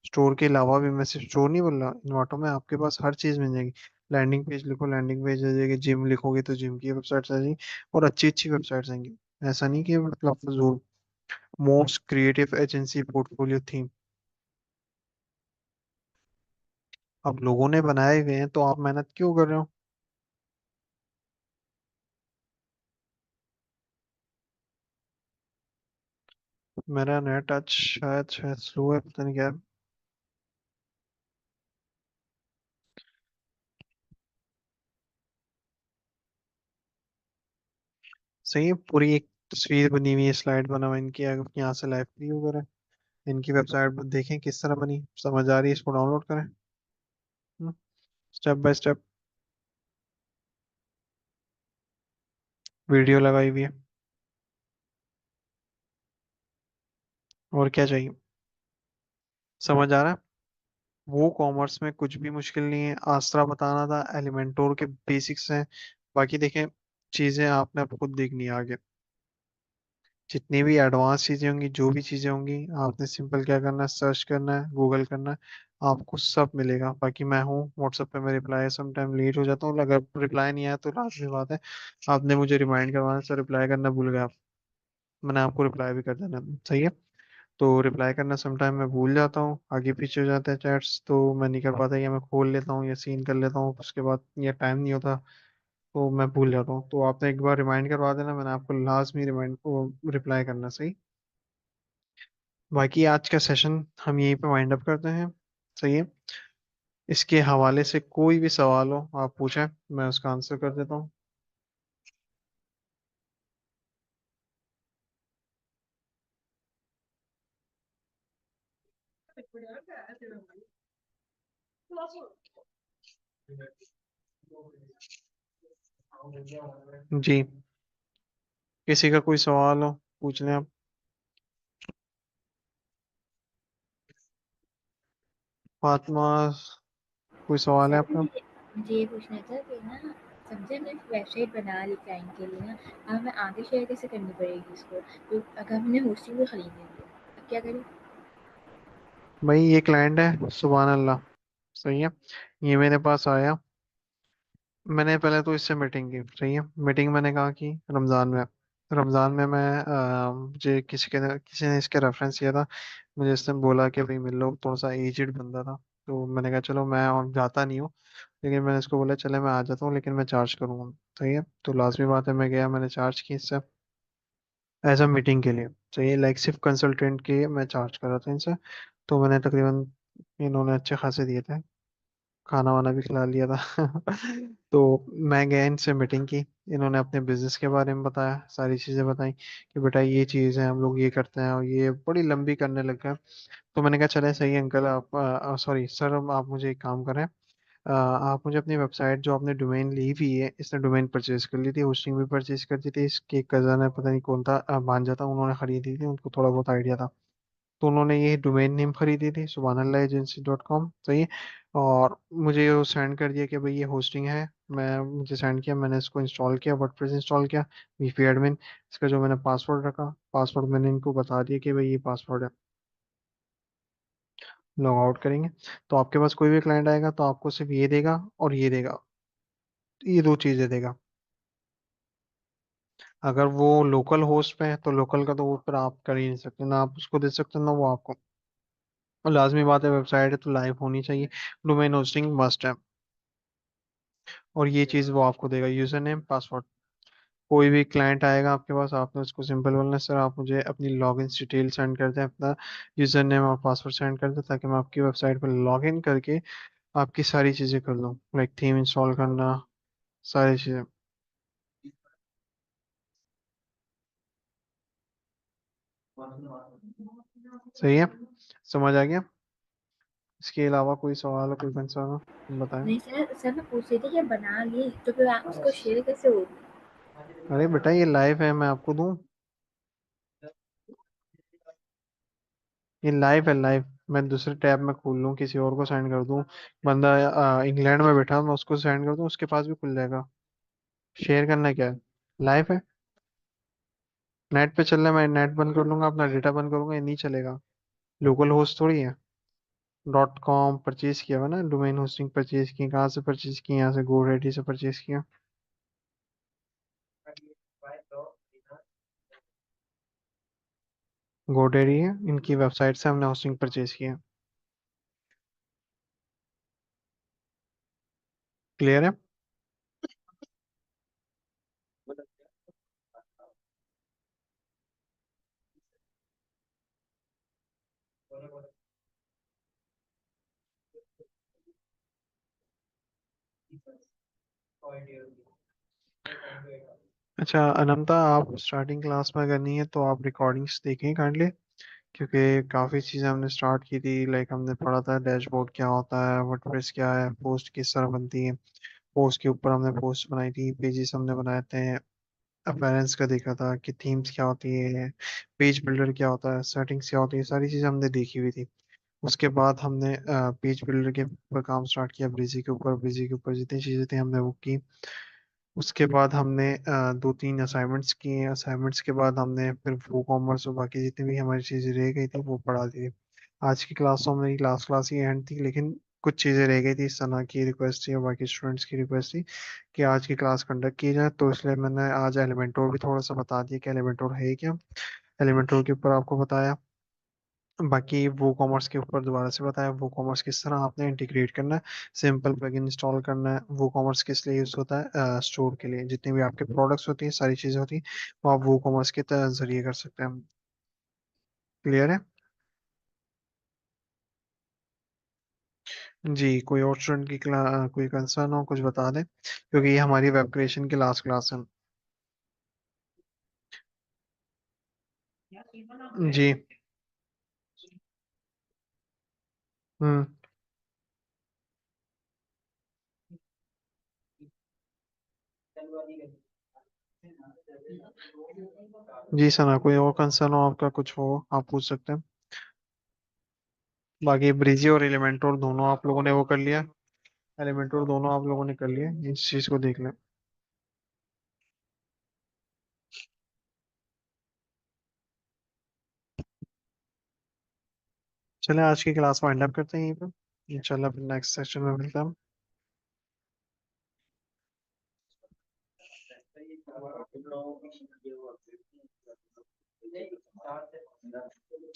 स्टोर के अलावा भी, मैं सिर्फ स्टोर नहीं बोल रहा, इन्वाटो में आपके पास हर चीज़ मिल जाएगी। लैंडिंग पेज लिखो, लैंडिंग पेज आ जाएगी। जिम लिखोगे तो जिम की वेबसाइट्स आ जाएगी, और अच्छी अच्छी वेबसाइट्स आएंगी। ऐसा नहीं कि मतलब फजूल। Most creative agency portfolio theme. अब लोगों ने बनाए हुए हैं तो आप मेहनत क्यों कर रहे हो? मेरा नेट आज शायद शायद स्लो है, पता नहीं क्या है। सही है, पूरी एक तस्वीर बनी हुई है, स्लाइड बना हुआ है इनकी, अगर यहाँ से लाइव व्यू करें, इनकी वेबसाइट देखें किस तरह बनी, समझ आ रही है, इसको डाउनलोड करें, स्टेप बाय स्टेप वीडियो लगाई हुई है। और क्या चाहिए? समझ आ रहा है? वो कॉमर्स में कुछ भी मुश्किल नहीं है, आस्त्रा बताना था, एलिमेंटोर के बेसिक्स हैं। बाकी देखें, चीज़ें आपने अब खुद देखनी है आगे। जितनी भी एडवांस चीज़ें होंगी, जो भी चीज़ें होंगी, आपने सिंपल क्या करना है, सर्च करना है, गूगल करना है, आपको सब मिलेगा। बाकी मैं हूँ व्हाट्सएप पे, मैं रिप्लाई सम टाइम लेट हो जाता हूँ, अगर रिप्लाई नहीं आया तो लाजमी बात है, आपने मुझे रिमाइंड करवाना, सर रिप्लाई करना भूल गया आप, मैंने आपको रिप्लाई भी कर देना। सही है। तो रिप्लाई करना सम टाइम मैं भूल जाता हूँ, आगे पीछे हो जाते हैं चैट्स, तो मैं नहीं कर पाता, या मैं खोल लेता हूँ या सीन कर लेता हूँ, उसके बाद या टाइम नहीं होता, तो मैं भूल जाता हूँ। तो आपने एक बार रिमाइंड करवा देना, मैंने आपको लाजमी रिमाइंड को रिप्लाई करना। सही। बाकी आज का सेशन हम यहीं पे वाइंड अप करते हैं। सही है। इसके हवाले से कोई भी सवाल हो आप पूछें, मैं उसका आंसर कर देता हूँ। जी, किसी का कोई सवाल हो पूछ लें आप। फातिमा, कोई सवाल है सर आपका? मुझे ये पूछना था कि ना, समझे हमने वेबसाइट बना ली क्लाइंट के लिए ना, अब हमें आगे शेयर कैसे करनी पड़ेगी इसको? तो अगर हमने होस्टिंग भी खरीदनी है अब क्या करें? भाई ये क्लाइंट है, सुबहान अल्लाह। सही है। ये मेरे पास आया, मैंने पहले तो इससे मीटिंग की। सही है। मीटिंग मैंने कहा कि रमज़ान में, रमज़ान में मैं मुझे किसी ने इसके रेफरेंस किया था। मुझे इसने बोला कि भाई मिल लो, थोड़ा सा एजिड बंदा था। तो मैंने कहा चलो, मैं और जाता नहीं हूँ, लेकिन मैंने इसको बोला चले मैं आ जाता हूँ, लेकिन मैं चार्ज करूँगा। सही है। तो लाजमी बात है, मैं गया, मैंने चार्ज की इससे एज अ मीटिंग के लिए। सही है, लाइक सिर्फ कंसल्टेंट के मैं चार्ज कर रहा था इनसे। तो मैंने तकरीबन, इन्होंने अच्छे खासे दिए थे, खाना वाना भी खिला लिया था। तो मैं गया, इनसे मीटिंग की, इन्होंने अपने बिजनेस के बारे में बताया, सारी चीज़ें बताई कि बेटा ये चीज़ है, हम लोग ये करते हैं, और ये बड़ी लंबी करने लग गए। तो मैंने कहा चले सही है अंकल, आप सॉरी सर, आप मुझे एक काम करें, आप मुझे अपनी वेबसाइट, जो आपने डोमेन ली हुई है, इसने डोमेन परचेज कर ली थी, होस्टिंग भी परचेज कर दी थी, इसके कज़न है, पता नहीं कौन था, भांजा था, उन्होंने खरीदी थी, उनको थोड़ा बहुत आइडिया था। तो उन्होंने ये डोमेन नेम खरीदी थी, subhanallahagency.com। सही है। और मुझे ये सेंड कर दिया कि भाई ये होस्टिंग है, मैं मुझे सेंड किया, मैंने इसको इंस्टॉल किया, वर्डप्रेस इंस्टॉल किया, वीपी एडमिन, इसका जो मैंने पासवर्ड रखा, पासवर्ड मैंने इनको बता दिया कि भाई ये पासवर्ड है। लॉग आउट करेंगे, तो आपके पास कोई भी क्लाइंट आएगा तो आपको सिर्फ ये देगा और ये देगा, ये दो चीज़ें देगा। अगर वो लोकल होस्ट पे है तो लोकल का तो वो फिर आप कर ही नहीं सकते, ना आप उसको दे सकते ना वो आपको। और लाजमी बात है, वेबसाइट है तो लाइव होनी चाहिए, डोमेन होस्टिंग मस्ट है। और ये चीज़ वो आपको देगा, यूजर नेम पासवर्ड। कोई भी क्लाइंट आएगा आपके पास, आपने उसको सिंपल बोलना है, सर आप मुझे अपनी लॉगिन डिटेल सेंड कर दें, अपना यूजर नेम और पासवर्ड सेंड कर दें, ताकि मैं आपकी वेबसाइट पर लॉग इन करके आपकी सारी चीज़ें कर दूँ, लाइक थीम इंस्टॉल करना, सारी चीज़ें। सही है। समझ आ गया? इसके अलावा कोई सवाल हो, कोई कंसर्न हो, बताएं। नहीं सर, सर मैं पूछ रही थी कि बना लिए तो फिर आप उसको शेयर कैसे होगी? अरे बेटा ये लाइव है, मैं आपको दूं? ये लाइव है, लाइव। मैं दूसरे टैब में खोल लूँ, किसी और को सेंड कर दूँ, बंदा इंग्लैंड में बैठा, मैं उसको सेंड कर दूँ, उसके पास भी खुल जाएगा। शेयर करना क्या है, लाइव है, नेट पे चल रहा है, मैं नेट बंद कर लूंगा, अपना डेटा बंद करूंगा, ये नहीं चलेगा। लोकल होस्ट थोड़ी है। .com परचेज किया हुआ ना, डोमेन होस्टिंग परचेज की, कहाँ से परचेज की, यहाँ से GoDaddy से परचेज किया। GoDaddy है, इनकी वेबसाइट से हमने होस्टिंग परचेज किया। क्लियर है। अच्छा अनंता, आप स्टार्टिंग क्लास में करनी है तो आप रिकॉर्डिंग्स देखें काइंडली, क्योंकि काफ़ी चीज़ें हमने स्टार्ट की थी। लाइक हमने पढ़ा था डैशबोर्ड क्या होता है, वर्डप्रेस क्या है, पोस्ट किस तरह बनती है, पोस्ट के ऊपर हमने पोस्ट बनाई थी, पेजेस हमने बनाए थे, अपीयरेंस का देखा था कि थीम्स क्या होती है, पेज बिल्डर क्या होता है, सेटिंग्स क्या होती है, सारी चीज़ें हमने देखी हुई थी। उसके बाद हमने पेज बिल्डर के ऊपर काम स्टार्ट किया, ब्रिजी के ऊपर जितनी चीज़ें थी हमने वो की। उसके बाद हमने 2-3 असाइनमेंट्स किए, असाइनमेंट्स के बाद हमने फिर वो कॉमर्स और बाकी जितनी भी हमारी चीज़ें रह गई थी वो पढ़ा दी थी। आज की क्लास तो मेरी लास्ट क्लास ही एंड थी, लेकिन कुछ चीज़ें रह गई थी, सना की रिक्वेस्ट थी और बाकी स्टूडेंट्स की रिक्वेस्ट थी कि आज की क्लास कंडक्ट की जाए, तो इसलिए मैंने आज एलिमेंटोर भी थोड़ा सा बता दिया कि एलिमेंटोर है क्या, एलिमेंटोर के ऊपर आपको बताया। बाकी वो कॉमर्स के ऊपर दोबारा से बताया, वो कॉमर्स किस तरह आपने इंटीग्रेट करना है, सिंपल प्लगइन इंस्टॉल करना है। वो कॉमर्स किस लिए यूज होता है, स्टोर के लिए, जितने भी आपके प्रोडक्ट्स होती हैं, सारी चीजें होती हैं, वो आप वो कॉमर्स के जरिए कर सकते हैं। क्लियर है। जी, कोई और स्टूडेंट की कोई कंसर्न हो कुछ बता दें, क्योंकि ये हमारी वेब क्रिएशन की लास्ट क्लास है। जी। हम्म। जी सना, कोई और कंसर्न हो आपका, कुछ हो आप पूछ सकते हैं। बाकी ब्रिजी और एलिमेंटोर दोनों आप लोगों ने वो कर लिया, एलिमेंटोर दोनों आप लोगों ने कर लिया, इस चीज को देख लें। चलें आज की क्लास वाइंड अप करते हैं यहीं पे, इंशाल्लाह फिर नेक्स्ट सेशन में मिलते हैं।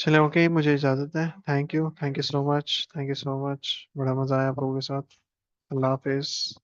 चले ओके, मुझे इजाज़त है, thank you so much, thank you so much, बड़ा मज़ा आया आप लोगों के साथ। अल्लाह हाफिज़।